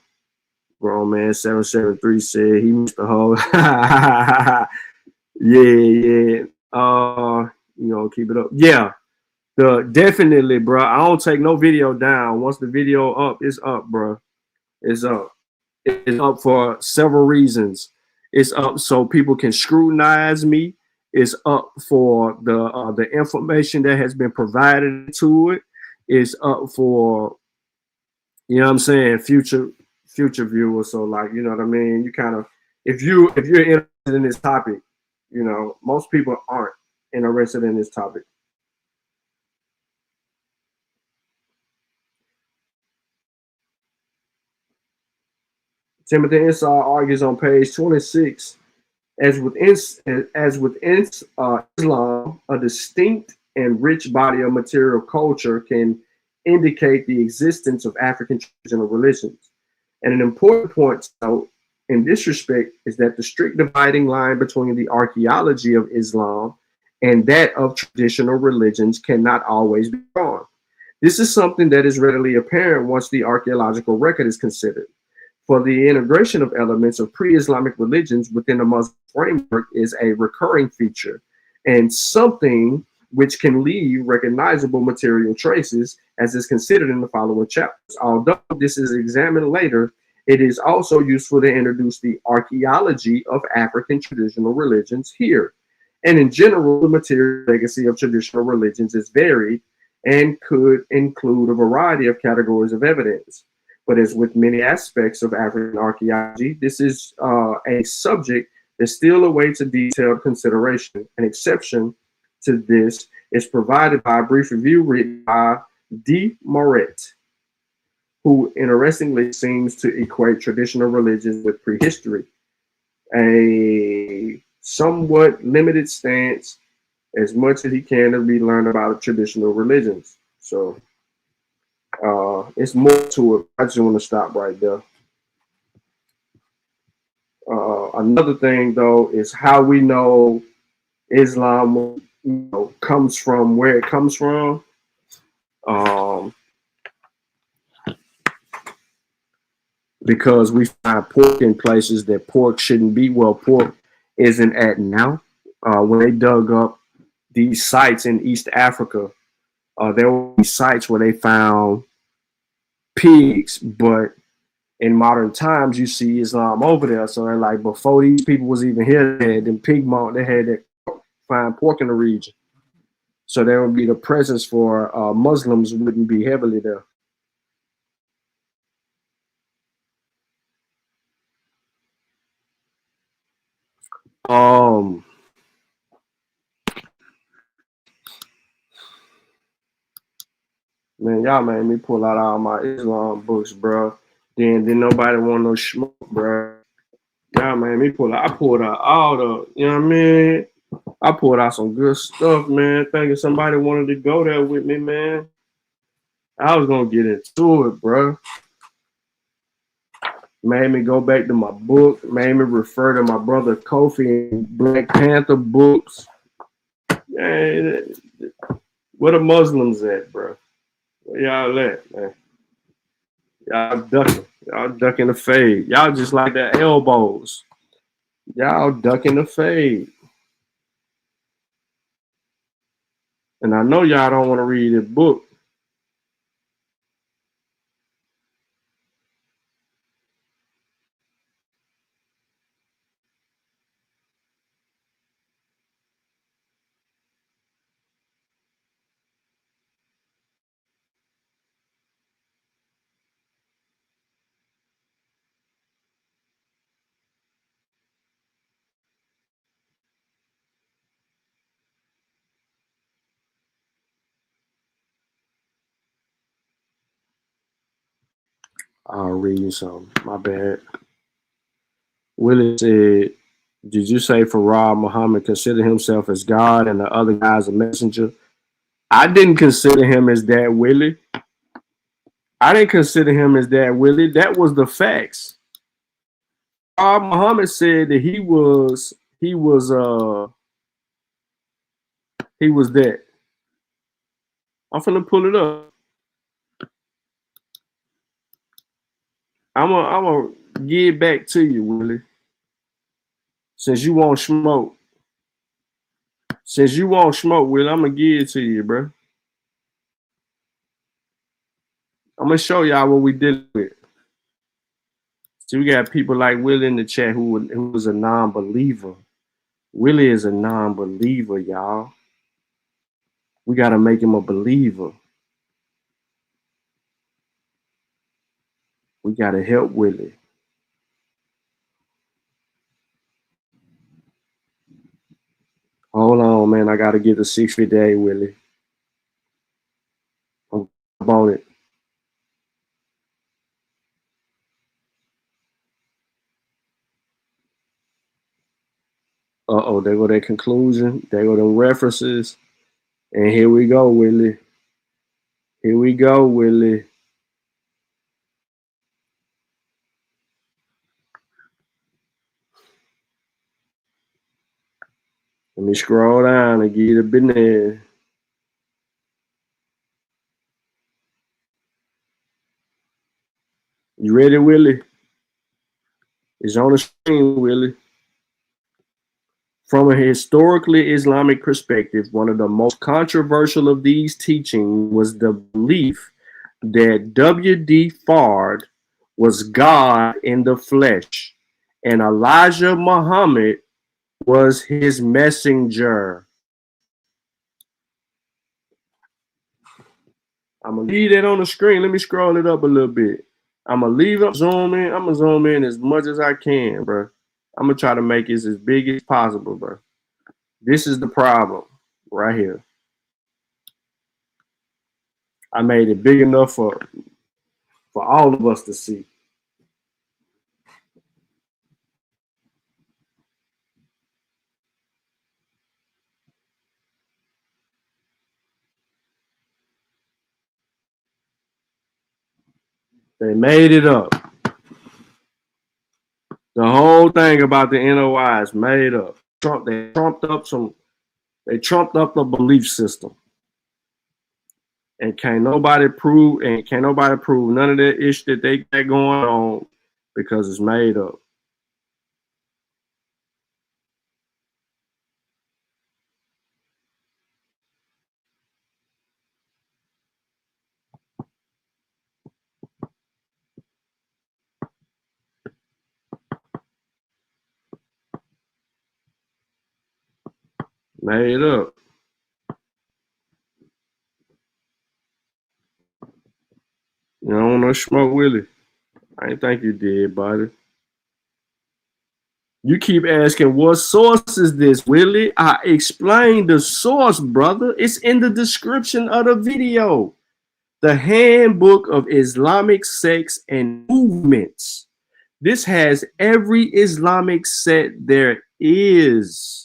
D: Grown man 773 said he missed the whole. Yeah. Keep it up. Yeah. Definitely, bro. I don't take no video down. Once the video up, it's up, bro. It's up. It's up for several reasons. It's up so people can scrutinize me. It's up for the information that has been provided to it. It's up for, you know what I'm saying, future viewers. So like, you know what I mean? You kind of, if you're interested in this topic, you know, most people aren't interested in this topic. Timothy Insoll argues on page 26, as with Islam, a distinct and rich body of material culture can indicate the existence of African traditional religions. And an important point to note in this respect is that the strict dividing line between the archaeology of Islam and that of traditional religions cannot always be drawn. This is something that is readily apparent once the archaeological record is considered. For the integration of elements of pre-Islamic religions within the Muslim framework is a recurring feature and something which can leave recognizable material traces, as is considered in the following chapters. Although this is examined later, it is also useful to introduce the archaeology of African traditional religions here. And in general, the material legacy of traditional religions is varied and could include a variety of categories of evidence. But as with many aspects of African archaeology, this is a subject that still awaits a detailed consideration. An exception to this is provided by a brief review written by D. Moret, who interestingly seems to equate traditional religions with prehistory, a somewhat limited stance, as much as he can to be learned about traditional religions. So it's more to it. I just want to stop right there. Another thing, though, is how we know Islam, you know, comes from where it comes from. Because we find pork in places that pork shouldn't be. Well, pork isn't at now. When they dug up these sites in East Africa, there were sites where they found pigs, but in modern times you see Islam over there. So they're like, before these people was even here, they had them pig mount, they had that fine pork in the region. So there would be the presence for Muslims wouldn't be heavily there. Man, y'all made me pull out all my Islam books, bro. Then nobody want no smoke, bro. Y'all made me pull out. I pulled out all the, you know what I mean? I pulled out some good stuff, man. Thinking somebody wanted to go there with me, man. I was gonna get into it, bro. Made me go back to my book. Made me refer to my brother Kofi and Black Panther books. Man, where the Muslims at, bro? Where y'all at, man? Y'all ducking. Y'all ducking the fade. Y'all just like the elbows. Y'all ducking the fade. And I know y'all don't want to read this book. I'll read you some. My bad. Willie said, did you say Farah Muhammad considered himself as God and the other guy's a messenger? I didn't consider him as that, Willie. I didn't consider him as that, Willie. That was the facts. Muhammad said that he was that. I'm finna pull it up. I'm gonna give back to you, Willie. Since you won't smoke. Willie, I'm gonna give it to you, bro. I'm gonna show y'all what we did with. See, we got people like Willie in the chat who was a non-believer. Willie is a non-believer, y'all. We got to make him a believer. We got to help Willie. Hold on, man. I got to get the 658, Willie. I'm on it. Uh-oh, there go that conclusion. There go them references. And here we go, Willie. Here we go, Willie. Let me scroll down and get you the business. You ready, Willie? It's on the screen, Willie. From a historically Islamic perspective, one of the most controversial of these teachings was the belief that W.D. Fard was God in the flesh, and Elijah Muhammad was his messenger. I'm going to leave that on the screen. Let me scroll it up a little bit. I'm going to leave it, zoom in. I'm going to zoom in as much as I can, bro. I'm going to try to make it as big as possible, bro. This is the problem right here. I made it big enough for all of us to see. They made it up. The whole thing about the NOI is made up. They trumped up the belief system. And can't nobody prove none of that ish that they got going on because it's made up. Made up. You don't want to smoke Willie. I didn't think you did, buddy. You keep asking, what source is this, Willie? I explained the source, brother. It's in the description of the video. The Handbook of Islamic Sects and Movements. This has every Islamic sect there is.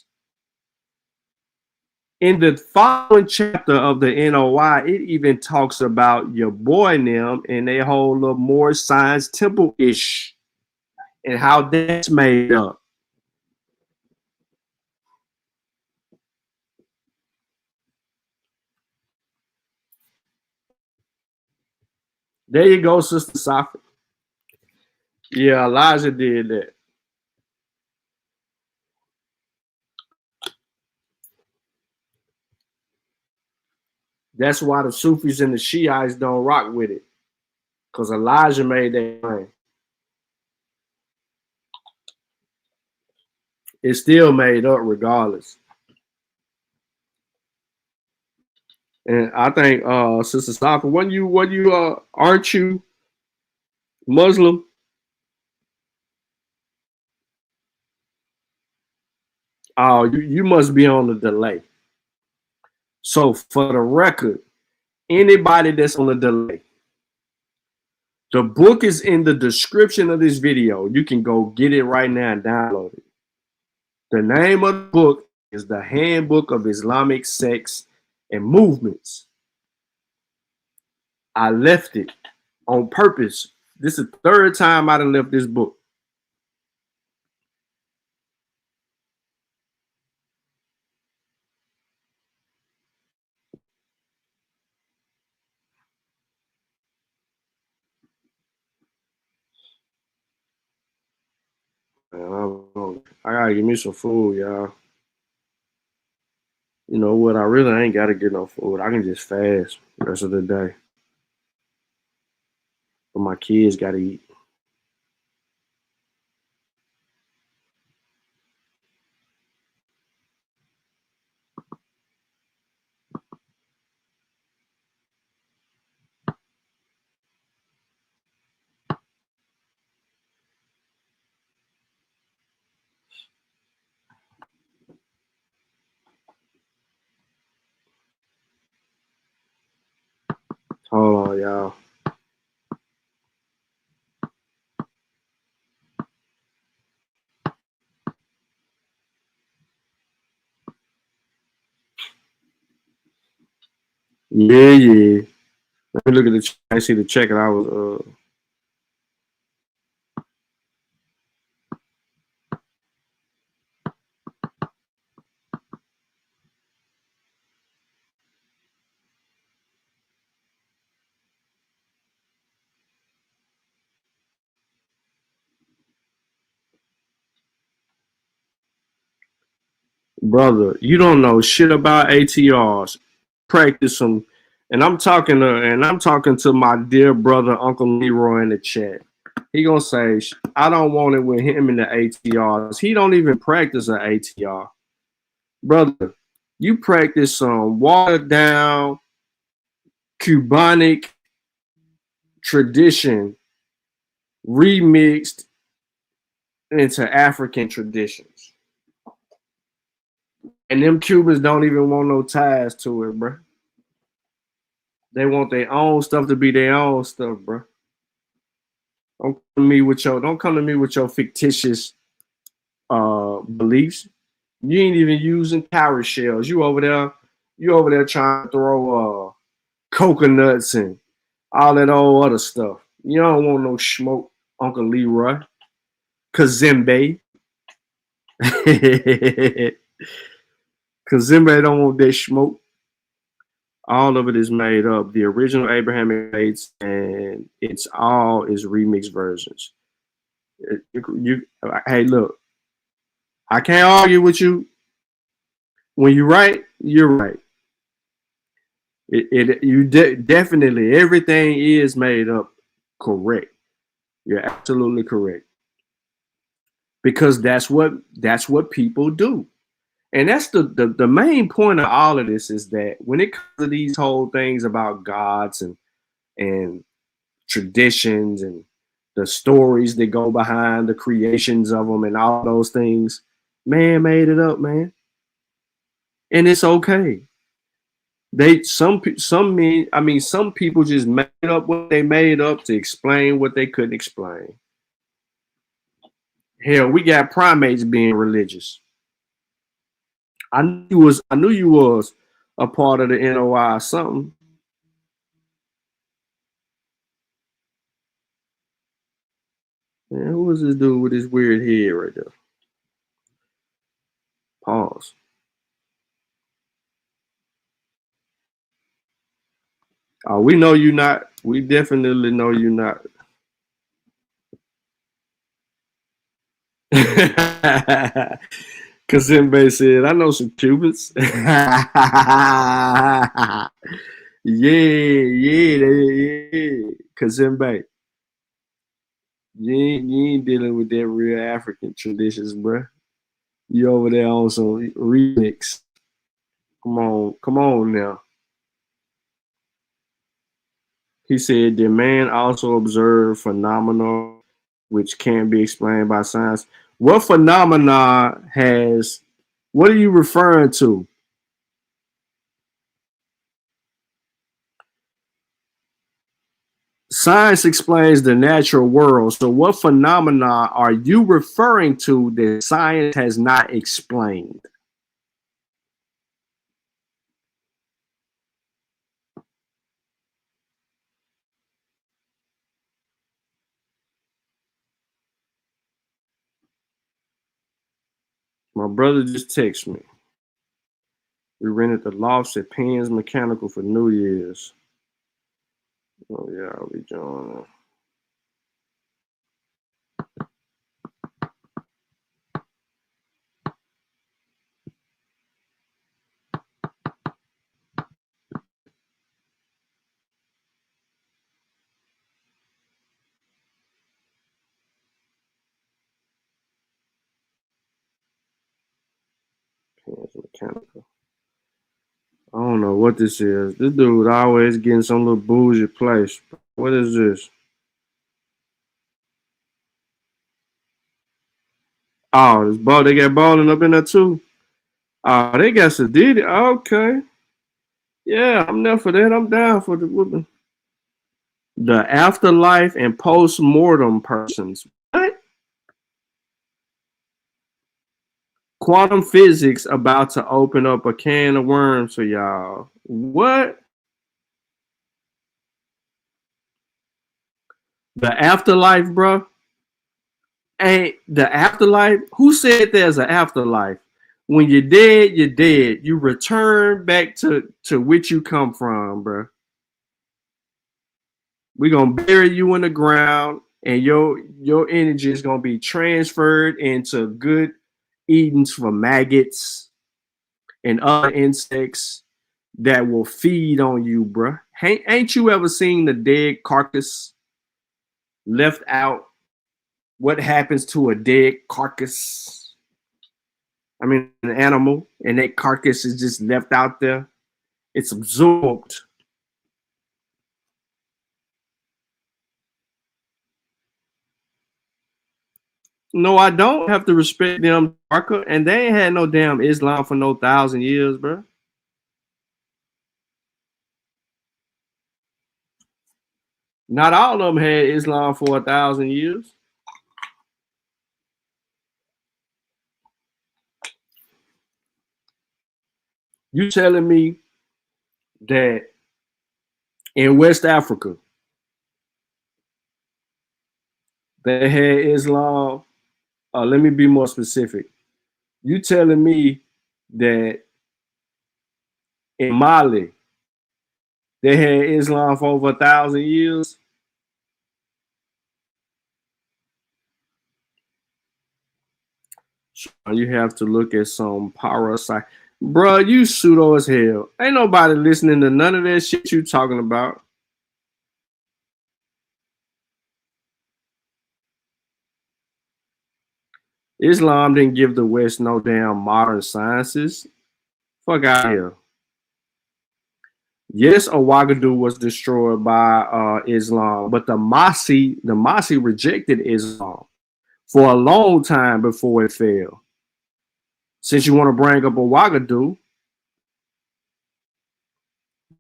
D: In the following chapter of the NOI, it even talks about your boy them and they whole little more science temple-ish and how that's made up. There you go, Sister Safi. Yeah, Elijah did that. That's why the Sufis and the Shiites don't rock with it. Because Elijah made that claim. It's still made up regardless. And I think Sister Safi, aren't you Muslim? Oh, you must be on the delay. So for the record, anybody that's on the delay, the book is in the description of this video. You can go get it right now and download it. The name of the book is The Handbook of Islamic Sects and Movements. I left it on purpose. This is the third time I done left this book. Man, I gotta give me some food, y'all. You know what? I really ain't gotta get no food. I can just fast the rest of the day. But my kids gotta eat. on, y'all. Yeah. Let me look at the. I see the check, and I was. Brother, you don't know shit about ATRs. Practice them, and I'm talking to my dear brother Uncle Leroy in the chat. He gonna say I don't want it with him in the ATRs. He don't even practice an ATR, brother. You practice some watered down Cubanic tradition remixed into African traditions. And them Cubans don't even want no ties to it, bro. They want their own stuff to be their own stuff, bro. Don't come to me with your fictitious beliefs. You ain't even using cowrie shells. You over there trying to throw coconuts and all that old other stuff. You don't want no smoke, Uncle Leroy. Kazembe. Kazembe don't want that smoke. All of it is made up. The original Abrahamic faiths, and it's all is remixed versions. Hey, look, I can't argue with you. When you're right, you're right. Definitely everything is made up correct. You're absolutely correct. Because that's what people do. And that's the main point of all of this is that when it comes to these whole things about gods and traditions and the stories that go behind the creations of them and all those things, man made it up, man. And it's okay. Some people just made up what they made up to explain what they couldn't explain. Hell, we got primates being religious. I knew you was a part of the NOI or something. Man, who was this dude with this weird head right there? Pause. Oh, we know you not. We definitely know you not. Kazembe said, I know some Cubans. yeah. Kazembe. You ain't dealing with that real African traditions, bro. You over there on some remix. Come on now. He said, did man also observe phenomena which can't be explained by science? What phenomena what are you referring to? Science explains the natural world. So what phenomena are you referring to that science has not explained? My brother just texted me. We rented the lofts at Penn's Mechanical for New Year's. Oh yeah, I'll be joining. Penn's Mechanical. I don't know what this is. This dude always getting some little bougie place. What is this? Oh, this ball. They got balling up in there too. Oh, they got Sadidi. Okay. Yeah, I'm there for that. I'm down for the whooping. The afterlife and post-mortem persons. What? Quantum physics about to open up a can of worms for y'all. What? The afterlife, bro? Ain't the afterlife? Who said there's an afterlife? When you're dead, you're dead. You return back to which you come from, bro. We're gonna bury you in the ground, and your energy is gonna be transferred into good eatings for maggots and other insects that will feed on you, bro. Ain't you ever seen the dead carcass left out? What happens to a dead carcass? I mean, an animal, and that carcass is just left out there. It's absorbed. No, I don't have to respect them, and they ain't had no damn Islam for no 1,000 years, bro. Not all of them had Islam for 1,000 years. You telling me that in West Africa they had Islam? Let me be more specific. You telling me that in Mali they had Islam for over 1,000 years? You have to look at some parasite. Bruh, you pseudo as hell. Ain't nobody listening to none of that shit you talking about. Islam didn't give the West no damn modern sciences. Fuck out of here. Yes, Ouagadougou was destroyed by Islam, but the Masi rejected Islam for a long time before it fell. Since you want to bring up Ouagadougou,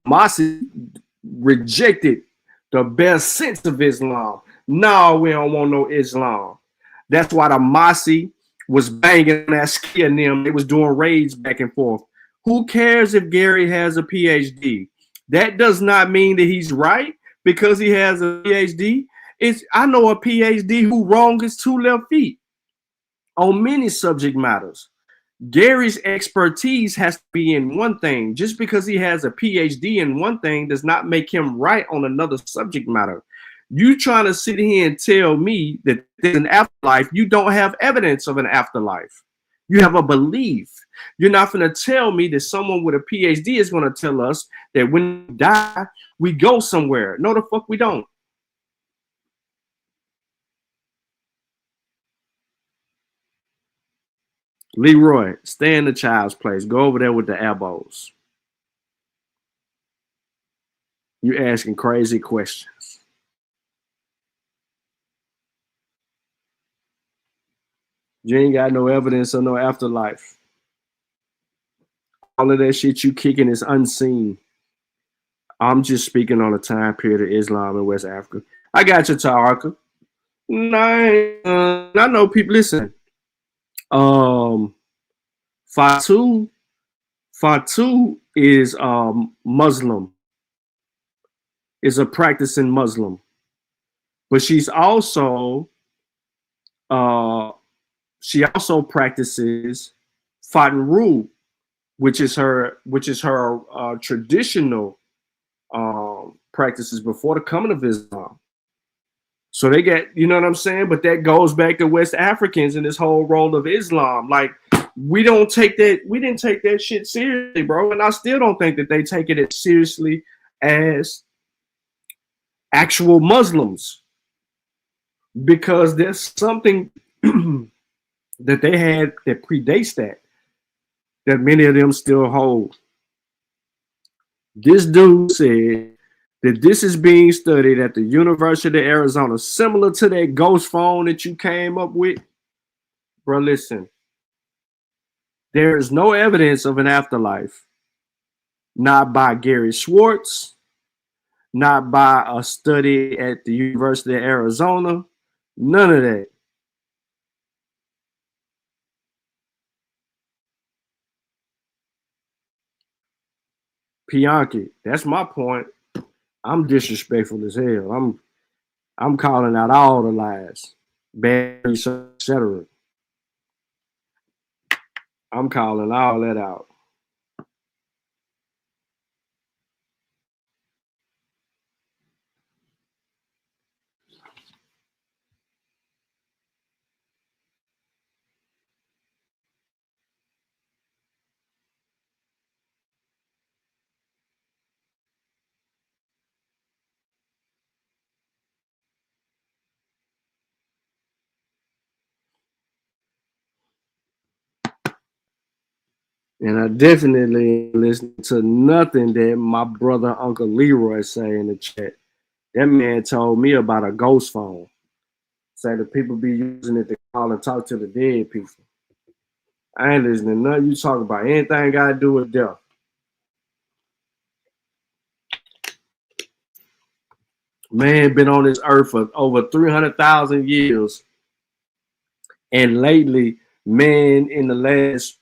D: Masi rejected the best sense of Islam. No, we don't want no Islam. That's why the Masi was banging that Shia and them. They was doing raids back and forth. Who cares if Gary has a PhD? That does not mean that he's right because he has a PhD. I know a PhD who wrong his 2 left feet on many subject matters. Gary's expertise has to be in one thing. Just because he has a PhD in one thing does not make him right on another subject matter. You trying to sit here and tell me that there's an afterlife. You don't have evidence of an afterlife. You have a belief. You're not going to tell me that someone with a PhD is going to tell us that when we die, we go somewhere. No, the fuck we don't. Leroy, stay in the child's place. Go over there with the elbows. You asking crazy questions. You ain't got no evidence of no afterlife. All of that shit you kicking is unseen. I'm just speaking on the time period of Islam in West Africa. I got you, Taraka. I know people. Listen, Fatu is Muslim. Is a practicing Muslim, but she also practices Fatanru, which is her traditional practices before the coming of Islam. So they get, you know what I'm saying? But that goes back to West Africans and this whole role of Islam. Like, we didn't take that shit seriously, bro. And I still don't think that they take it as seriously as actual Muslims, because there's something that they had that predates that many of them still hold. This dude said that this is being studied at the University of Arizona, similar to that ghost phone that you came up with. Bro, listen, there is no evidence of an afterlife, not by Gary Schwartz, not by a study at the University of Arizona, none of that. Pianki, that's my point. I'm disrespectful as hell. I'm calling out all the lies, bad research, etc. I'm calling all that out. And I definitely listen to nothing that my brother Uncle Leroy say in the chat. That man told me about a ghost phone. Say the people be using it to call and talk to the dead people. I ain't listening to nothing you talk about. Anything got to do with death. Man been on this earth for over 300,000 years. And lately, man in the last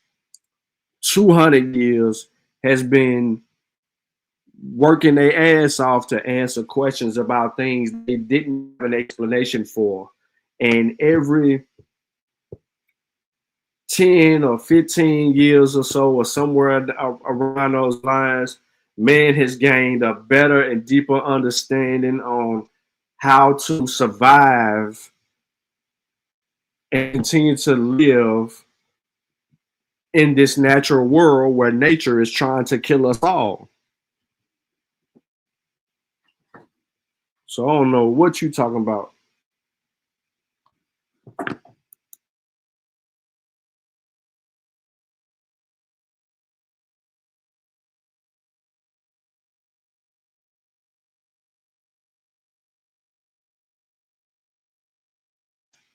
D: 200 years has been working their ass off to answer questions about things they didn't have an explanation for. And every 10 or 15 years or so, or somewhere around those lines, man has gained a better and deeper understanding on how to survive and continue to live in this natural world where nature is trying to kill us all. So I don't know what you talking about.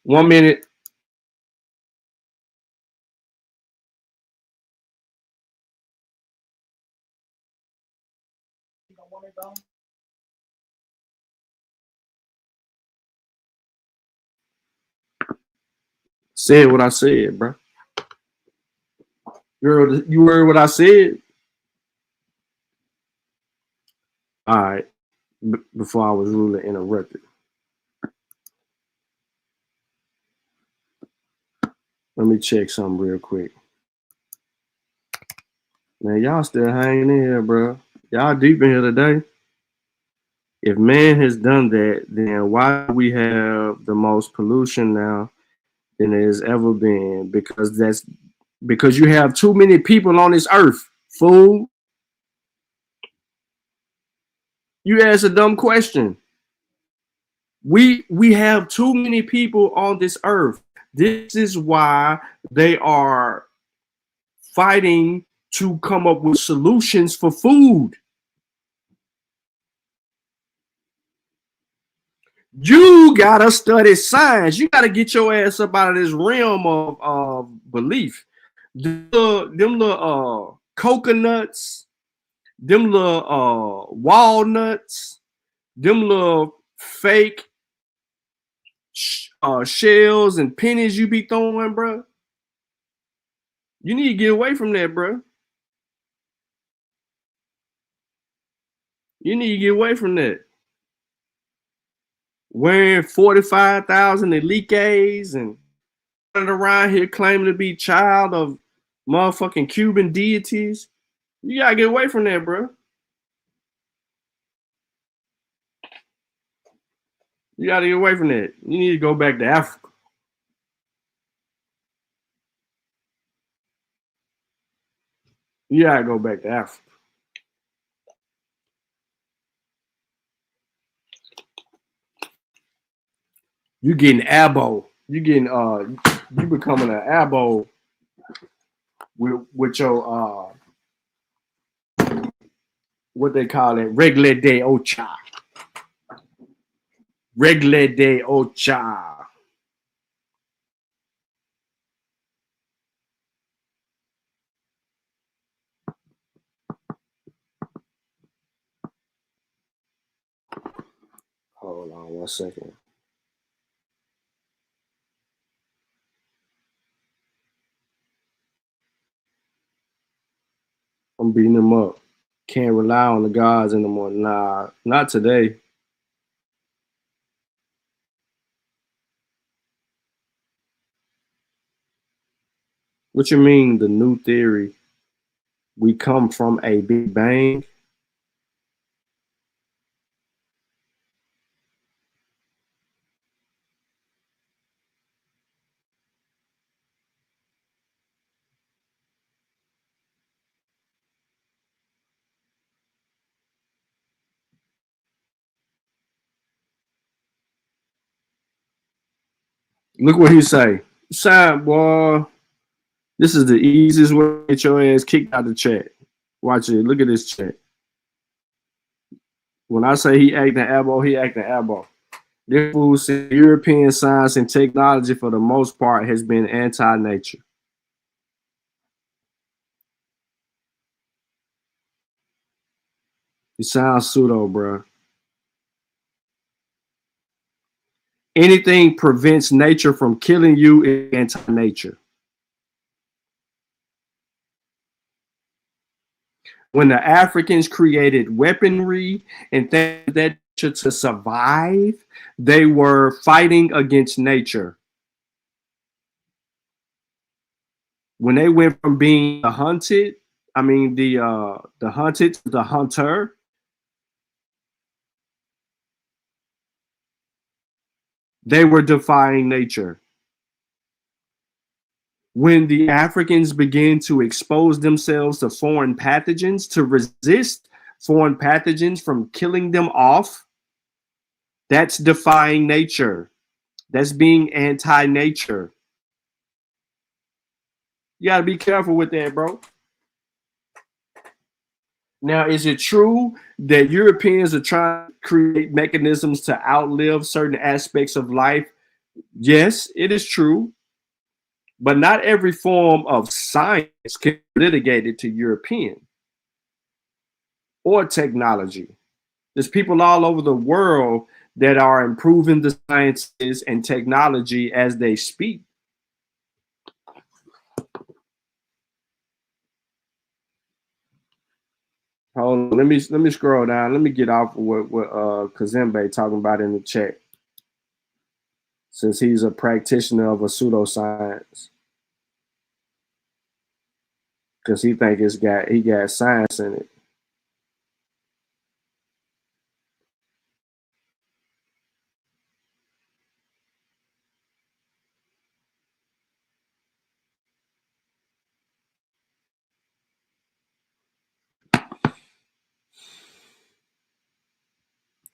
D: One minute. Said what I said, bro. You heard what I said? All right. Before I was rudely interrupted. Let me check something real quick. Man, y'all still hanging in here, bro. Y'all deep in here today. If man has done that, then why do we have the most pollution now than there's ever been? Because you have too many people on this earth, fool. You asked a dumb question. We have too many people on this earth. This is why they are fighting to come up with solutions for food. You gotta study science. You gotta get your ass up out of this realm of belief. Them little coconuts, them little walnuts, them little fake shells and pennies you be throwing, bro. You need to get away from that, bro. You need to get away from that. Wearing 45,000 elite A's and running around here claiming to be child of motherfucking Cuban deities. You gotta get away from that, bro. You gotta get away from that. You need to go back to Africa. You gotta go back to Africa. You getting abo. You getting you becoming an abo with your what they call it, Regle de Ocha. Regle de Ocha. Hold on 1 second. I'm beating them up. Can't rely on the gods anymore. Nah, not today. What you mean, the new theory? We come from a Big Bang? Look what he say. Side boy, this is the easiest way to get your ass kicked out of the chat. Watch it. Look at this chat. When I say he acting abo, he acting abo. This fool said European science and technology for the most part has been anti-nature. It sounds pseudo, bro. Anything prevents nature from killing you is anti-nature. When the Africans created weaponry and things of that nature to survive, they were fighting against nature. When they went from being the hunted, the hunted to the hunter, they were defying nature. When the Africans began to expose themselves to foreign pathogens, to resist foreign pathogens from killing them off, that's defying nature. That's being anti-nature. You gotta be careful with that, bro. Now, is it true that Europeans are trying to create mechanisms to outlive certain aspects of life? Yes, it is true. But not every form of science can be litigated to European or technology. There's people all over the world that are improving the sciences and technology as they speak. Hold on, let me scroll down. Let me get off of what Kazembe talking about in the chat, since he's a practitioner of a pseudoscience, because he think he got science in it.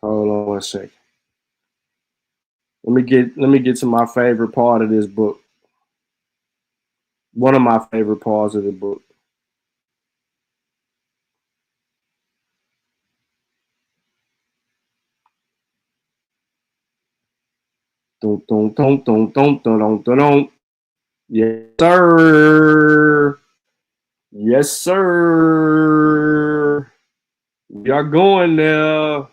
D: Hold on 1 second. Let me get to my favorite part of this book. One of my favorite parts of the book. Dun, dun, dun, dun, dun, dun, dun, dun. Yes, sir. Yes, sir. We are going there.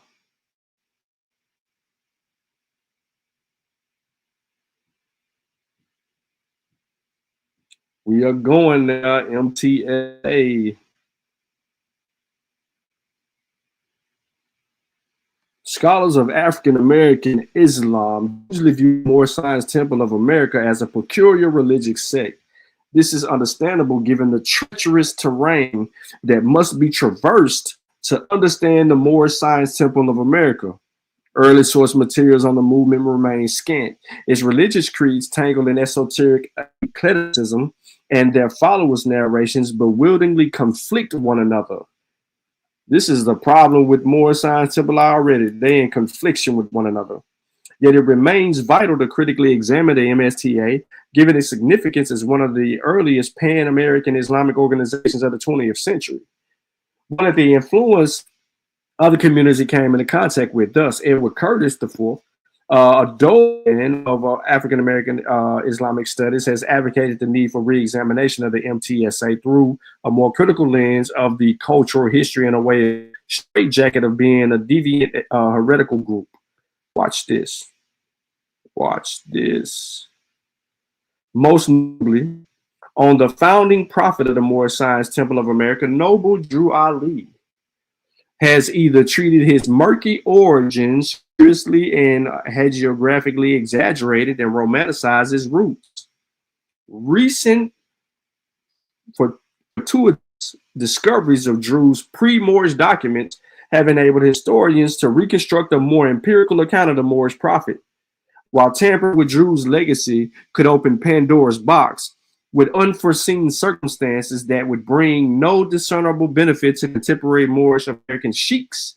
D: We are going there, MTA. Scholars of African American Islam usually view Moorish Science Temple of America as a peculiar religious sect. This is understandable given the treacherous terrain that must be traversed to understand the Moorish Science Temple of America. Early source materials on the movement remain scant. Its religious creeds tangled in esoteric eclecticism, and their followers' narrations bewilderingly conflict one another. This is the problem with Moorish Science Temple already. They in confliction with one another. Yet it remains vital to critically examine the MSTA, given its significance as one of the earliest Pan-American Islamic organizations of the 20th century. One of the influence other communities he came into contact with, thus Edward Curtis IV, a Dogon of African American Islamic studies, has advocated the need for re-examination of the MTSA through a more critical lens of the cultural history, in a way straitjacket of being a deviant heretical group. Watch this. Watch this. Most notably, on the founding prophet of the Moorish Science Temple of America, Noble Drew Ali has either treated his murky origins seriously and hagiographically exaggerated and romanticized his roots. Recent fortuitous discoveries of Drew's pre-Moorish documents have enabled historians to reconstruct a more empirical account of the Moorish prophet, while tampering with Drew's legacy could open Pandora's box with unforeseen circumstances that would bring no discernible benefit to contemporary Moorish American sheiks.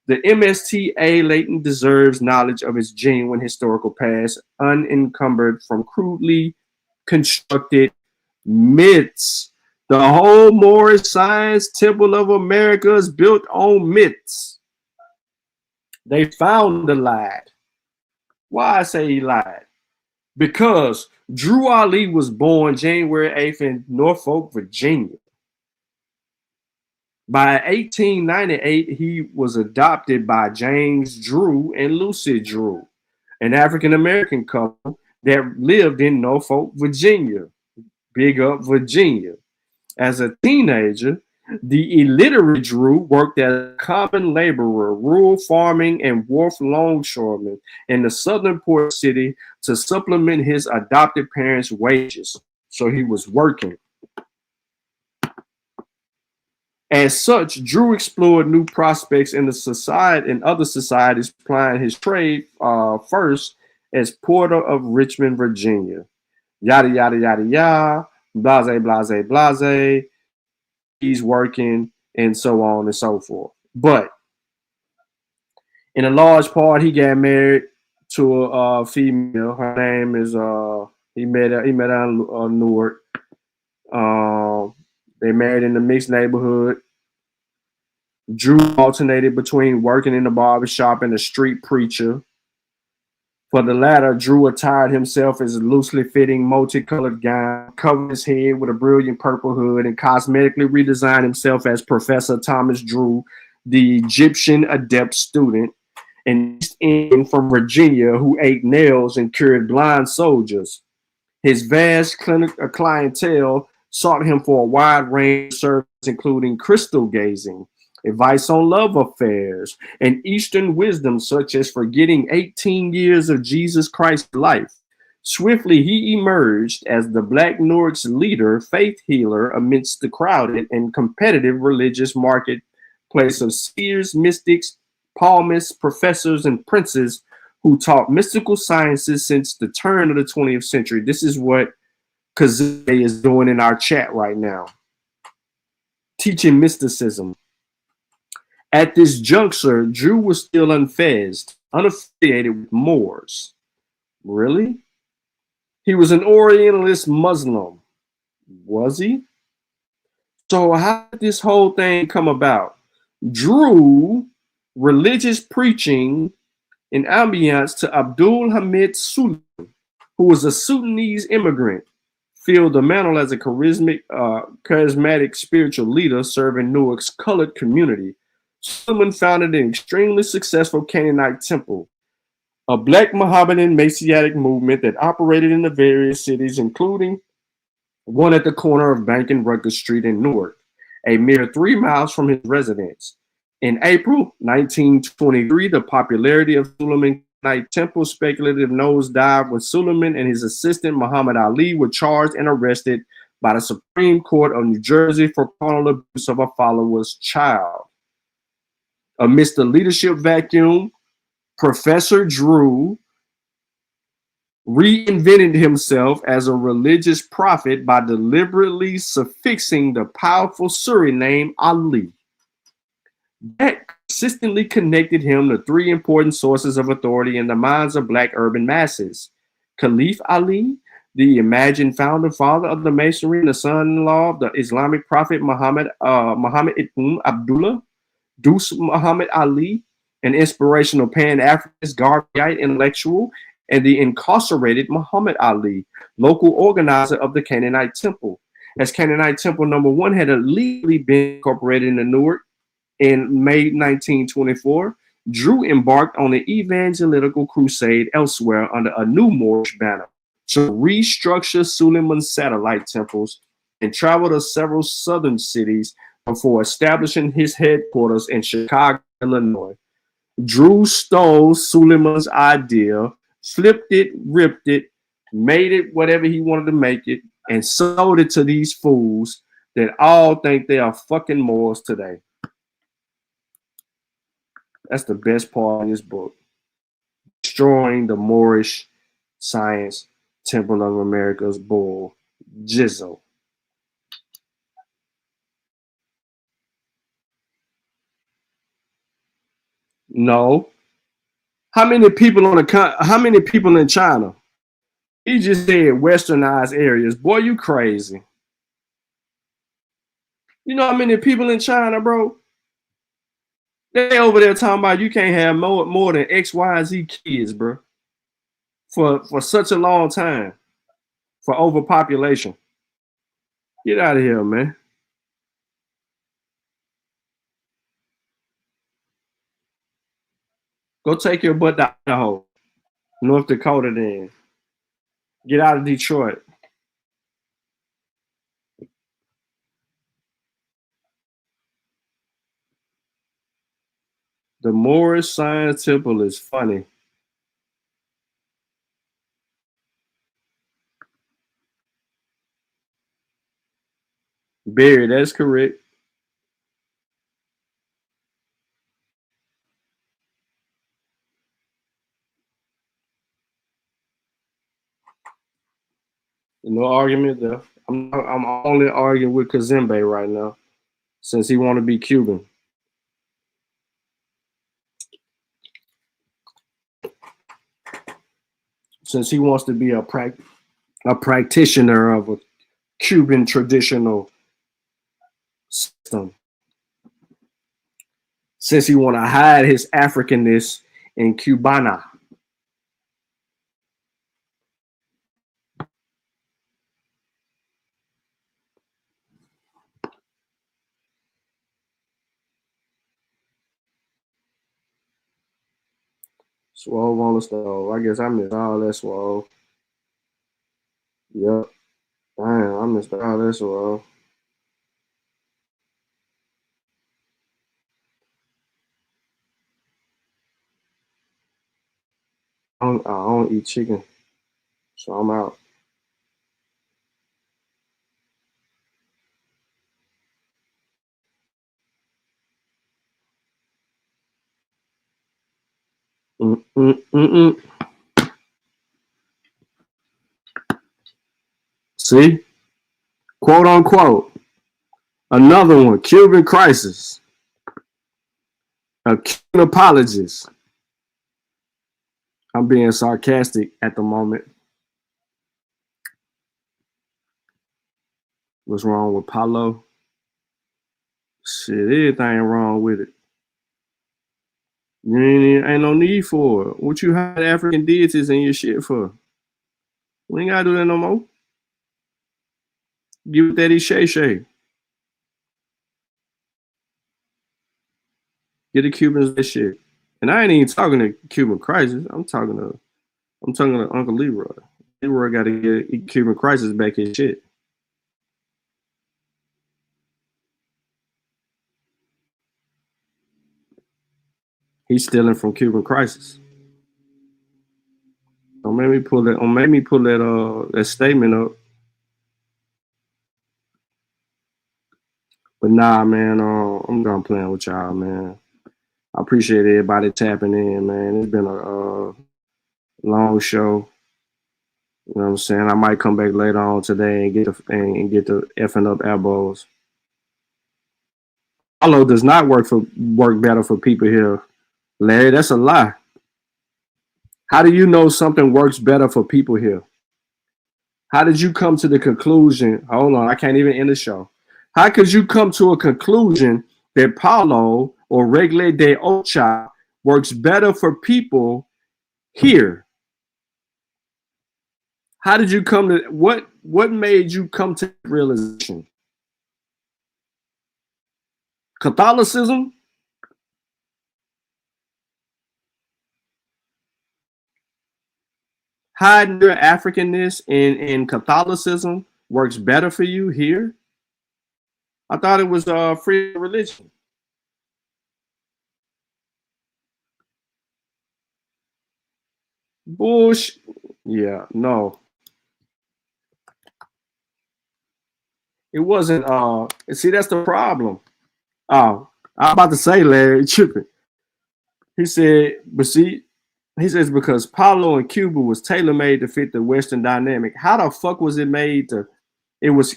D: The MSTA latent deserves knowledge of its genuine historical past, unencumbered from crudely constructed myths. The whole Moorish Science Temple of America is built on myths. They found the lie. Why I say he lied? Because Drew Ali was born January 8th in Norfolk, Virginia. By 1898, he was adopted by James Drew and Lucy Drew, an African-American couple that lived in Norfolk, Virginia. Big up Virginia. As a teenager, the illiterate Drew worked as a common laborer, rural farming, and wharf longshoreman in the southern port city to supplement his adopted parents' wages. So he was working. As such, Drew explored new prospects in the society and other societies, plying his trade first as porter of Richmond, Virginia. Yada, yada, yada, yada, blase, blase, blase. He's working, and so on and so forth. But in a large part, he got married to a female. Her name is he met her in Newark. They married in a mixed neighborhood. Drew alternated between working in the barbershop and a street preacher. For the latter, Drew attired himself as a loosely fitting, multicolored gown, covered his head with a brilliant purple hood, and cosmetically redesigned himself as Professor Thomas Drew, the Egyptian adept student, an East Indian from Virginia who ate nails and cured blind soldiers. His vast clientele sought him for a wide range of services, including crystal gazing, advice on love affairs, and Eastern wisdom such as forgetting 18 years of Jesus Christ's life. Swiftly, he emerged as the Black Newark's leader, faith healer amidst the crowded and competitive religious marketplace of seers, mystics, palmists, professors, and princes who taught mystical sciences since the turn of the 20th century. This is what Cusack is doing in our chat right now, teaching mysticism. At this juncture, Drew was still unfezed, unaffiliated with Moors. Really? He was an Orientalist Muslim. Was he? So how did this whole thing come about? Drew religious preaching and ambiance to Abdul Hamid Suleiman, who was a Sudanese immigrant, filled the mantle as a charismatic spiritual leader serving Newark's colored community. Suleiman founded an extremely successful Canaanite temple, a Black Mohammedan Messianic movement that operated in the various cities, including one at the corner of Bank and Rutgers Street in Newark, a mere 3 miles from his residence. In April 1923, the popularity of Suleiman Canaanite temple speculative nosedive when Suleiman and his assistant Muhammad Ali were charged and arrested by the Supreme Court of New Jersey for carnal abuse of a follower's child. Amidst the leadership vacuum, Professor Drew reinvented himself as a religious prophet by deliberately suffixing the powerful Suri name Ali. That consistently connected him to three important sources of authority in the minds of Black urban masses: Caliph Ali, the imagined founder father of the Masonry and the son-in-law of the Islamic prophet Muhammad ibn Abdullah; Dus Muhammad Ali, an inspirational Pan-Africanist Garveyite intellectual; and the incarcerated Muhammad Ali, local organizer of the Canaanite Temple. As Canaanite Temple number 1 had illegally been incorporated into Newark in May 1924, Drew embarked on an evangelical crusade elsewhere under a new Moorish banner to restructure Suleiman's satellite temples and traveled to several southern cities before establishing his headquarters in Chicago, Illinois. Drew stole Suleiman's idea, flipped it, ripped it, made it whatever he wanted to make it, and sold it to these fools that all think they are fucking Moors today. That's the best part of this book. Destroying the Moorish Science Temple of America's bull, Jizzle. No. How many people how many people in China? He just said westernized areas. Boy, you crazy. You know how many people in China, bro? They over there talking about you can't have more than X, Y, and Z kids, bro. For such a long time. For overpopulation. Get out of here, man. Go take your butt to Idaho, North Dakota then. Get out of Detroit. The Moorish Science Temple is funny. Barry, that's correct. No argument there. I'm only arguing with Kazembe right now, since he want to be Cuban. Since he wants to be a practitioner of a Cuban traditional system. Since he want to hide his Africanness in Cubana. Swole on the stove. I guess I missed all that swole. Yep. Damn, I missed all that swole. I don't eat chicken, so I'm out. See? Quote unquote. Another one, Cuban crisis. A Cuban apologist. I'm being sarcastic at the moment. What's wrong with Paulo? Shit, everything wrong with it. Ain't no need for it. What you hide African deities in your shit for? We ain't gotta do that no more. Give that Shay. Get the Cubans that shit. And I ain't even talking to Cuban crisis. I'm talking to Uncle Leroy. Leroy got to get Cuban crisis back his shit. He's stealing from Cuban crisis. Don't make me pull that statement up. But nah, man, I'm done playing with y'all, man. I appreciate everybody tapping in, man. It's been a long show. You know what I'm saying? I might come back later on today and get the effing up elbows. Follow does not work better for people here, Larry. That's a lie. How do you know something works better for people here? How did you come to the conclusion? Hold on, I can't even end the show. How could you come to a conclusion that Paulo or Regle de Ocha works better for people here? How did you come to what made you come to that realization? Catholicism? hiding your Africanness in Catholicism works better for you here? I thought it was free religion. Bullshit. Yeah, no. It wasn't see, that's the problem. Oh, I'm about to say Larry tripping. He said, but see, he says because Paulo in Cuba was tailor-made to fit the Western dynamic. How the fuck was it made to? It was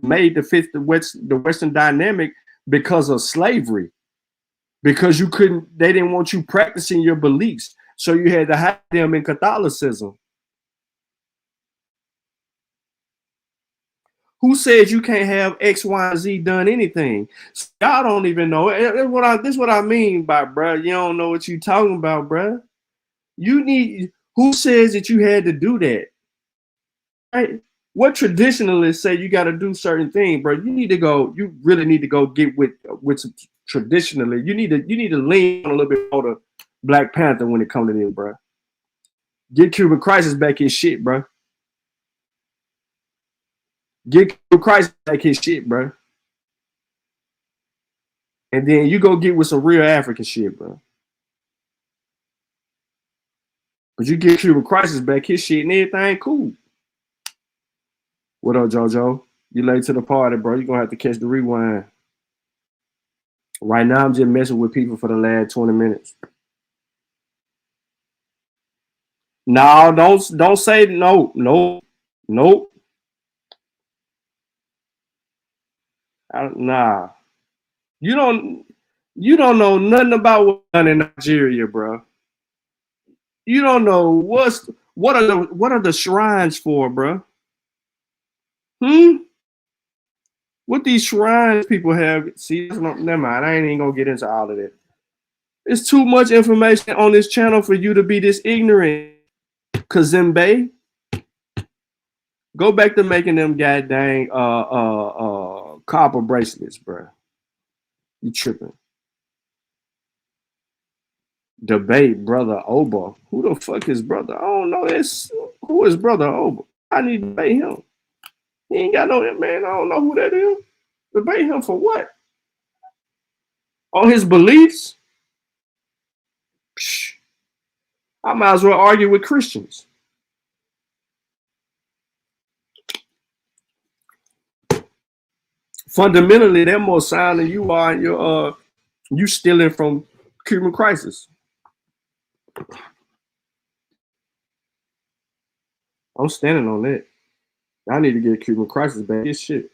D: made to fit the Western dynamic because of slavery. Because you couldn't, they didn't want you practicing your beliefs, so you had to hide them in Catholicism. Who says you can't have X, Y, and Z done anything? Y'all don't even know. This is what I mean by, bro. You don't know what you talking about, bro. You need. Who says that you had to do that? Right? What traditionalists say you got to do certain things, bro? You need to go. You really need to go get with some traditionally. You need to lean on a little bit more to Black Panther when it comes to this, bro. Get Cuban Crisis back his shit, bro. Get Christ back his shit, bro. And then you go get with some real African shit, bro. But you get Cuban Crisis back his shit and everything, cool. What up, JoJo? You late to the party, bro. You're gonna have to catch the rewind. Right now, I'm just messing with people for the last 20 minutes. No, don't say no. Nope. Nah. You don't know nothing about what's done in Nigeria, bro. You don't know what are the shrines for, bro? What these shrines people have? See, never mind. I ain't even gonna get into all of that. It's too much information on this channel for you to be this ignorant. Kazembe, go back to making them goddamn copper bracelets, bro. You tripping? Debate brother Oba. Who the fuck is brother? I don't know. Who is brother Oba? I need to debate him. He ain't got no man. I don't know who that is. Debate him for what? On his beliefs? Psh, I might as well argue with Christians. Fundamentally, they're more sound than you are, and you stealing from Cuban Crisis. I'm standing on that. I need to get Cuban Crisis back. This shit.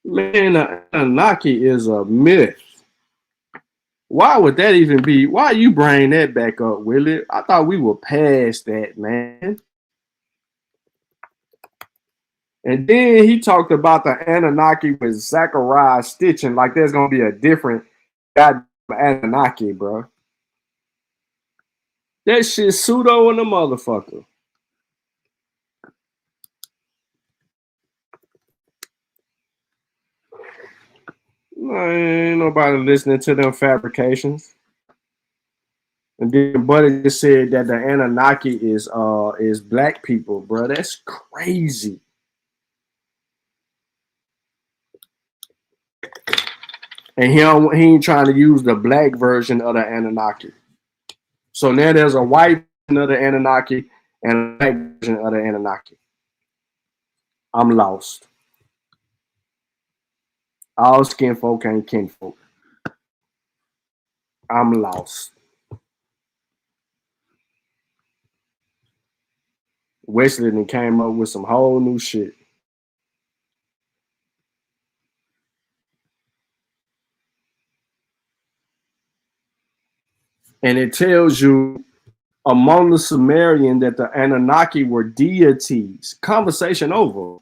D: Man, the Anunnaki is a myth. Why would that even be? Why you bring that back up, Willie? I thought we were past that, man. And then he talked about the Anunnaki with Zachariah stitching like there's going to be a different goddamn Anunnaki, bro. That shit pseudo and the motherfucker. Ain't nobody listening to them fabrications. And then Buddy just said that the Anunnaki is black people, bro. That's crazy. And he ain't trying to use the black version of the Anunnaki. So now there's a white version of the Anunnaki and a black version of the Anunnaki. I'm lost. All skin folk ain't kinfolk. I'm lost. Wesley then came up with some whole new shit. And it tells you among the Sumerian that the Anunnaki were deities. Conversation over.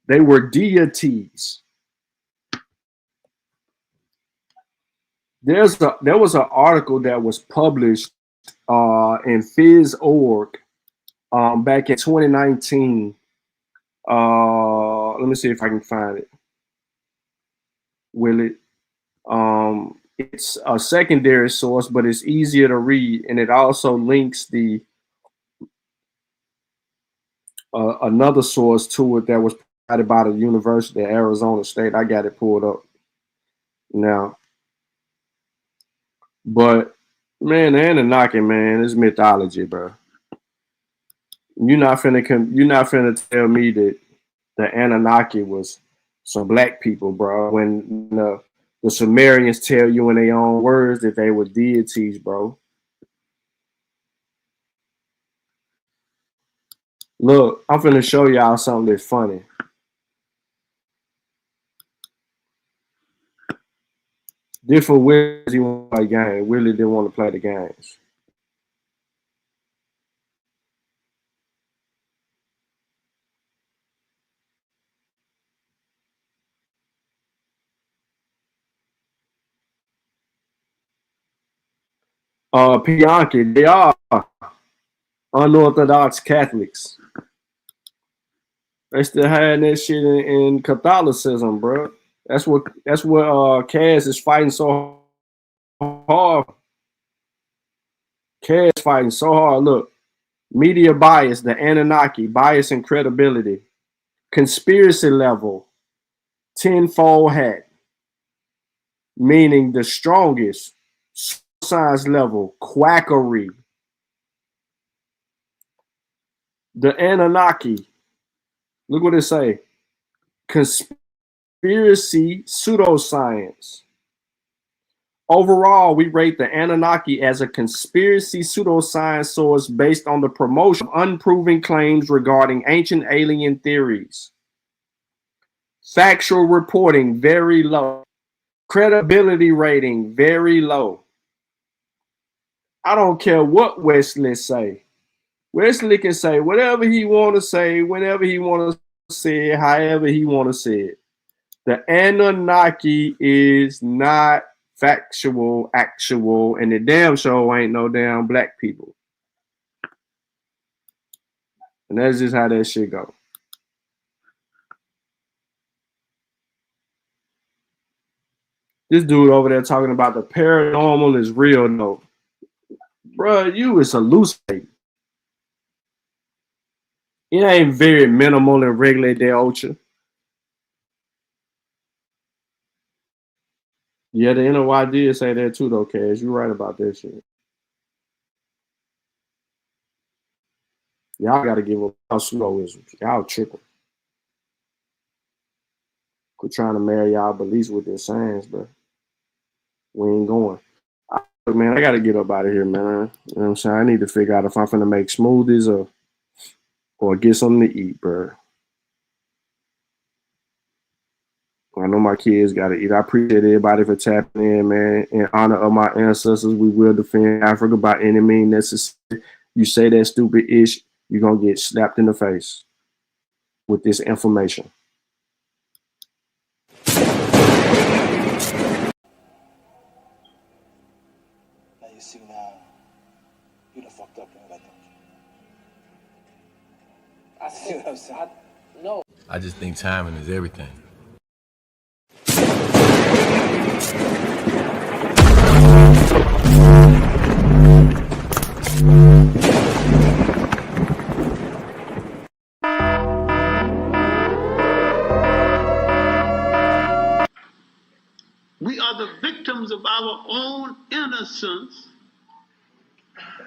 D: They were deities. There was an article that was published in Phys.org back in 2019. let me see if I can find it. Will it? It's a secondary source, but it's easier to read, and it also links the another source to it that was provided by the University of Arizona State. I got it pulled up now. But man, the Anunnaki, man, is mythology, bro. You're not finna tell me that the Anunnaki was some black people, bro. When the Sumerians tell you in their own words that they were deities, bro. Look, I'm finna show y'all something that's funny. Different ways he want to play games. Willie didn't want to play the games. Bianchi, they are unorthodox Catholics. They still had that shit in Catholicism, bro. That's what Kaz is fighting so hard. Kaz fighting so hard. Look, media bias, the Anunnaki, bias and credibility, conspiracy level, tenfold hat, meaning the strongest, science level, quackery. The Anunnaki, look what it say. Conspiracy, pseudoscience. Overall, we rate the Anunnaki as a conspiracy pseudoscience source based on the promotion of unproven claims regarding ancient alien theories. Factual reporting, very low. Credibility rating, very low. I don't care what Wesley say. Wesley can say whatever he want to say, whenever he want to say it, however he want to say it. The Anunnaki is not factual, actual, and the damn show ain't no damn black people. And that's just how that shit go. This dude over there talking about the paranormal is real, no. Bruh, you is hallucinating. It ain't very minimal and regular de ultra. Yeah, the NOI did say that too, though, Cash. You're right about that shit. Y'all got to give up y'all pseudoisms. Y'all tripping. Quit trying to marry y'all beliefs with their science, bro. We ain't going. Man, I got to get up out of here, man. You know what I'm saying? I need to figure out if I'm finna make smoothies or get something to eat, bro. I know my kids got to eat. I appreciate everybody for tapping in, man. In honor of my ancestors, we will defend Africa by any means necessary. You say that stupid ish, you're going to get slapped in the face with this information.
L: Now you see now, you done fucked up and like that. I see what I'm saying. No.
M: I just think timing is everything.
A: We are the victims of our own innocence.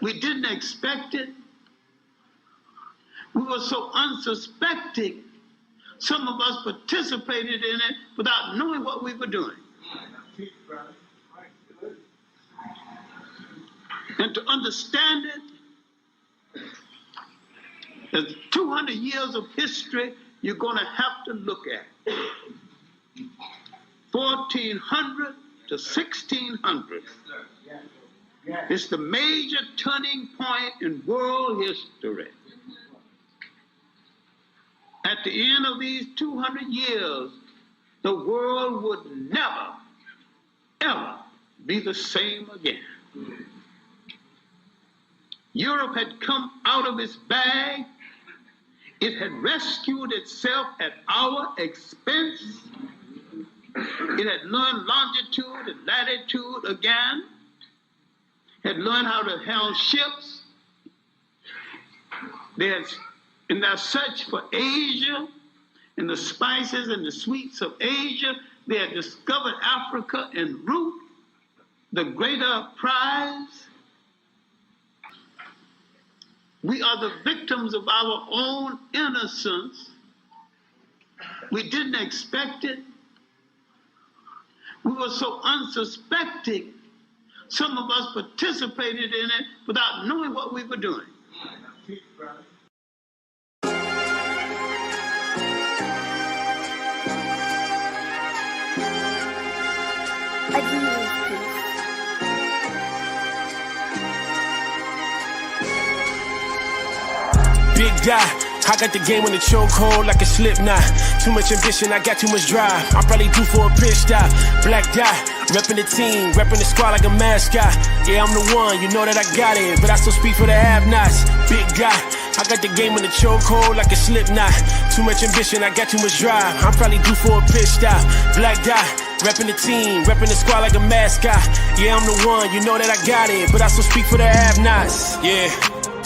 A: We didn't expect it. We were so unsuspecting. Some of us participated in it without knowing what we were doing. And to understand it, there's 200 years of history you're going to have to look at. 1400 to 1600. It's the major turning point in world history. At the end of these 200 years, the world would never, ever be the same again. Europe had come out of its bag. It had rescued itself at our expense. It had learned longitude and latitude again, had learned how to handle ships. In their search for Asia, and the spices and the sweets of Asia, they had discovered Africa en route, the greater prize. We are the victims of our own innocence. We didn't expect it. We were so unsuspecting. Some of us participated in it without knowing what we were doing.
C: Big guy, I got the game on the chokehold like a slip knot. Too much ambition, I got too much drive. I'm probably due for a pitch stop. Black guy, repping the team, repping the squad like a mascot. Yeah, I'm the one, you know that I got it, but I still speak for the have-nots. Big guy, I got the game on the chokehold like a slip knot. Too much ambition, I got too much drive. I'm probably due for a pitch stop. Black guy, repping the team, repping the squad like a mascot. Yeah, I'm the one, you know that I got it, but I still speak for the have-nots. Yeah.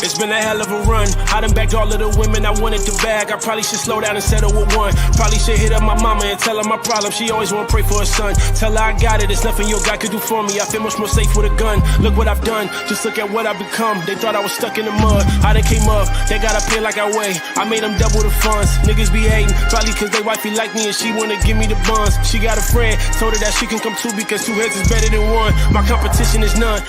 C: It's been a hell of a run. I done bagged all of the women I wanted to bag. I probably should slow down and settle with one. Probably should hit up my mama and tell her my problem. She always wanna pray for her son. Tell her I got it, there's nothing your God could do for me. I feel much more safe with a gun. Look what I've done, just look at what I've become. They thought I was stuck in the mud. I done came up, they got up here like I weigh. I made them double the funds. Niggas be hating, probably cause they wifey like me and she wanna give me the buns. She got a friend, told her that she can come too because two heads is better than one. My competition is none.